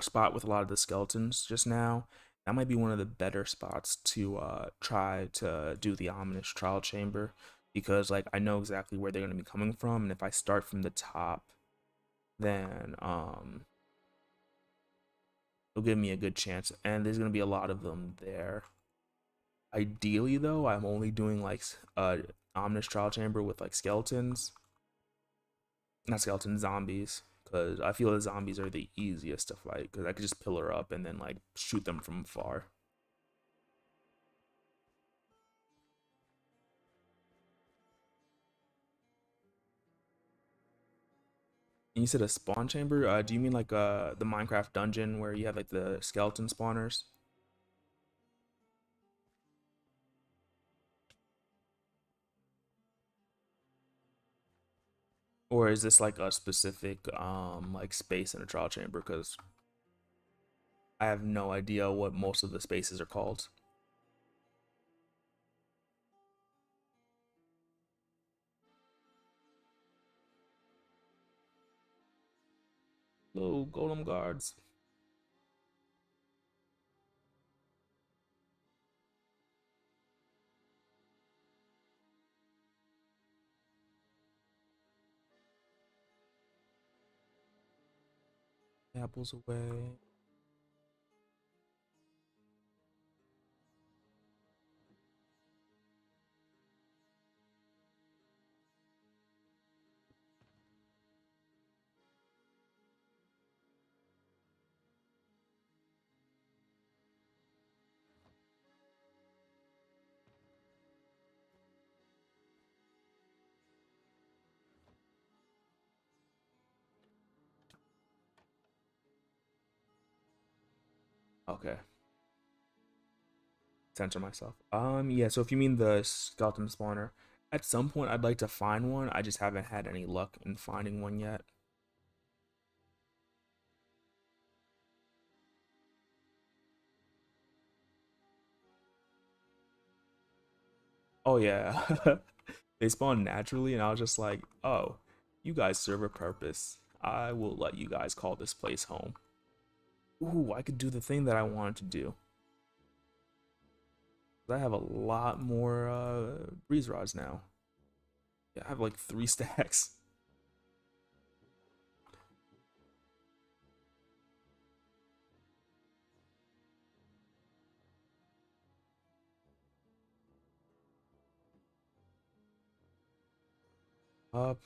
spot with a lot of the skeletons just now, that might be one of the better spots to try to do the ominous trial chamber, because like I know exactly where they're gonna be coming from, and if I start from the top, then it'll give me a good chance, and there's gonna be a lot of them there. Ideally though, I'm only doing like ominous trial chamber with like skeletons, not skeletons, zombies, because I feel the zombies are the easiest to fight because I could just pillar up and then like shoot them from far. And you said a spawn chamber? Do you mean like the Minecraft dungeon where you have like the skeleton spawners? Or is this like a specific like space in a trial chamber? Because I have no idea what most of the spaces are called. Little golem guards. Apples away. Okay, censor myself. Yeah, so if you mean the skeleton spawner, at some point I'd like to find one. I just haven't had any luck in finding one yet. Oh yeah. They spawn naturally and I was just like, "Oh, you guys serve a purpose. I will let you guys call this place home." Ooh, I could do the thing that I wanted to do. I have a lot more breeze rods now. Yeah, I have like 3 stacks. Up.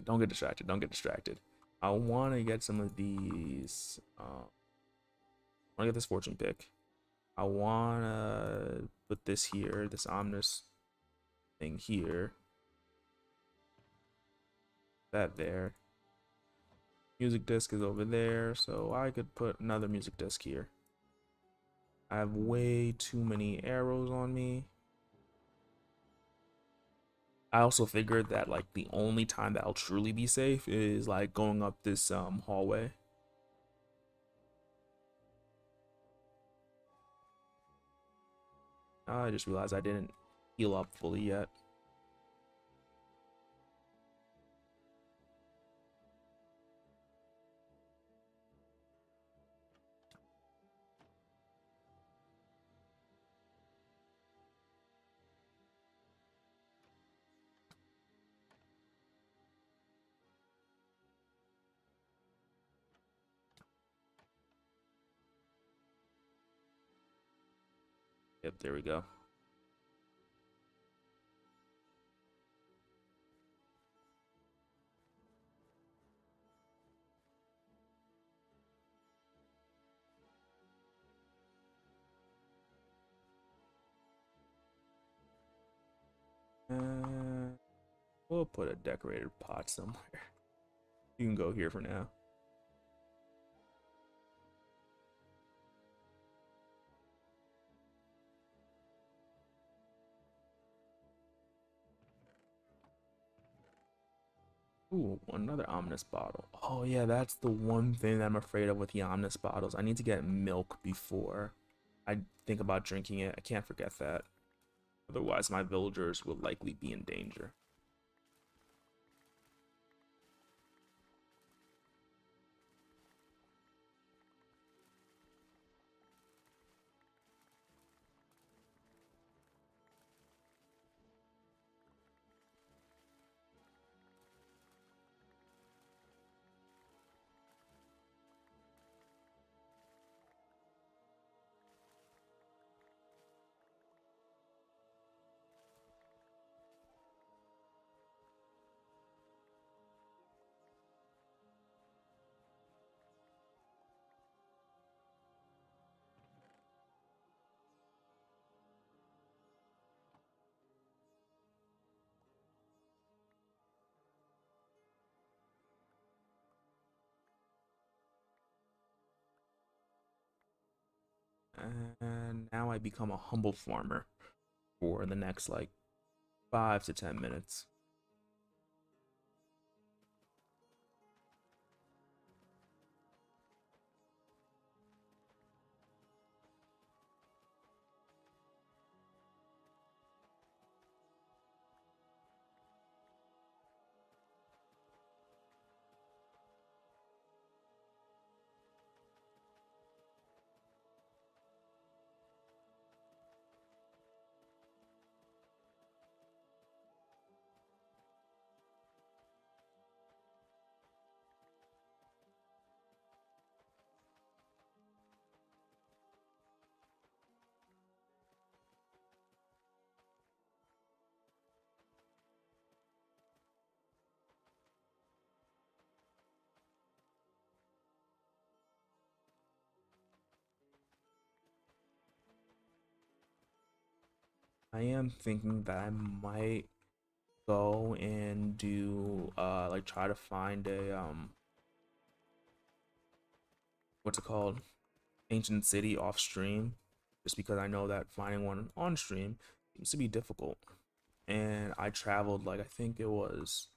Don't get distracted. Don't get distracted. I want to get some of these. I want to get this fortune pick. I want to put this here, this ominous thing here, that there. Music disc is over there, so I could put another music disc here. I have way too many arrows on me. I also figured that like the only time that I'll truly be safe is like going up this hallway. I just realized I didn't heal up fully yet. Yep, there we go. Uh, we'll put a decorated pot somewhere. You can go here for now. Ooh, another ominous bottle. Oh yeah, that's the one thing that I'm afraid of with the ominous bottles. I need to get milk before I think about drinking it. I can't forget that. Otherwise, my villagers will likely be in danger. And now I become a humble farmer for the next like 5 to 10 minutes. I am thinking that I might go and do like try to find a what's it called? Ancient city off stream. Just because I know that finding one on stream seems to be difficult. And I traveled like I think it was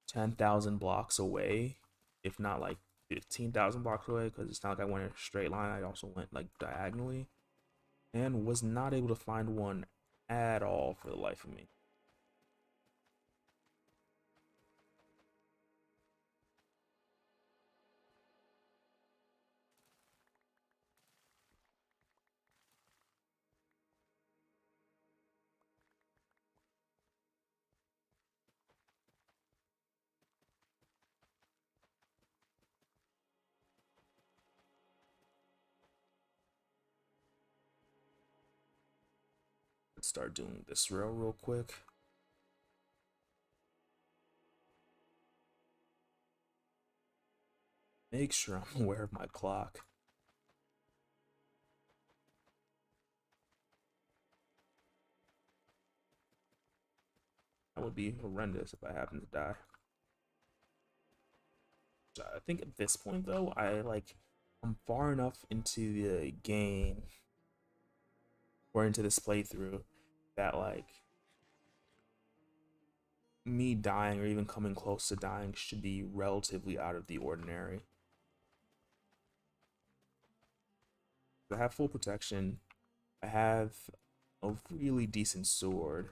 10,000 blocks away, if not like 15,000 blocks away, because it's not like I went in a straight line. I also went like diagonally and was not able to find one at all for the life of me. Let's start doing this real quick. Make sure I'm aware of my clock. That would be horrendous if I happen to die. So I think at this point though, I'm far enough into the game or into this playthrough that like me dying or even coming close to dying should be relatively out of the ordinary. I have full protection. I have a really decent sword,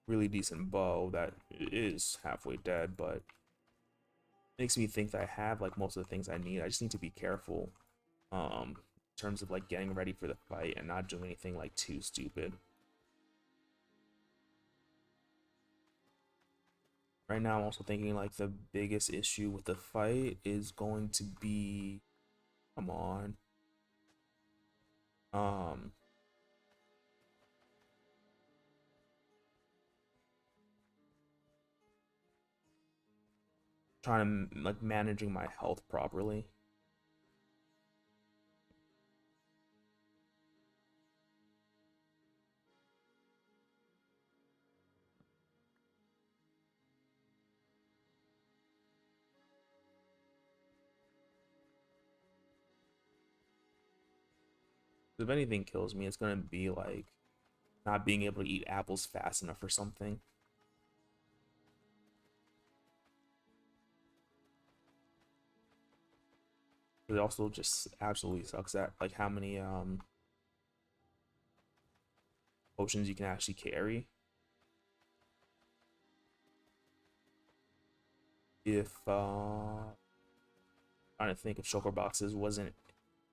really decent bow that is halfway dead, but makes me think that I have like most of the things I need. I just need to be careful in terms of like getting ready for the fight and not doing anything like too stupid. Right now I'm also thinking like the biggest issue with the fight is going to be, come on, um trying to like managing my health properly. If anything kills me, it's gonna be like not being able to eat apples fast enough or something. It also just absolutely sucks at like how many potions you can actually carry. If trying to think if shulker boxes wasn't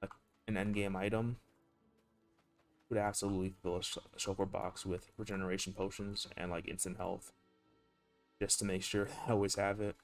like an endgame item, would absolutely fill a shulker box with regeneration potions and like instant health, just to make sure I always have it.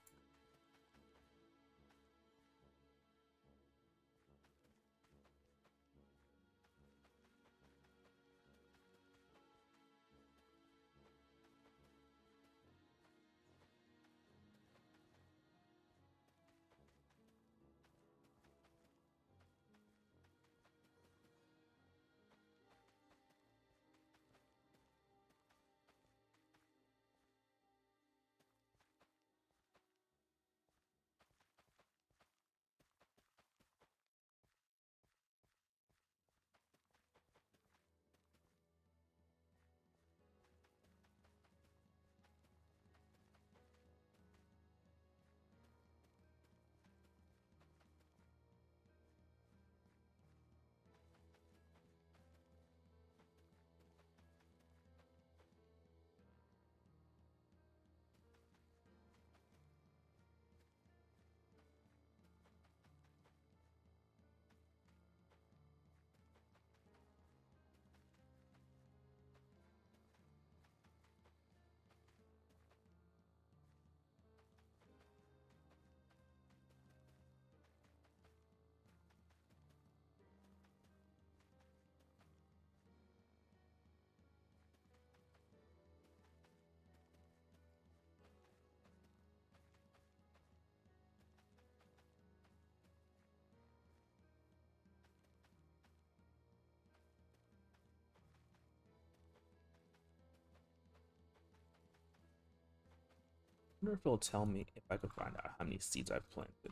wonder if it'll tell me if I could find out how many seeds I've planted.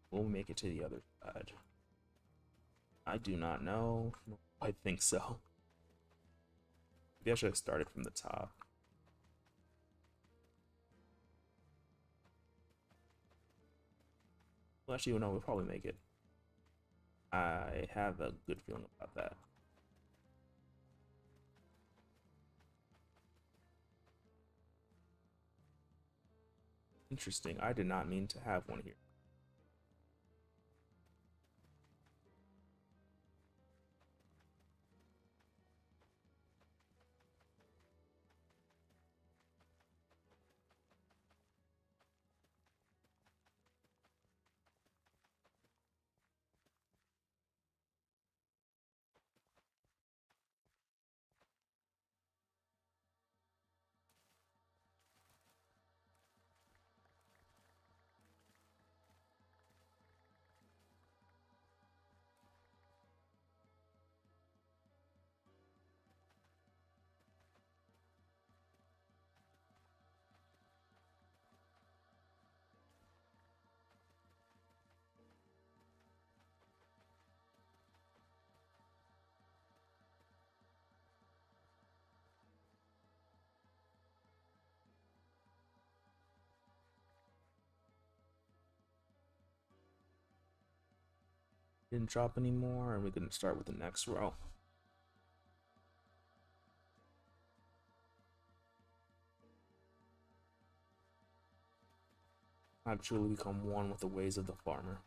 Will we make it to the other side? I do not know. I think so. Maybe I should have started from the top. Well, actually, no, we'll probably make it. I have a good feeling about that. Interesting. I did not mean to have one here. Didn't drop anymore, and we can start with the next row. I've truly become one with the ways of the farmer.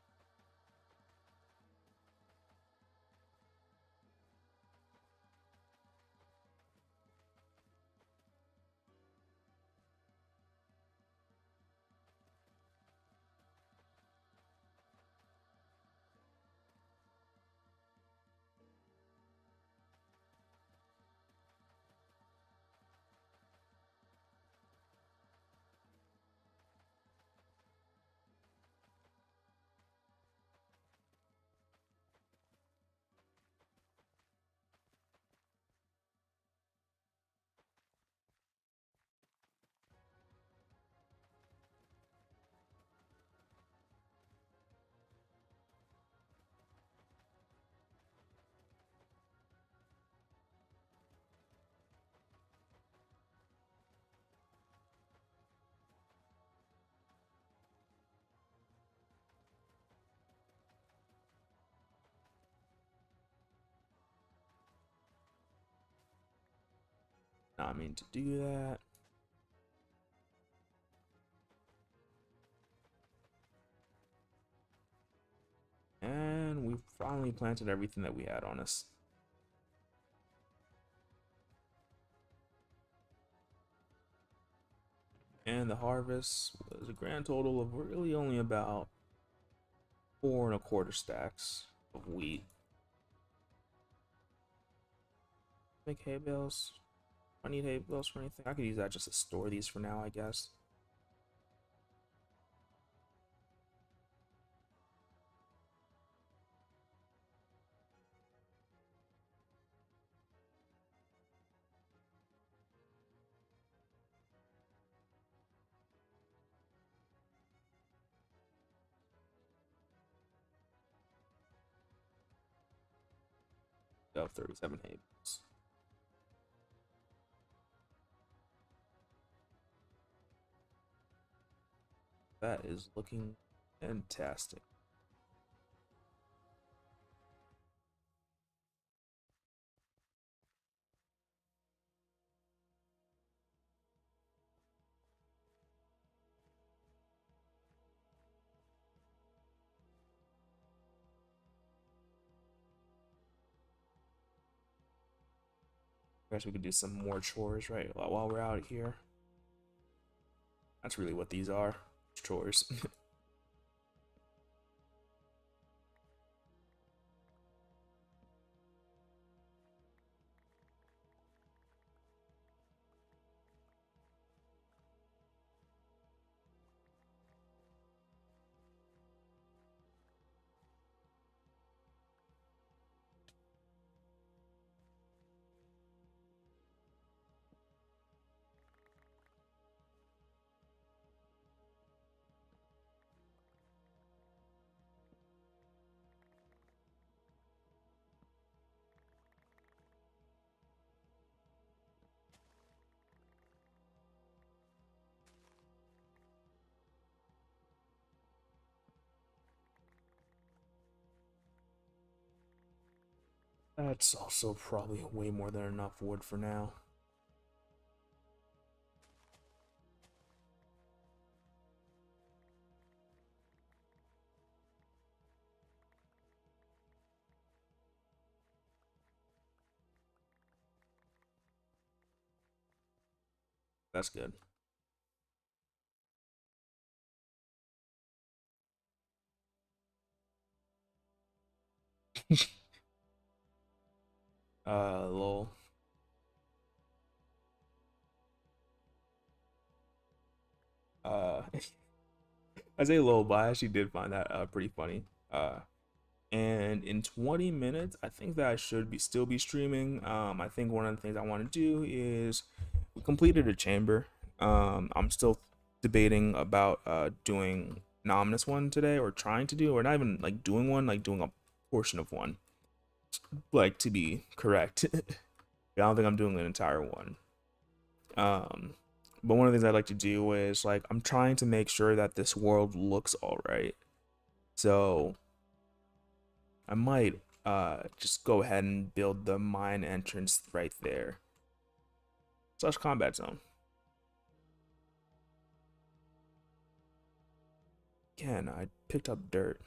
Not mean to do that. And we finally planted everything that we had on us. And the harvest was a grand total of really only about 4¼ stacks of wheat. Make hay bales. I need hay bales for anything. I could use that just to store these for now, I guess. We have 37 hay bales. That is looking fantastic. I guess we could do some more chores, right? While we're out here. That's really what these are. Chores. That's also probably way more than enough wood for now. That's good. Lol. Uh, I say lol, but I actually did find that pretty funny. And in 20 minutes, I think that I should be still be streaming. I think one of the things I want to do is we completed a chamber. I'm still debating about doing an ominous one today, or trying to do, or not even like doing one, like doing a portion of one, like to be correct. I don't think I'm doing an entire one. Um, but one of the things I'd like to do is like I'm trying to make sure that this world looks all right. So I might just go ahead and build the mine entrance right there. Slash combat zone. Again, I picked up dirt.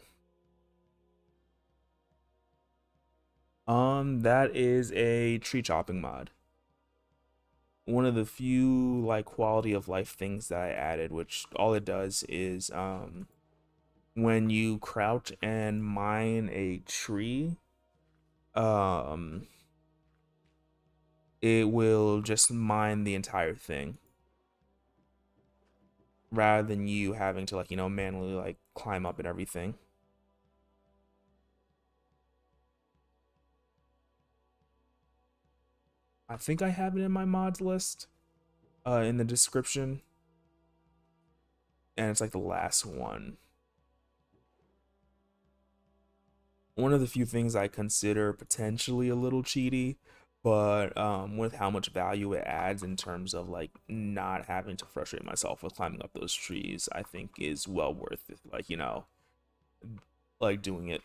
That is a tree chopping mod. One of the few like quality of life things that I added, which all it does is when you crouch and mine a tree, um it will just mine the entire thing rather than you having to like, manually like climb up and everything. I think I have it in my mods list, in the description, and it's like the last one. One of the few things I consider potentially a little cheaty, but with how much value it adds in terms of like not having to frustrate myself with climbing up those trees, I think is well worth it. Like, like doing it.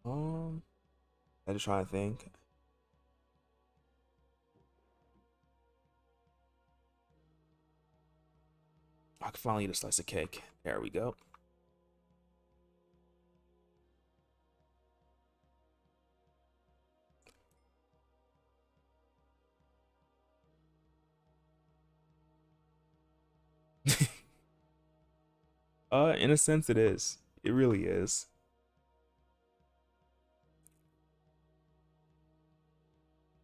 Um, I just trying to think. I can finally eat a slice of cake. There we go. In a sense, it is. It really is.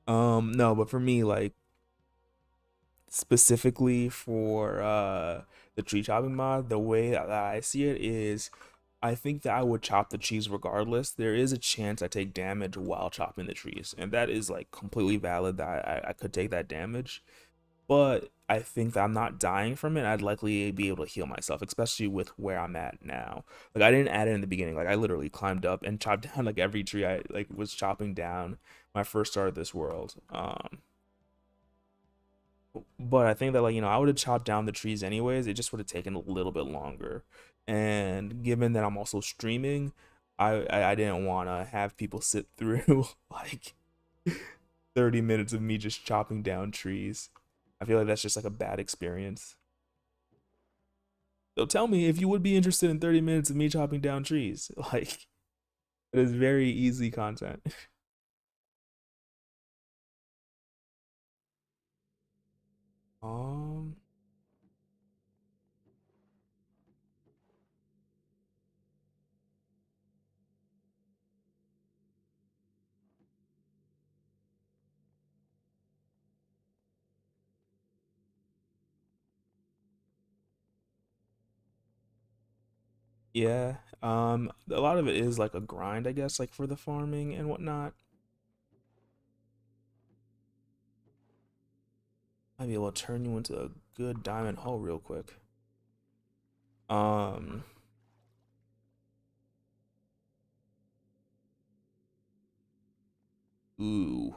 No, but for me, like specifically for the tree chopping mod, the way that I see it is I think that I would chop the trees regardless. There is a chance I take damage while chopping the trees, and that is like completely valid that I could take that damage. but I think that I'm not dying from it. I'd likely be able to heal myself, especially with where I'm at now. Like I didn't add it in the beginning. Like I literally climbed up and chopped down like every tree I like was chopping down when I first started this world. But I think that like I would have chopped down the trees anyways. It just would have taken a little bit longer. And given that I'm also streaming, I didn't want to have people sit through like 30 minutes of me just chopping down trees. I feel like that's just like a bad experience. So tell me if you would be interested in 30 minutes of me chopping down trees. Like it is very easy content. Um yeah. A lot of it is like a grind, I guess, like for the farming and whatnot. Might be able to turn you into a good diamond hoe real quick. Um ooh.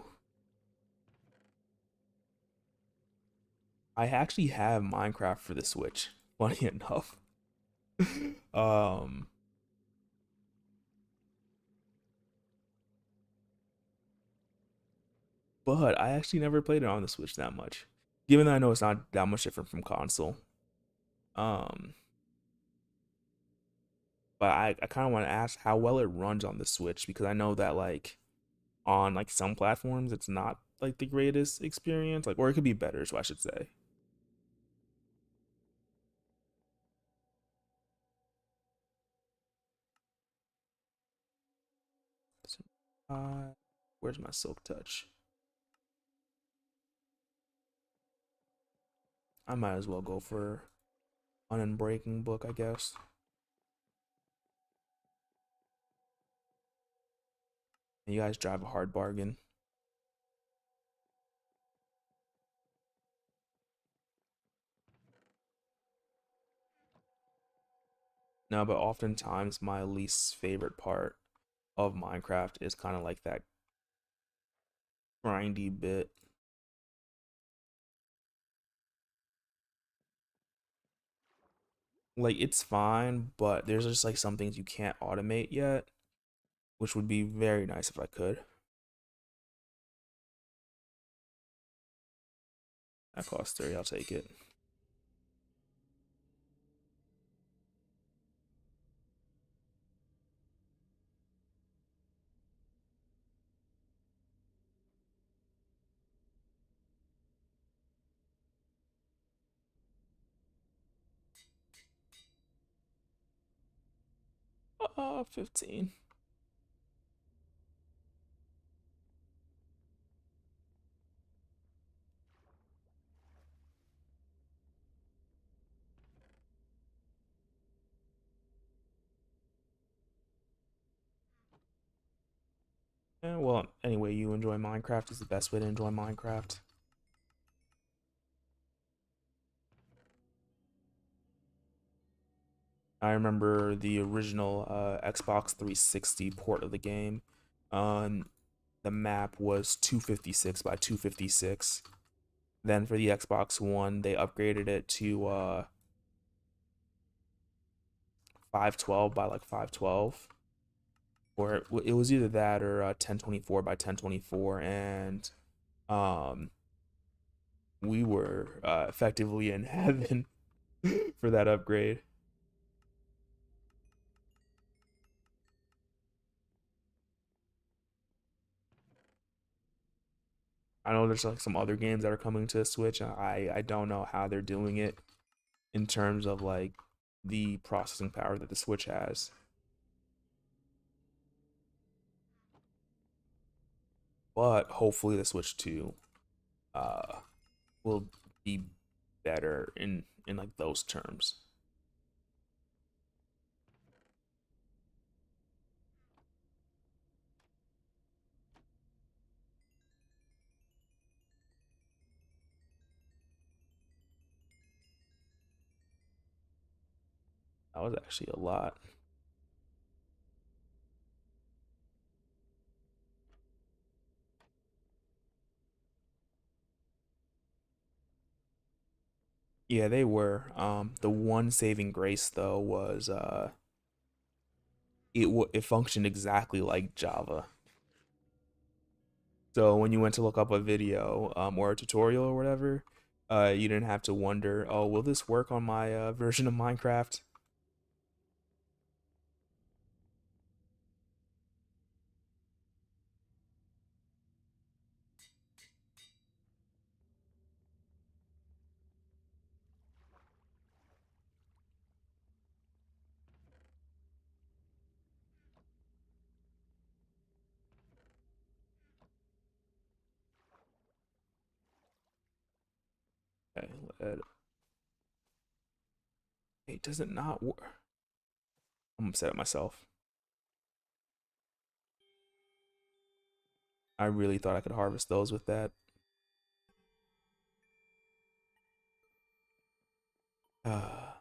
I actually have Minecraft for the Switch, funny enough. um but I actually never played it on the Switch that much. Given that I know it's not that much different from console. Um but I kind of want to ask how well it runs on the Switch because I know that like on like some platforms it's not like the greatest experience, like or it could be better, so I should say. So, where's my silk touch? I might as well go for an unbreaking book, I guess. And you guys drive a hard bargain. No, but oftentimes my least favorite part of Minecraft is kind of like that grindy bit. Like it's fine, but there's just like some things you can't automate yet, which would be very nice if I could. That costs 30, I'll take it. 15. Yeah, well, anyway, you enjoy Minecraft is the best way to enjoy Minecraft. I remember the original Xbox 360 port of the game. Um, the map was 256 by 256. Then for the Xbox One, they upgraded it to 512 by like 512, or it was either that or 1024 by 1024, and um, we were effectively in heaven for that upgrade. I know there's like some other games that are coming to Switch. And I don't know how they're doing it in terms of like the processing power that the Switch has, but hopefully the Switch 2 uh will be better in like those terms. That was actually a lot. Yeah, they were. The one saving grace though was it functioned exactly like Java. So when you went to look up a video or a tutorial or whatever, you didn't have to wonder, oh, will this work on my version of Minecraft? Okay, hey, does it not work? I'm upset at myself. I really thought I could harvest those with that. A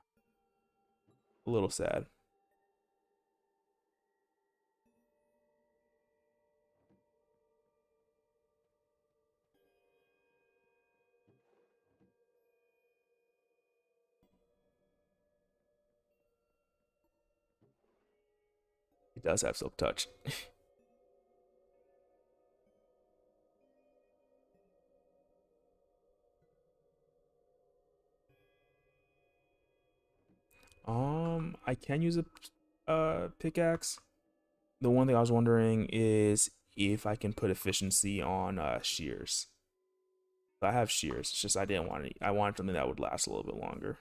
little sad. It does have silk touch. I can use a pickaxe. The one thing I was wondering is if I can put efficiency on shears. I have shears. It's just I didn't want it. I wanted something that would last a little bit longer.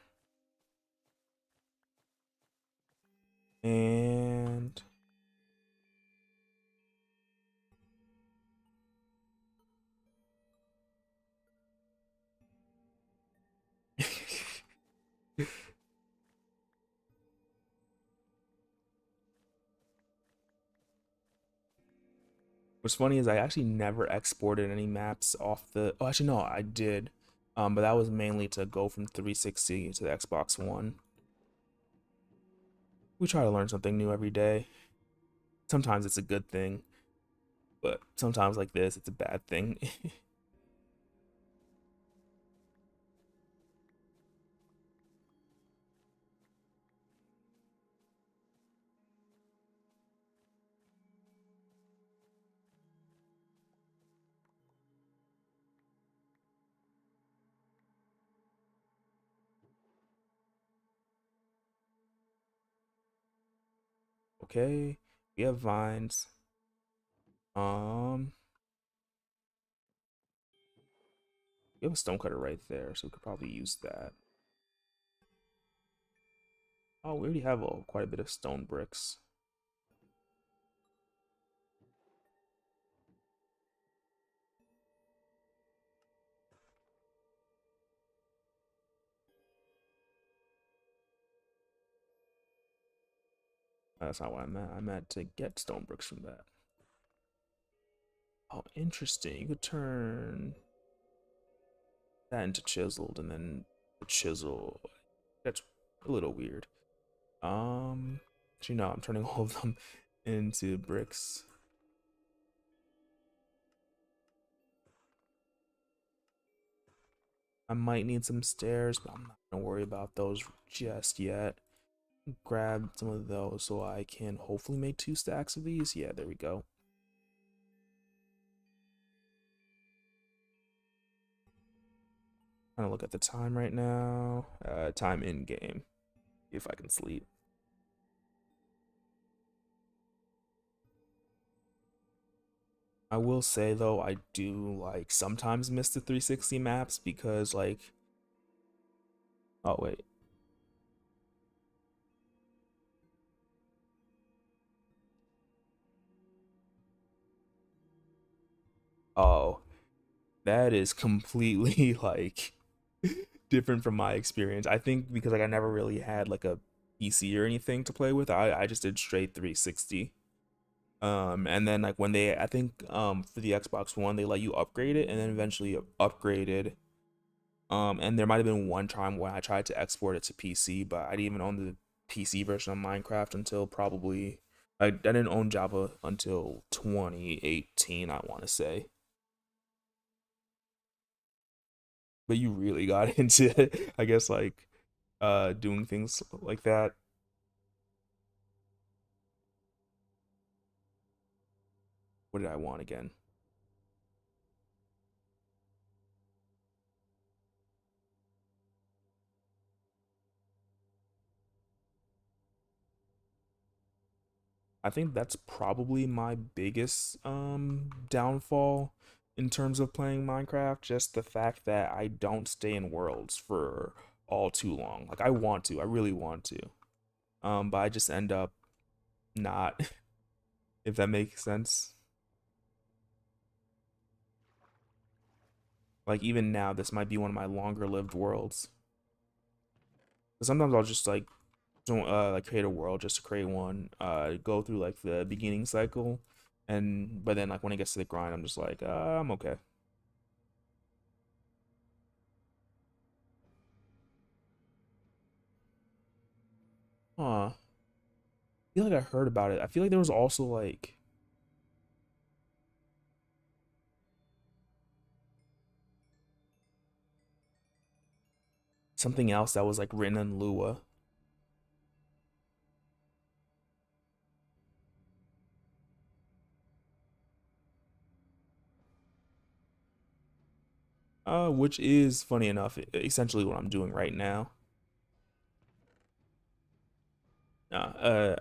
And what's funny is I actually never exported any maps off the. Oh, actually no, I did. But that was mainly to go from 360 to the Xbox One. We try to learn something new every day. Sometimes it's a good thing, but sometimes like this, it's a bad thing. Okay, we have vines. Um, we have a stone cutter right there, so we could probably use that. Oh, we already have quite a bit of stone bricks. That's not what I meant. I meant to get stone bricks from that. Oh, interesting. You could turn that into chiseled and then the chisel. That's a little weird. Actually, no, I'm turning all of them into bricks. I might need some stairs, but I'm not gonna worry about those just yet. Grab some of those so I can hopefully make 2 stacks of these. Yeah, there we go. Trying to look at the time right now. Time in game. If I can sleep. I will say though, I do like sometimes miss the 360 maps because like, oh wait, oh, that is completely like different from my experience. I think because like I never really had like a PC or anything to play with. I just did straight 360. And then like when they I think for the Xbox One they let you upgrade it and then eventually upgraded. And there might have been one time when I tried to export it to PC, but I didn't even own the PC version of Minecraft until probably I didn't own Java until 2018, I want to say. But you really got into, I guess, like doing things like that. What did I want again? I think that's probably my biggest downfall in terms of playing Minecraft, just the fact that I don't stay in worlds for all too long. Like I want to, I really want to. But I just end up not, if that makes sense. Like even now, this might be one of my longer lived worlds. But sometimes I'll just like don't like create a world just to create one, go through like the beginning cycle, and but then like when it gets to the grind, I'm just like, I'm okay. Huh. I feel like I heard about it. I feel like there was also like something else that was like written in Lua. Which is funny enough, essentially what I'm doing right now. Uh,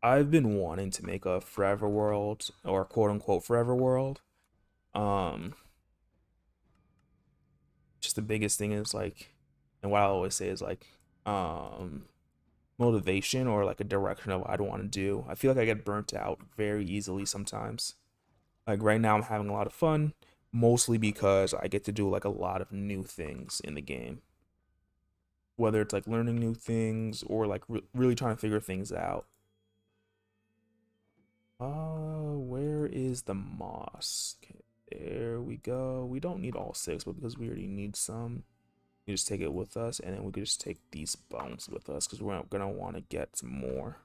I've been wanting to make a forever world or quote unquote forever world. Um, just the biggest thing is like, and what I always say is like, um, motivation or like a direction of what I'd want to do. I feel like I get burnt out very easily sometimes. Like right now, I'm having a lot of fun, mostly because I get to do like a lot of new things in the game. Whether it's like learning new things or like really trying to figure things out. Where is the moss? Okay, there we go. We don't need all six, but because we already need some, we just take it with us, and then we could just take these bones with us because we're gonna want to get some more.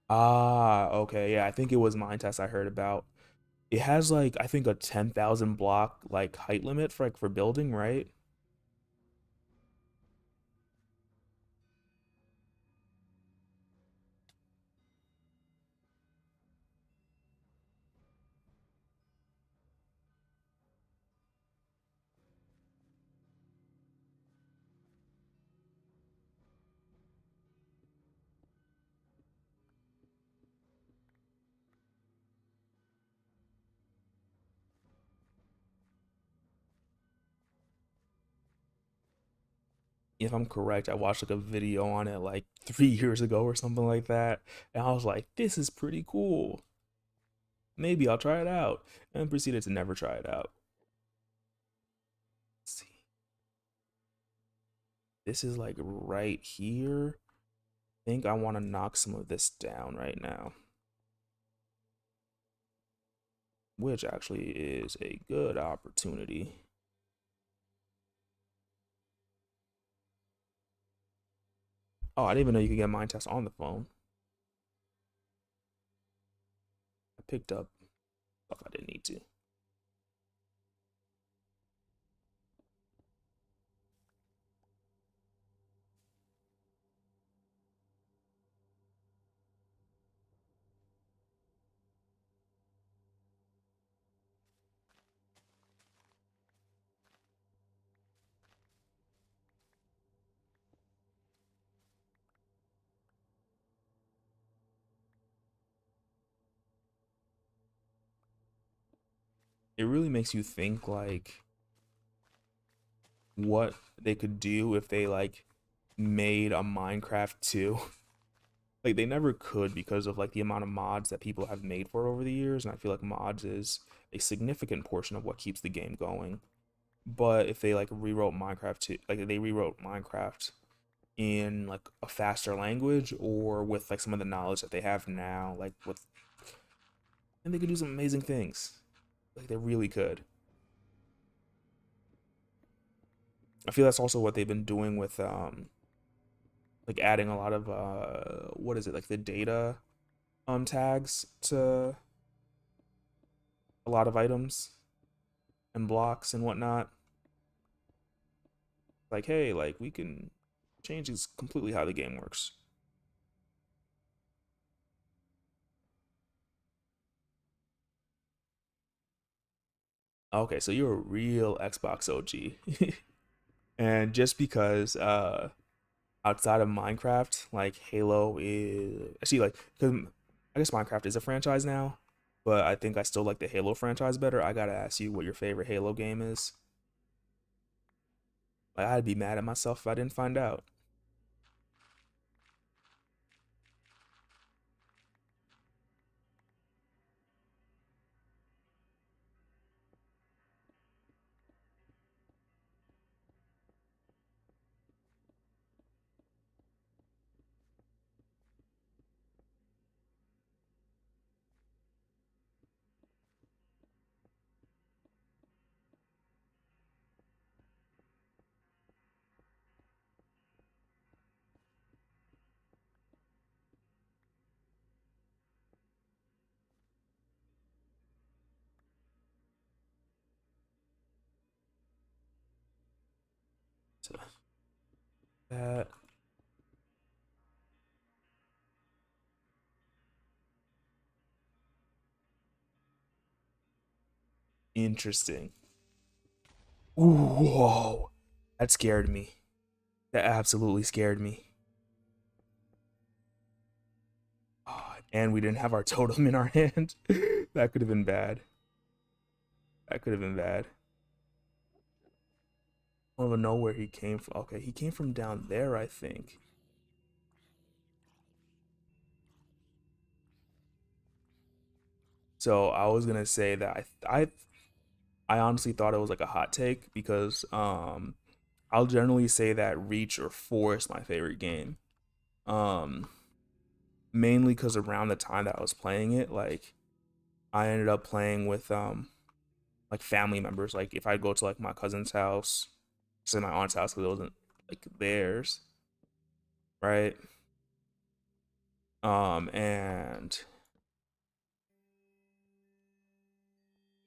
Ah, okay, yeah, I think it was mine test I heard about. It has like I think a 10,000 block like height limit for like for building, right? If I'm correct, I watched like a video on it like 3 years ago or something like that, and I was like, this is pretty cool. Maybe I'll try it out, and proceeded to never try it out. Let's see, this is like right here. I think I want to knock some of this down right now, which actually is a good opportunity. Oh, I didn't even know you could get mind test on the phone. I picked up stuff I didn't need to. It really makes you think like what they could do if they like made a Minecraft 2. Like they never could because of like the amount of mods that people have made for it over the years, and I feel like mods is a significant portion of what keeps the game going. But if they like rewrote Minecraft to like they rewrote Minecraft in like a faster language or with like some of the knowledge that they have now, like with and they could do some amazing things. Like they really could. I feel that's also what they've been doing with like adding a lot of what is it, like the data tags to a lot of items and blocks and whatnot. Like, hey, like we can change this completely how the game works. Okay, so you're a real Xbox OG. And just because outside of Minecraft, like Halo is actually like, because I guess Minecraft is a franchise now, but I think I still like the Halo franchise better. I gotta ask you what your favorite Halo game is. Like, I'd be mad at myself if I didn't find out. So that interesting. Ooh, whoa, that scared me. That absolutely scared me. Oh, and we didn't have our totem in our hand. That could have been bad. That could have been bad. I don't even know where he came from. Okay, he came from down there, I think. So I was gonna say that I honestly thought it was like a hot take because I'll generally say that Reach or 4 is my favorite game. Um Mainly because around the time that I was playing it, like I ended up playing with like family members. Like if I go to like my cousin's house, say my aunt's house because it wasn't like theirs, right? And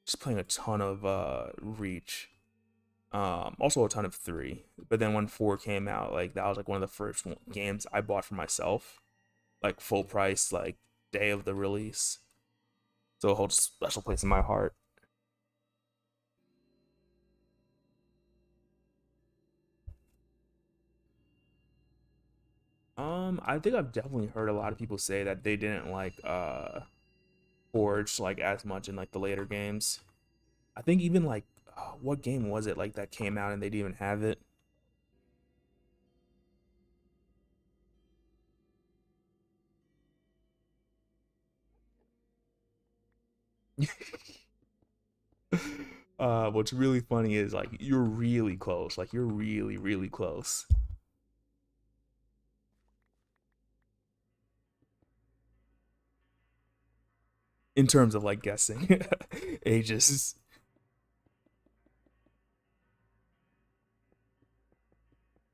just playing a ton of Reach. Also a ton of 3. But then when 4 came out, like that was like one of the first games I bought for myself, like full price, like day of the release. So it holds a special place in my heart. I think I've definitely heard a lot of people say that they didn't like Forge like as much in like the later games. I think even like what game was it like that came out and they didn't even have it? What's really funny is like you're really close. Like you're really, really close in terms of like guessing ages.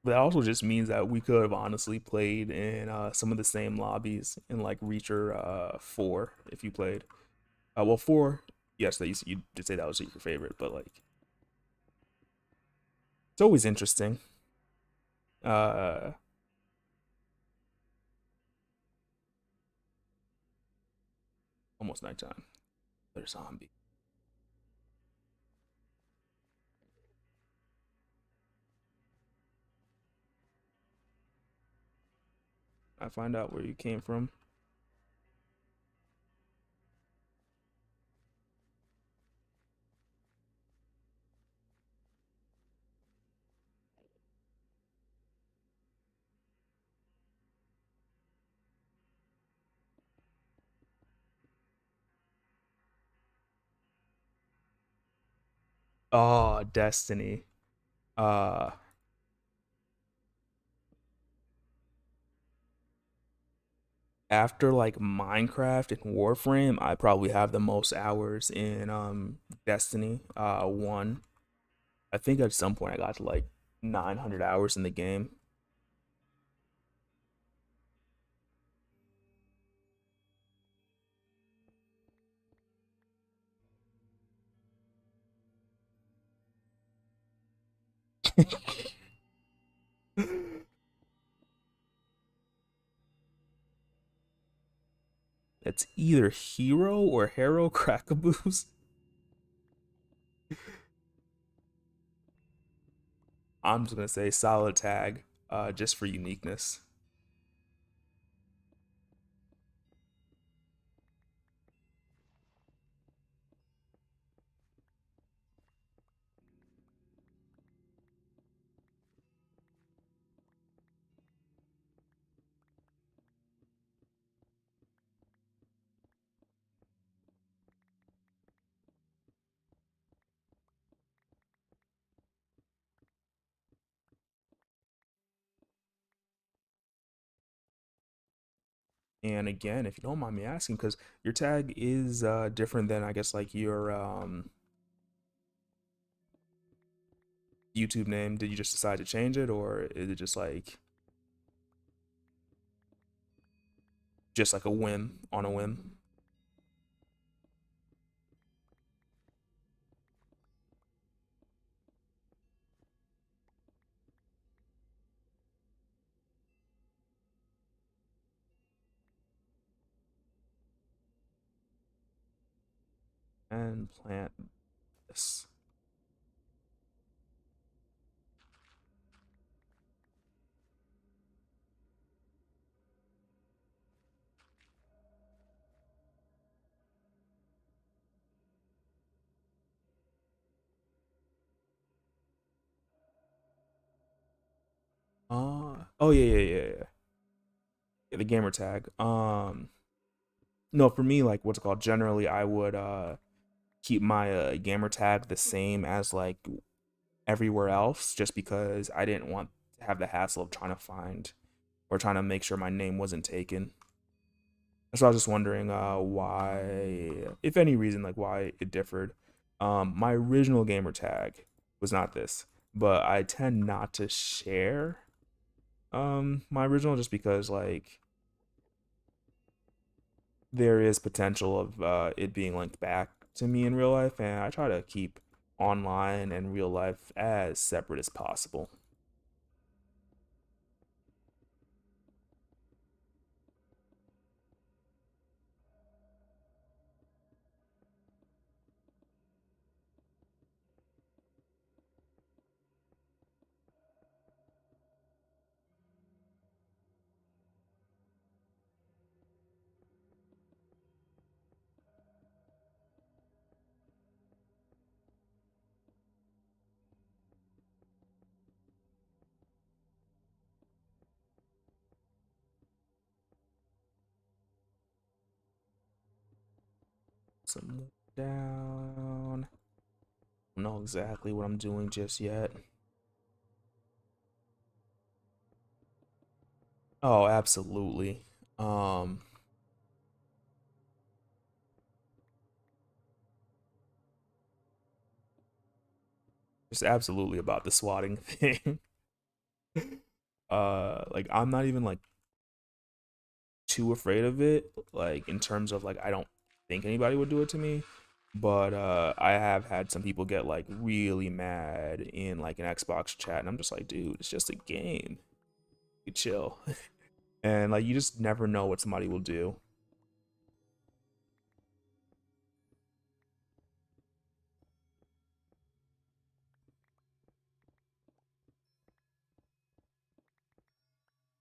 But that also just means that we could have honestly played in some of the same lobbies in like Reacher 4 if you played. Well, 4, yes, that you did say that was your favorite, but like it's always interesting. Uh, Almost nighttime. There's zombie. I find out where you came from. Oh, Destiny. Uh, After like Minecraft and Warframe, I probably have the most hours in Destiny 1. I think at some point I got to like 900 hours in the game. It's either Hero or Hero Crackaboos. I'm just gonna say solid tag, just for uniqueness. And again, if you don't mind me asking, because your tag is different than I guess like your YouTube name. Did you just decide to change it, or is it just like a whim on a whim? And plant this. Oh yeah, yeah, the gamer tag. No, for me, like what's it called? Generally, I would keep my gamer tag the same as like everywhere else, just because I didn't want to have the hassle of trying to find or trying to make sure my name wasn't taken. So I was just wondering why, if any reason, like why it differed. My original gamer tag was not this, but I tend not to share my original just because like there is potential of it being linked back to me in real life, and I try to keep online and real life as separate as possible. Some down. I don't know exactly what I'm doing just yet. Oh, absolutely. Um, just absolutely about the swatting thing. Like I'm not even like too afraid of it, like in terms of like I don't think anybody would do it to me. But I have had some people get like really mad in like an Xbox chat, and I'm just like, dude, it's just a game. You chill. And like you just never know what somebody will do.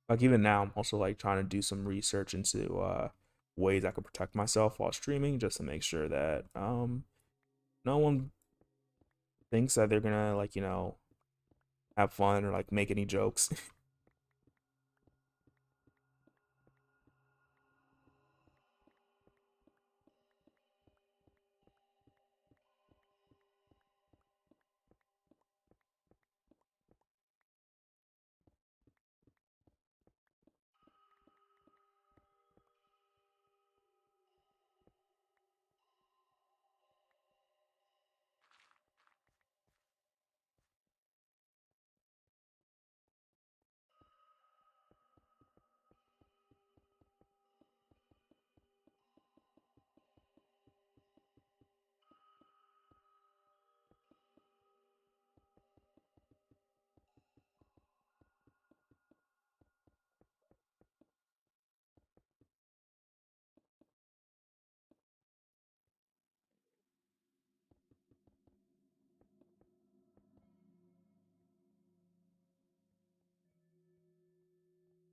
Like even now, I'm also like trying to do some research into ways I could protect myself while streaming, just to make sure that no one thinks that they're gonna like have fun or like make any jokes.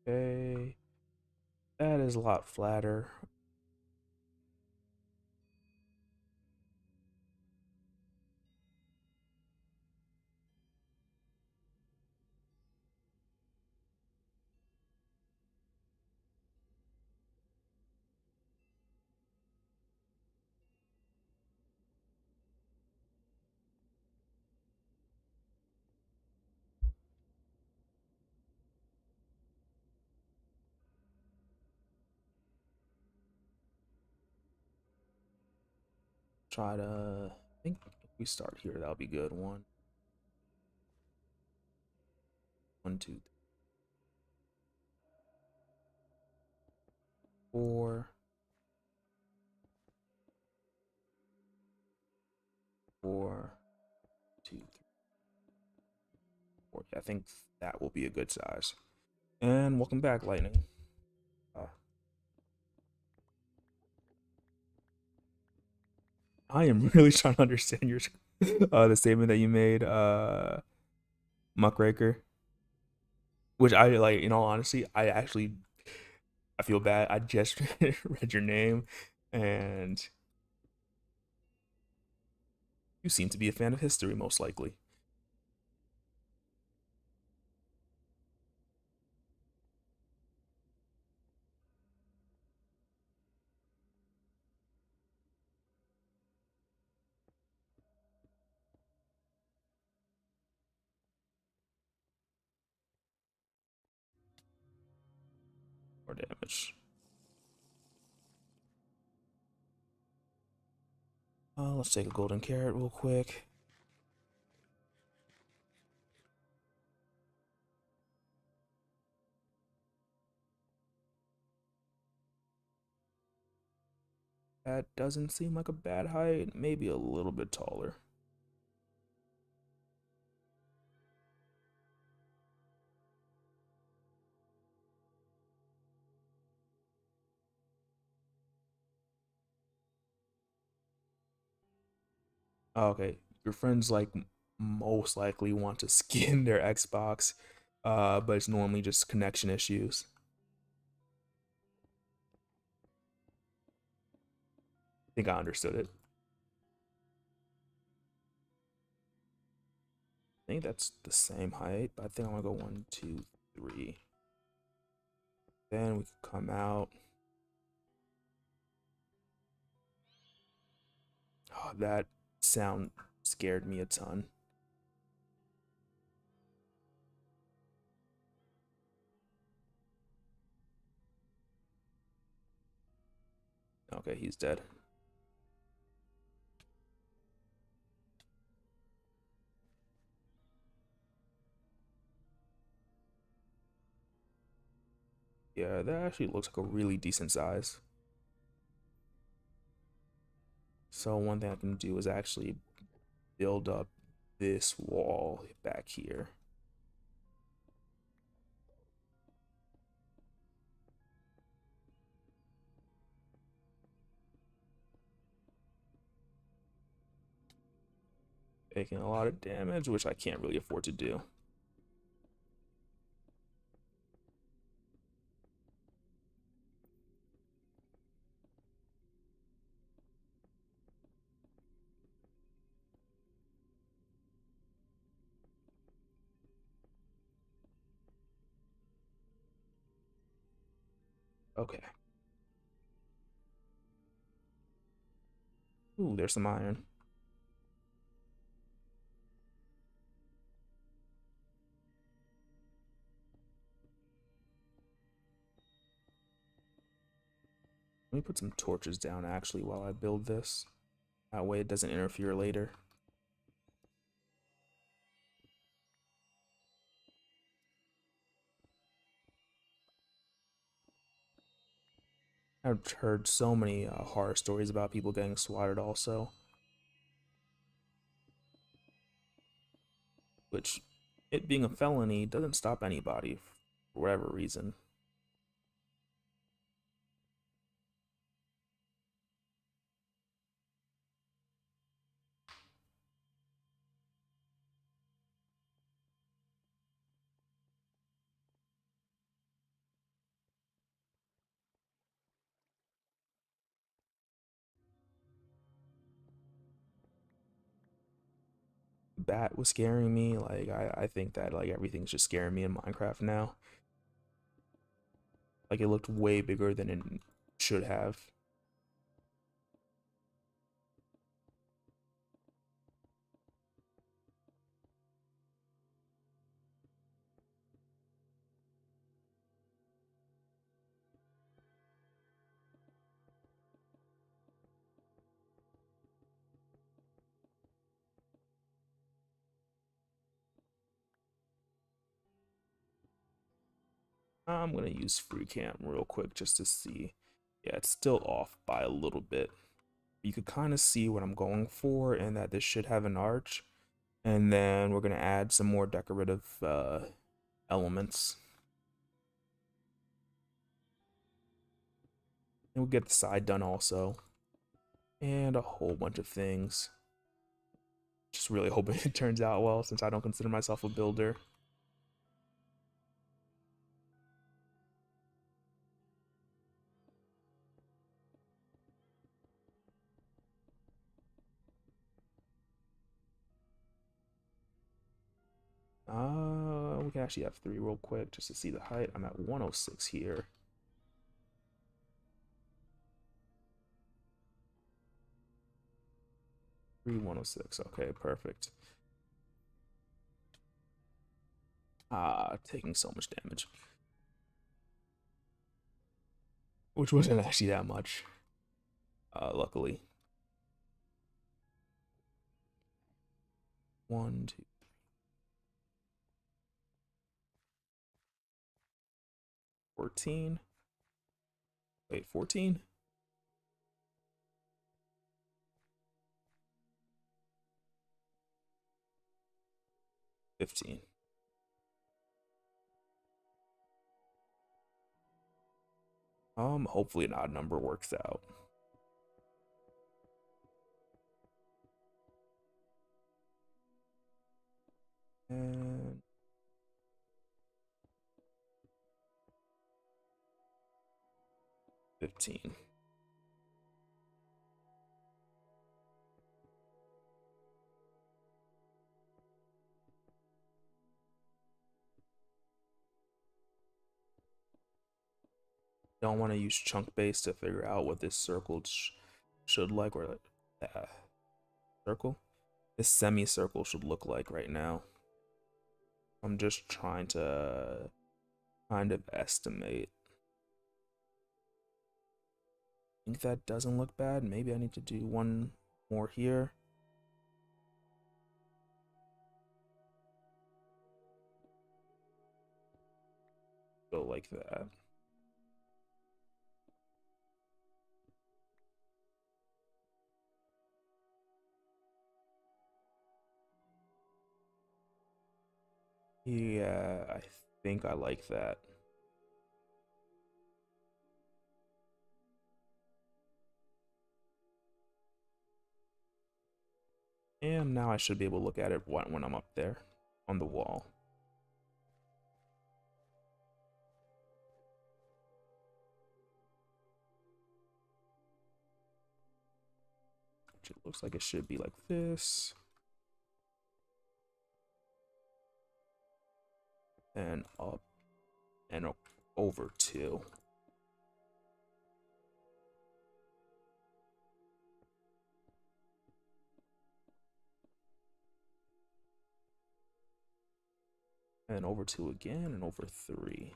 Okay, that is a lot flatter. Try to, I think if we start here, that'll be good. One, one, two, 4, 4, 2, 3, 4. I think that will be a good size. And welcome back, Lightning. Uh, I am really trying to understand your the statement that you made, Muckraker. Which I like, in all honesty, I feel bad. I just read your name, and you seem to be a fan of history, most likely. More damage. Let's take a golden carrot real quick. That doesn't seem like a bad height. Maybe a little bit taller. Okay, your friends like most likely want to skin their Xbox, but it's normally just connection issues. I think I understood it. I think that's the same height, but I think I'm gonna go 1, 2, 3. Then we can come out. Oh, that sound scared me a ton. Okay, he's dead. Yeah, that actually looks like a really decent size. So one thing I can do is actually build up this wall back here. Taking a lot of damage, which I can't really afford to do. Okay. Ooh, there's some iron. Let me put some torches down actually while I build this. That way it doesn't interfere later. I've heard so many horror stories about people getting swatted also, which it being a felony doesn't stop anybody for whatever reason. bat was scaring me. Like I think that like everything's just scaring me in Minecraft now. Like it looked way bigger than it should have. I'm gonna use Freecam real quick just to see. Yeah, it's still off by a little bit. You could kind of see what I'm going for, and that this should have an arch. And then we're gonna add some more decorative elements. And we'll get the side done also. And a whole bunch of things. Just really hoping it turns out well since I don't consider myself a builder. We can actually have 3 real quick just to see the height. I'm at 106 here. 106. Okay, perfect. Taking so much damage. Which wasn't actually that much. Luckily. 1, 2. 14. Wait, 14? 15. Hopefully an odd number works out. And 15. Don't want to use chunk base to figure out what this circle should like, or like circle. This semicircle should look like right now. I'm just trying to kind of estimate. I think that doesn't look bad. Maybe I need to do one more here. Go like that. Yeah, I think I like that. And now I should be able to look at it when I'm up there on the wall. Which it looks like it should be like this. And up and over 2. And over 2 again, and over 3.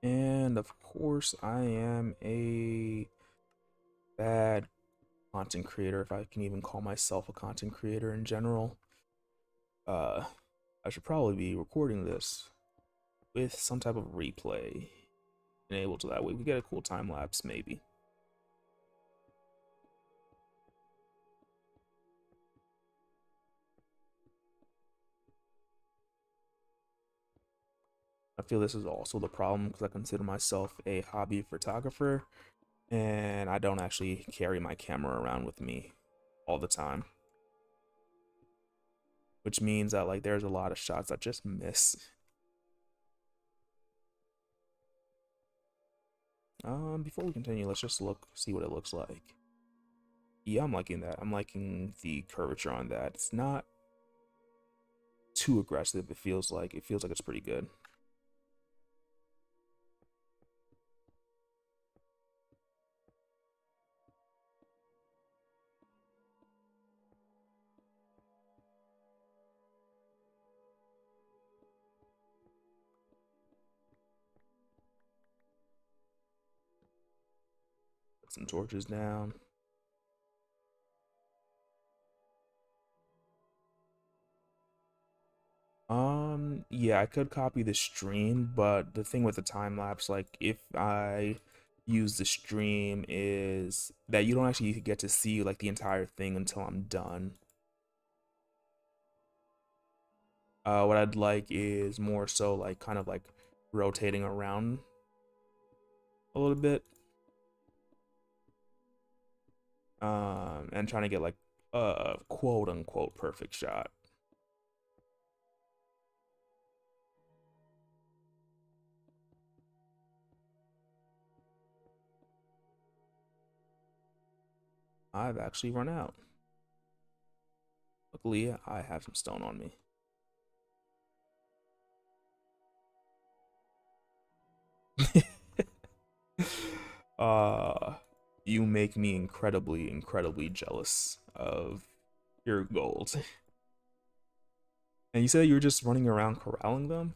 And of course, I am a bad content creator, if I can even call myself a content creator in general. I should probably be recording this with some type of replay enabled, so that way we get a cool time lapse maybe. I feel this is also the problem because I consider myself a hobby photographer, And I don't actually carry my camera around with me all the time, which means that like there's a lot of shots that just miss. Before we continue, let's just see what it looks like. Yeah, I'm liking that. I'm liking the curvature on that. It's not too aggressive. It feels like it's pretty good. Put some torches down. Yeah, I could copy the stream, but the thing with the time lapse, like if I use the stream, is that you don't actually get to see like the entire thing until I'm done. What I'd like is more so like kind of like rotating around a little bit, and trying to get like a quote unquote perfect shot. I've actually run out. Luckily, I have some stone on me. uh, you make me incredibly, incredibly jealous of your gold. And you said you were just running around corralling them?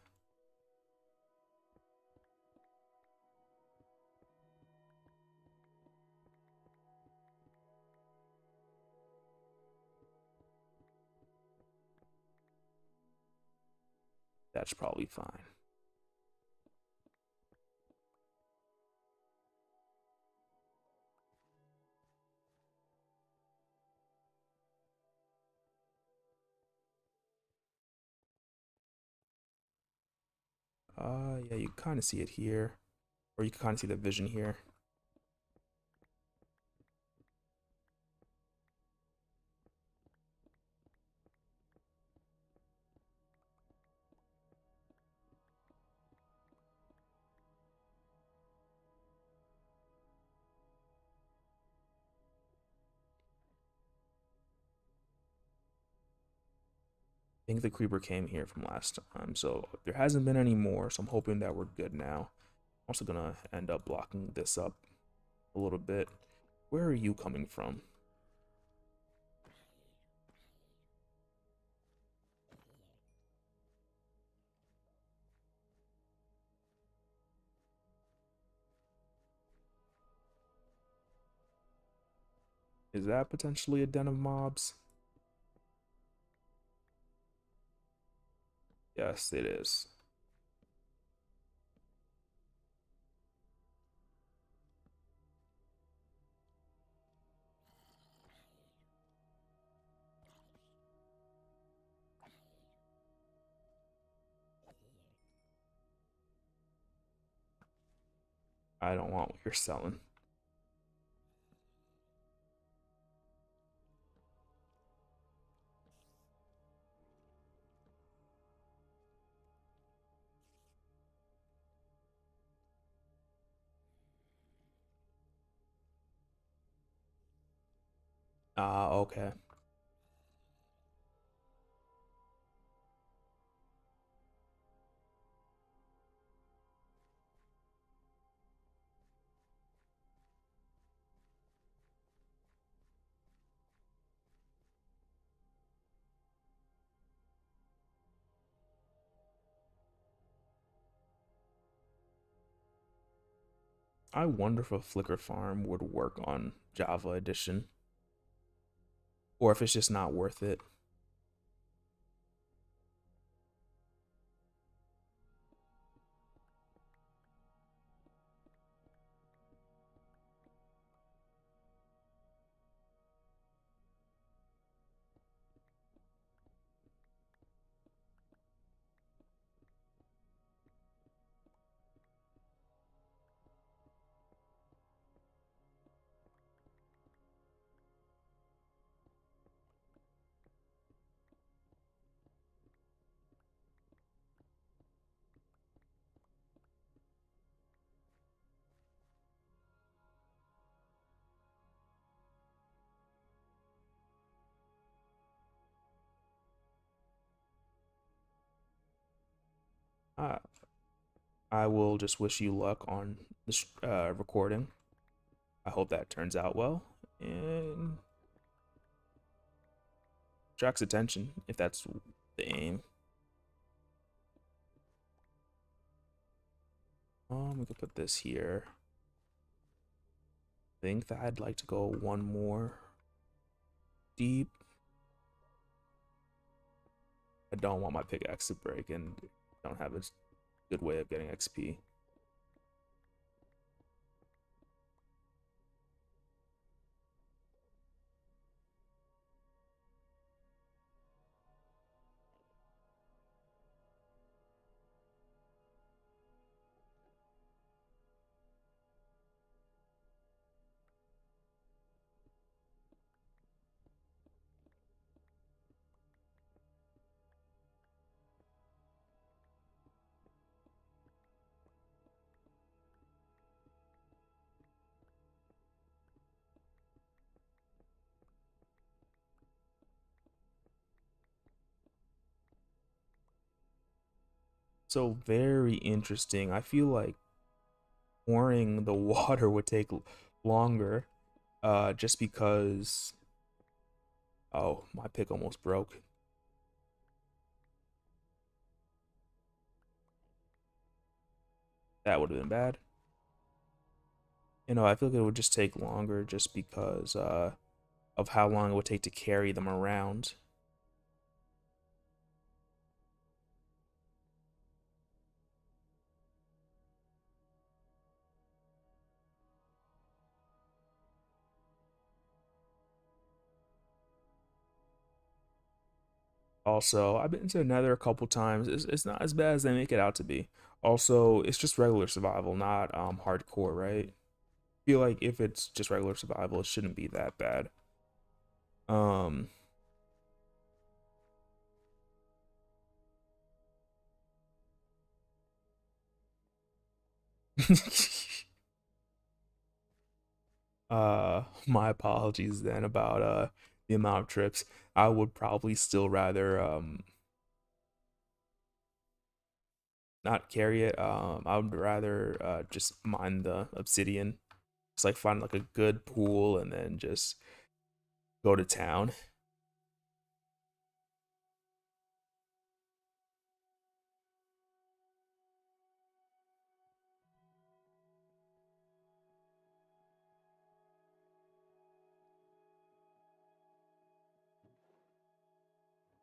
That's probably fine. Yeah, you kind of see it here, or you can kind of see the vision here. I think the creeper came here from last time, so there hasn't been any more, so I'm hoping that we're good now. I'm also gonna end up blocking this up a little bit. Where are you coming from? Is that potentially a den of mobs? Yes, it is. I don't want what you're selling. Ah, okay. I wonder if a Flickr farm would work on Java Edition, or if it's just not worth it. Uh, I will just wish you luck on this recording. I hope that turns out well and attracts attention if that's the aim. We could put this here. I think that I'd like to go one more deep. I don't want my pickaxe to break and don't have a good way of getting XP. So very interesting. I feel like pouring the water would take longer, just because. Oh, my pick almost broke. That would have been bad. I feel like it would just take longer just because of how long it would take to carry them around. Also, I've been to Nether a couple times. It's not as bad as they make it out to be. Also, it's just regular survival, not hardcore, right? I feel like if it's just regular survival, it shouldn't be that bad. Um, my apologies then about the amount of trips. I would probably still rather not carry it. I would rather just mine the obsidian. Just like find like a good pool and then just go to town.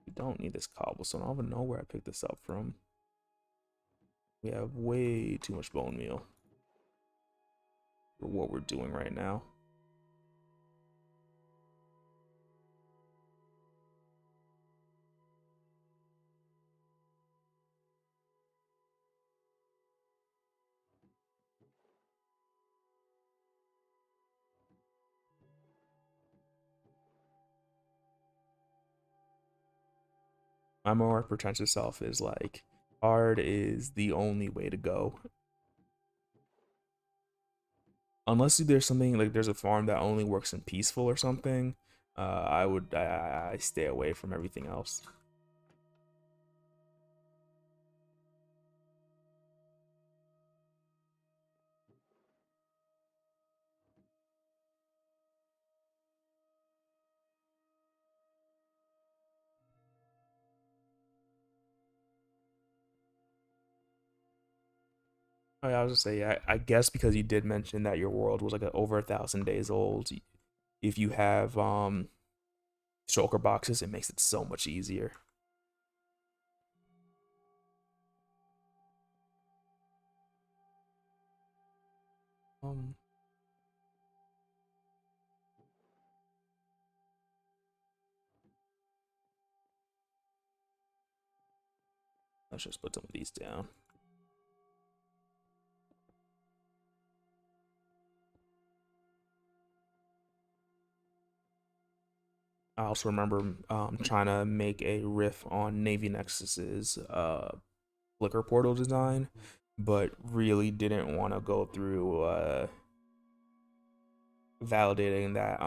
We don't need this cobblestone. I don't even know where I picked this up from. We have way too much bone meal for what we're doing right now. My more pretentious self is like, hard is the only way to go. Unless there's something like there's a farm that only works in peaceful or something, I stay away from everything else. Oh, yeah, I was just say, I guess because you did mention that your world was like over 1,000 days old. If you have shulker boxes, it makes it so much easier. Um, let's just put some of these down. I also remember trying to make a riff on Navy Nexus's flicker portal design, but really didn't want to go through validating that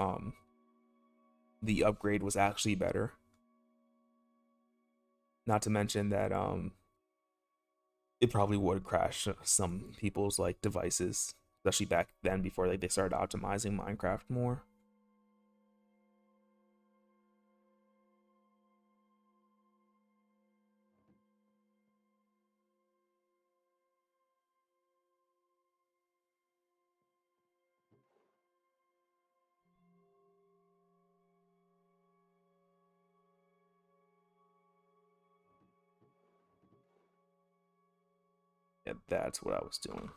the upgrade was actually better. Not to mention that it probably would crash some people's like devices, especially back then before like they started optimizing Minecraft more. Yeah, that's what I was doing.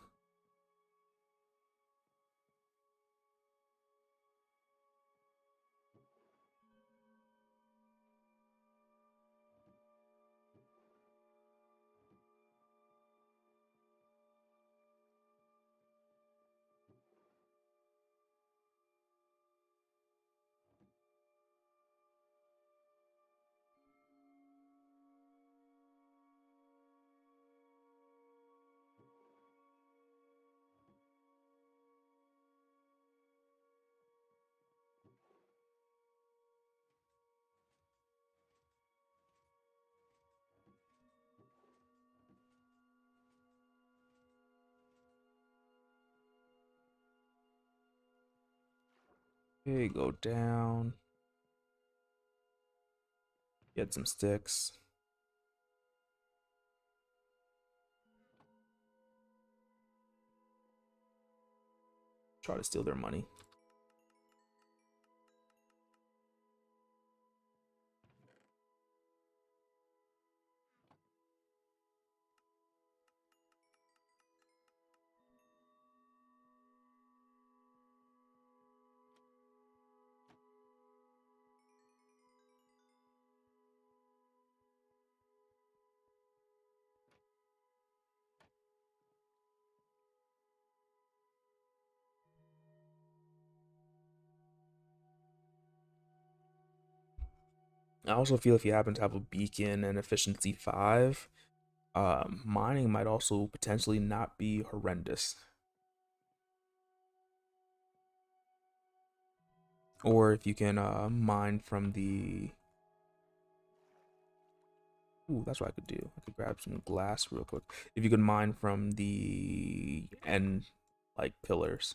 Okay, go down. Get some sticks. Try to steal their money. I also feel if you happen to have a beacon and efficiency 5, mining might also potentially not be horrendous. Or if you can mine from the... Ooh, that's what I could do. I could grab some glass real quick. If you could mine from the end, like, pillars.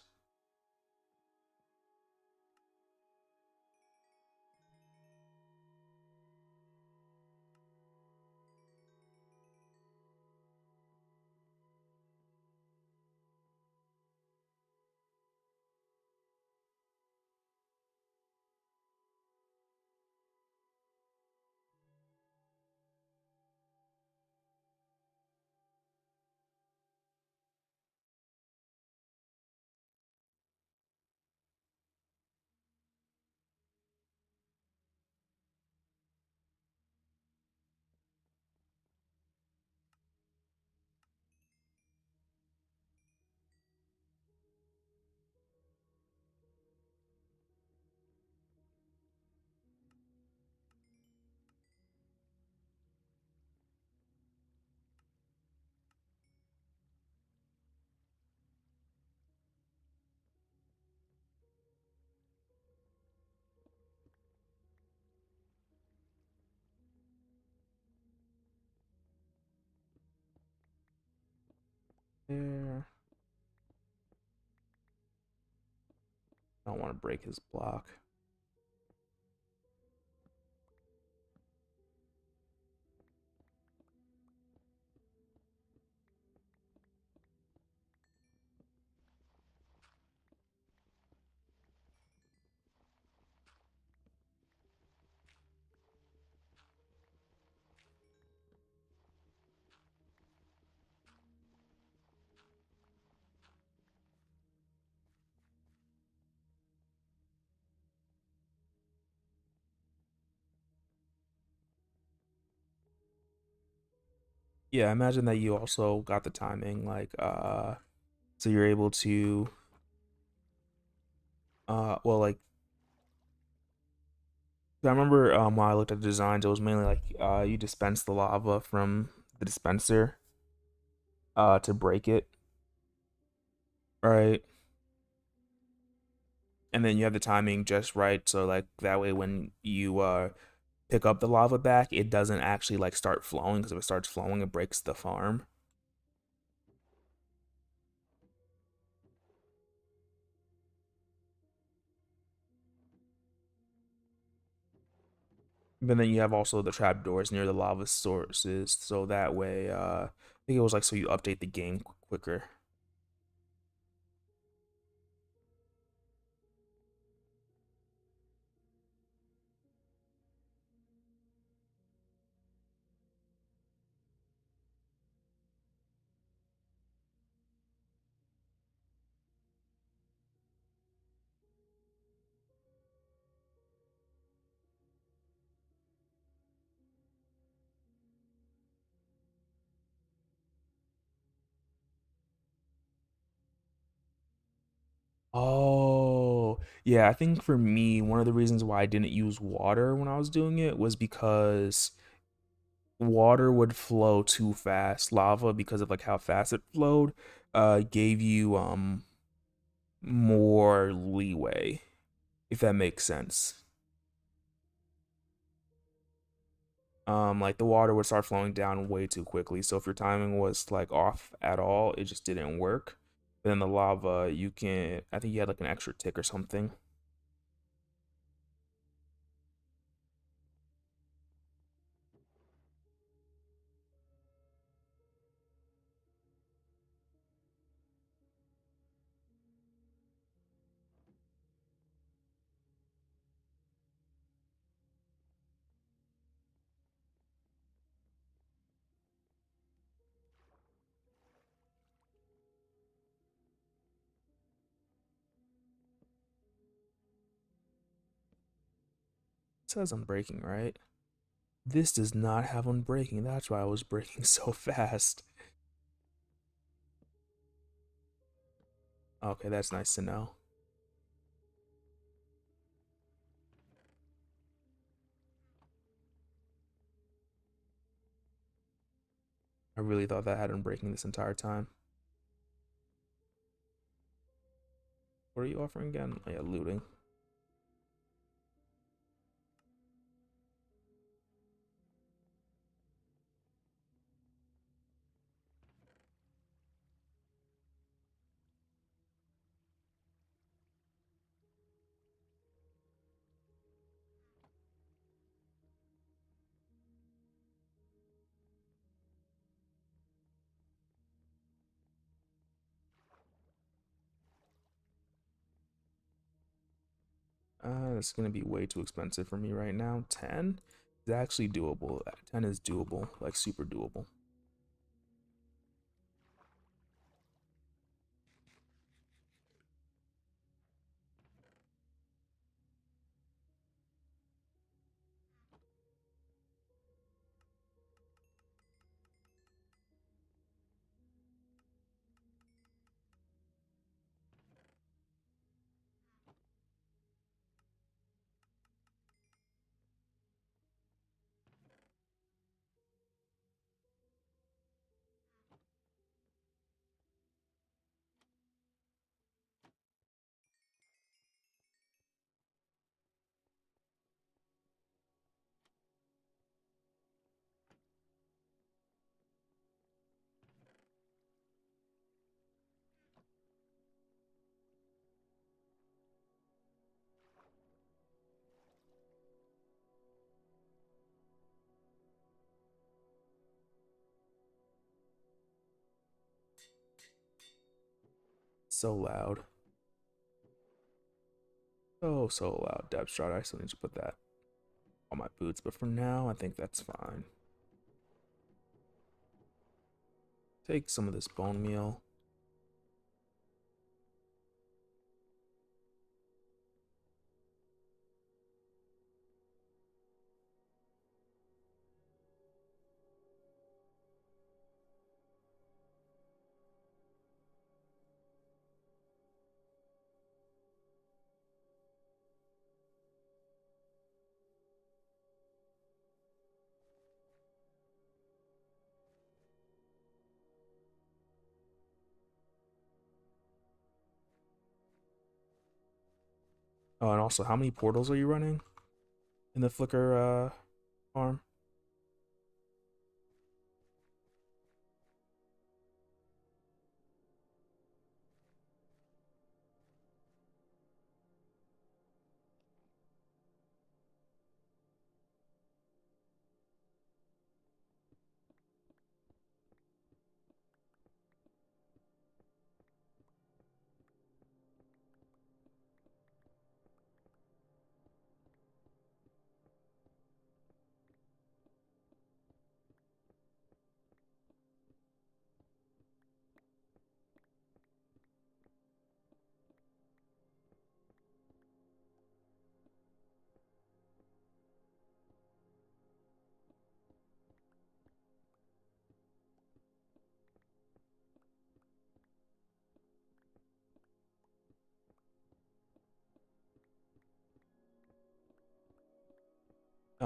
There. I don't want to break his block. Yeah, imagine that you also got the timing, like, so you're able to, well, like, I remember when I looked at the designs, it was mainly like you dispense the lava from the dispenser to break it, right? And then you have the timing just right, so like that way when you pick up the lava back, it doesn't actually like start flowing because if it starts flowing, it breaks the farm. But then you have also the trapdoors near the lava sources, so that way, I think it was like so you update the game quicker. Oh, yeah, I think for me, one of the reasons why I didn't use water when I was doing it was because water would flow too fast. Lava, because of like how fast it flowed, gave you more leeway, if that makes sense. Like the water would start flowing down way too quickly. So if your timing was like off at all, it just didn't work. But then the lava, you can, I think you had like an extra tick or something. It says unbreaking, right? This does not have unbreaking. That's why I was breaking so fast. Okay, that's nice to know. I really thought that had unbreaking this entire time. What are you offering again? Oh, yeah, looting. It's gonna be way too expensive for me right now. 10 is actually doable. 10 is doable, like super doable. So loud. So loud. Depth shot. I still need to put that on my boots, but for now, I think that's fine. Take some of this bone meal. Oh, and also, how many portals are you running in the Flicker farm?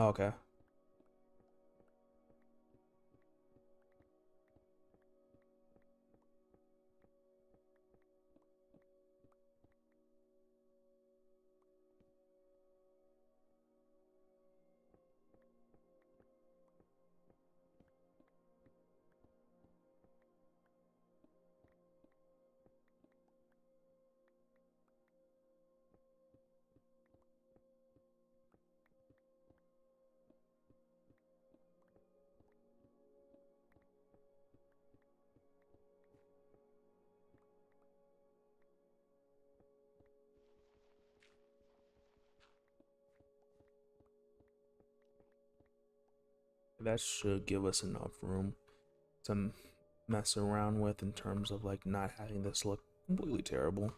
Oh, okay. That should give us enough room to mess around with in terms of like not having this look completely terrible.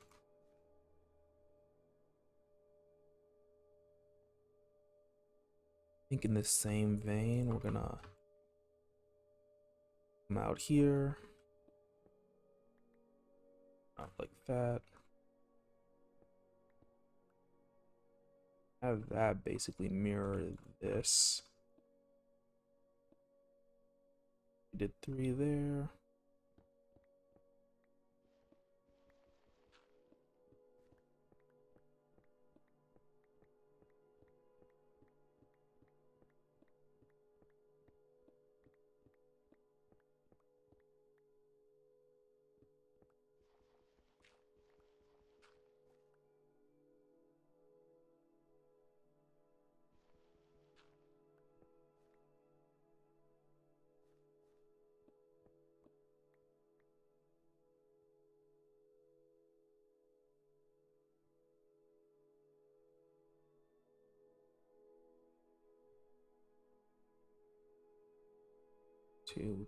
I think in the same vein, we're gonna come out here, not like that. Have that basically mirror this. We did 3 there.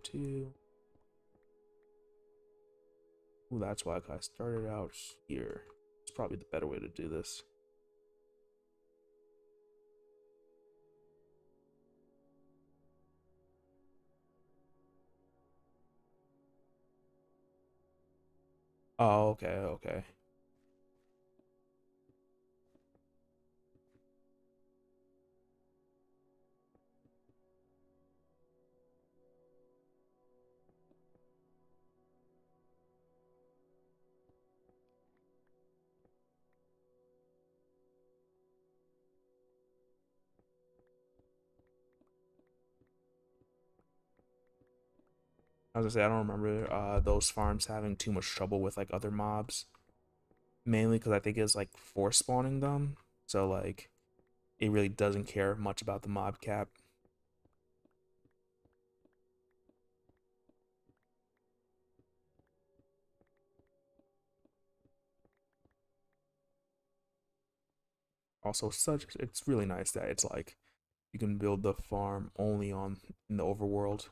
Two. Ooh, that's why I started out here. It's probably the better way to do this. Oh, okay. I was gonna say I don't remember those farms having too much trouble with like other mobs. Mainly because I think it's like force spawning them. So like it really doesn't care much about the mob cap. Also, such it's really nice that it's like you can build the farm only on in the overworld.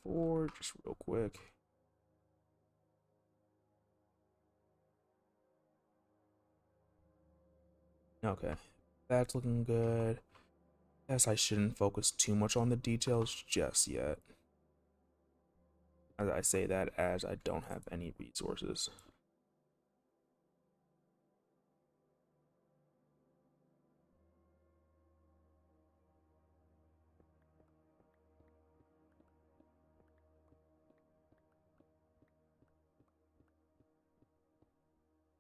4, just real quick. Okay, that's looking good. Guess I shouldn't focus too much on the details just yet. As I say that as I don't have any resources.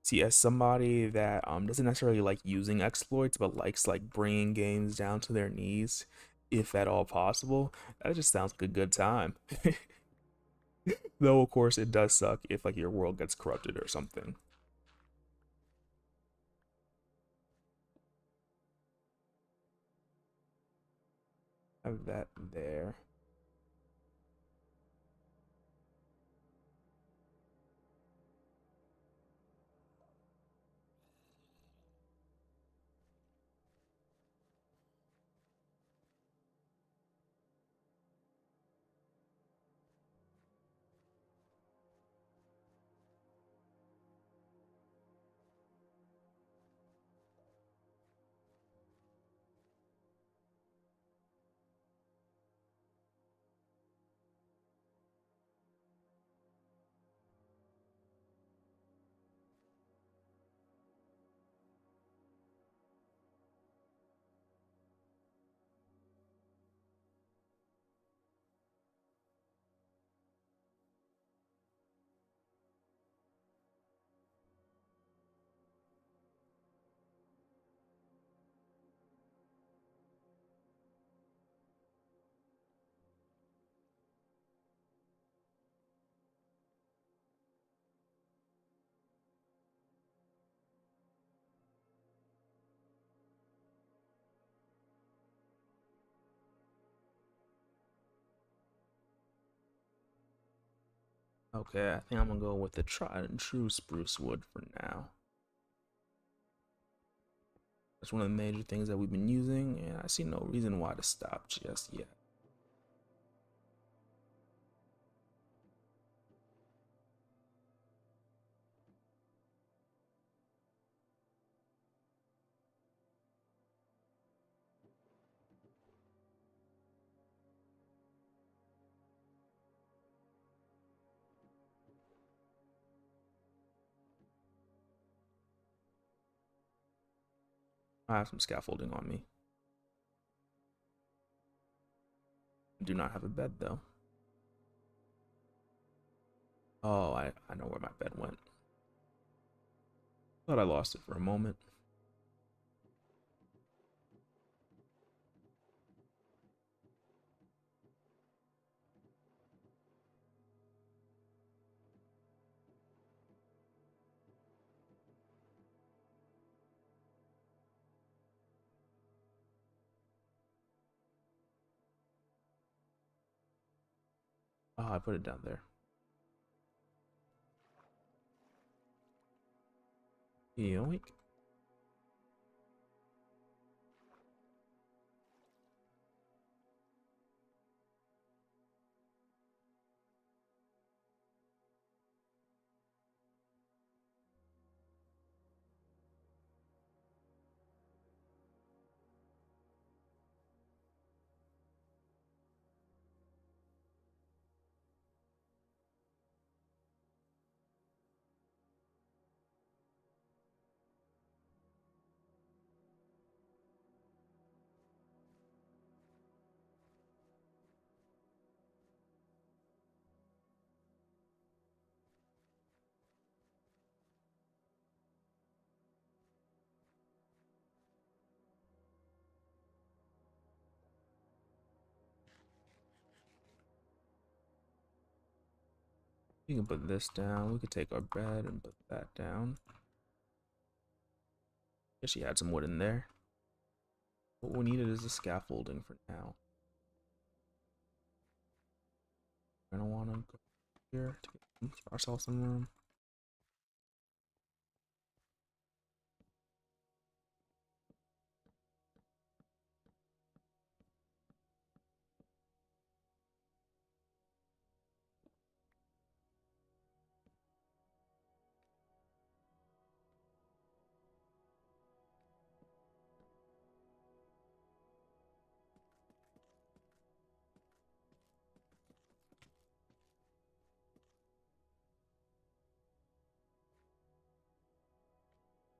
See, as somebody that doesn't necessarily like using exploits, but likes like bringing games down to their knees, if at all possible, that just sounds like a good time. Though of course it does suck if like your world gets corrupted or something. Have that there. Okay, I think I'm gonna go with the tried and true spruce wood for now. That's one of the major things that we've been using, and I see no reason why to stop just yet. I have some scaffolding on me. I do not have a bed though. Oh, I know where my bed went. Thought I lost it for a moment. Oh, I put it down there. Yoink. We can put this down. We could take our bed and put that down. Guess she had some wood in there. What we needed is the scaffolding for now. I don't want to go here to get ourselves some room.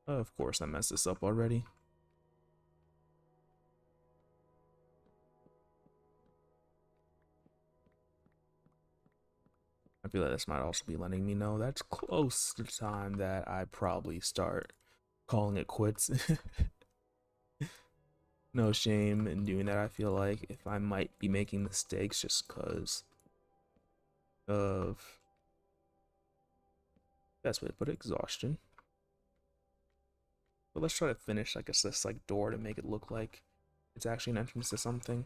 Of course, I messed this up already. I feel like this might also be letting me know that's close to the time that I probably start calling it quits. No shame in doing that. I feel like if I might be making mistakes just because of, best way to put it, exhaustion. But let's try to finish, I guess, this like door to make it look like it's actually an entrance to something.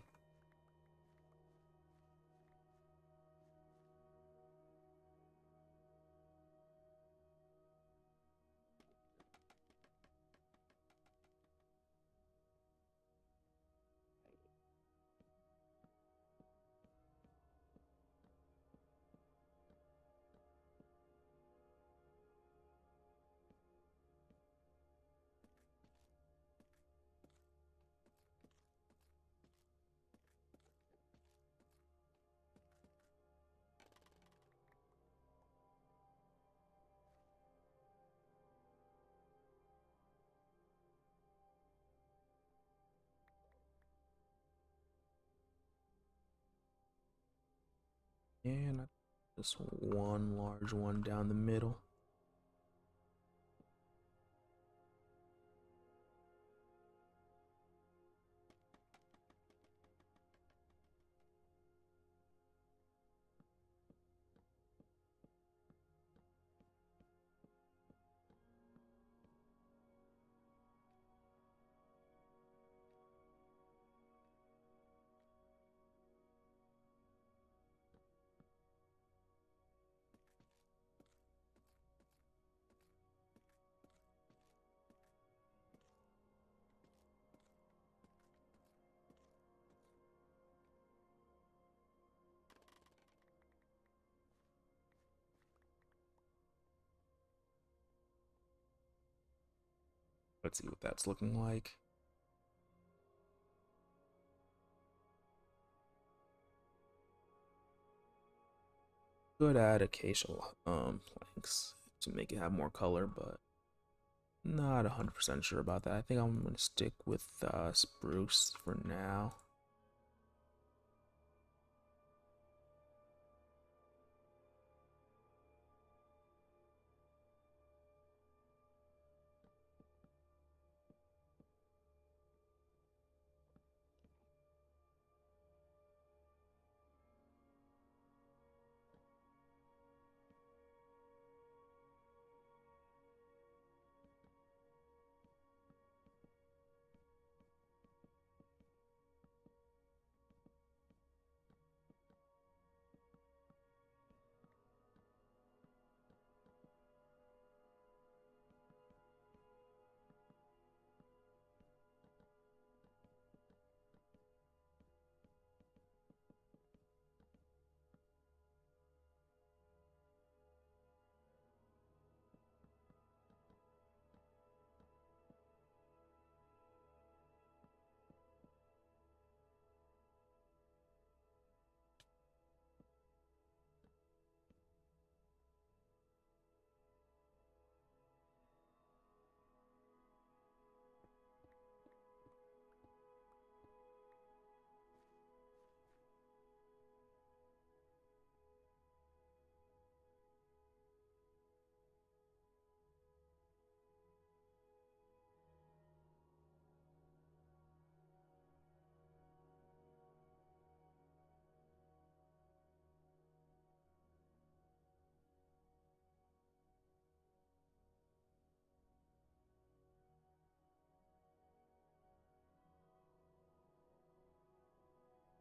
And this one large one down the middle. Let's see what that's looking like. Could add occasional planks to make it have more color, but not 100% sure about that. I think I'm gonna stick with spruce for now.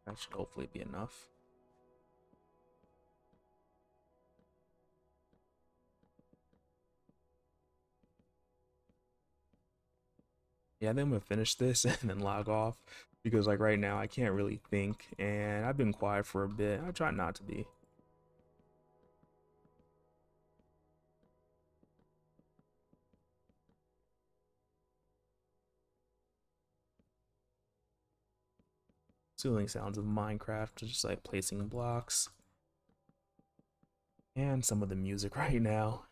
That should hopefully be enough. Yeah, I think I'm gonna finish this and then log off because like right now I can't really think and I've been quiet for a bit. I try not to be. Soothing sounds of Minecraft, just like placing blocks and some of the music right now.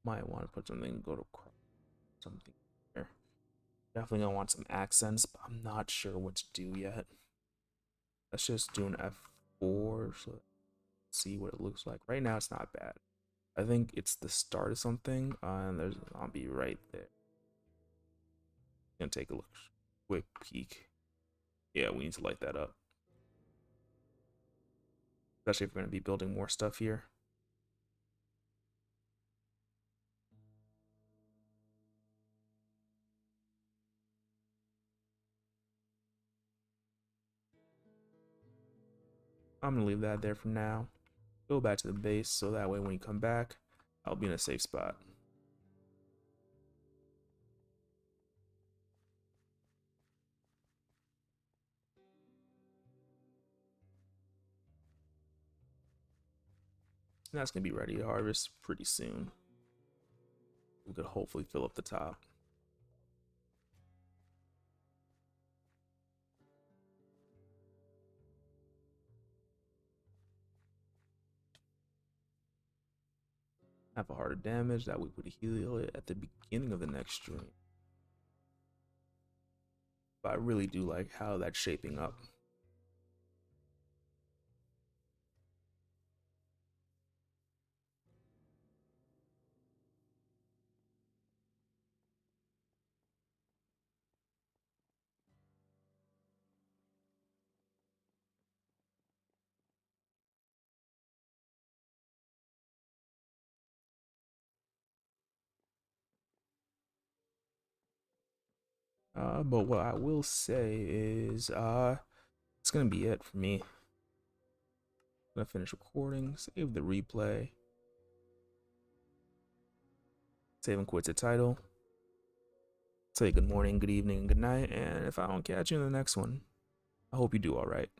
Might want to put something, go to something here. Definitely gonna want some accents, but I'm not sure what to do yet. Let's just do an F4 so let's see what it looks like. Right now it's not bad. I think it's the start of something, and there's a zombie right there. Gonna take a look, quick peek. Yeah, we need to light that up, especially if we're gonna be building more stuff here. I'm gonna leave that there for now. Go back to the base so that way when you come back, I'll be in a safe spot. And that's gonna be ready to harvest pretty soon. We could hopefully fill up the top. Have a heart of damage that we would heal it at the beginning of the next stream. But I really do like how that's shaping up. But what I will say is, it's gonna be it for me. I'm gonna finish recording, save the replay, save and quit the title, say good morning, good evening, and good night, and if I don't catch you in the next one, I hope you do alright.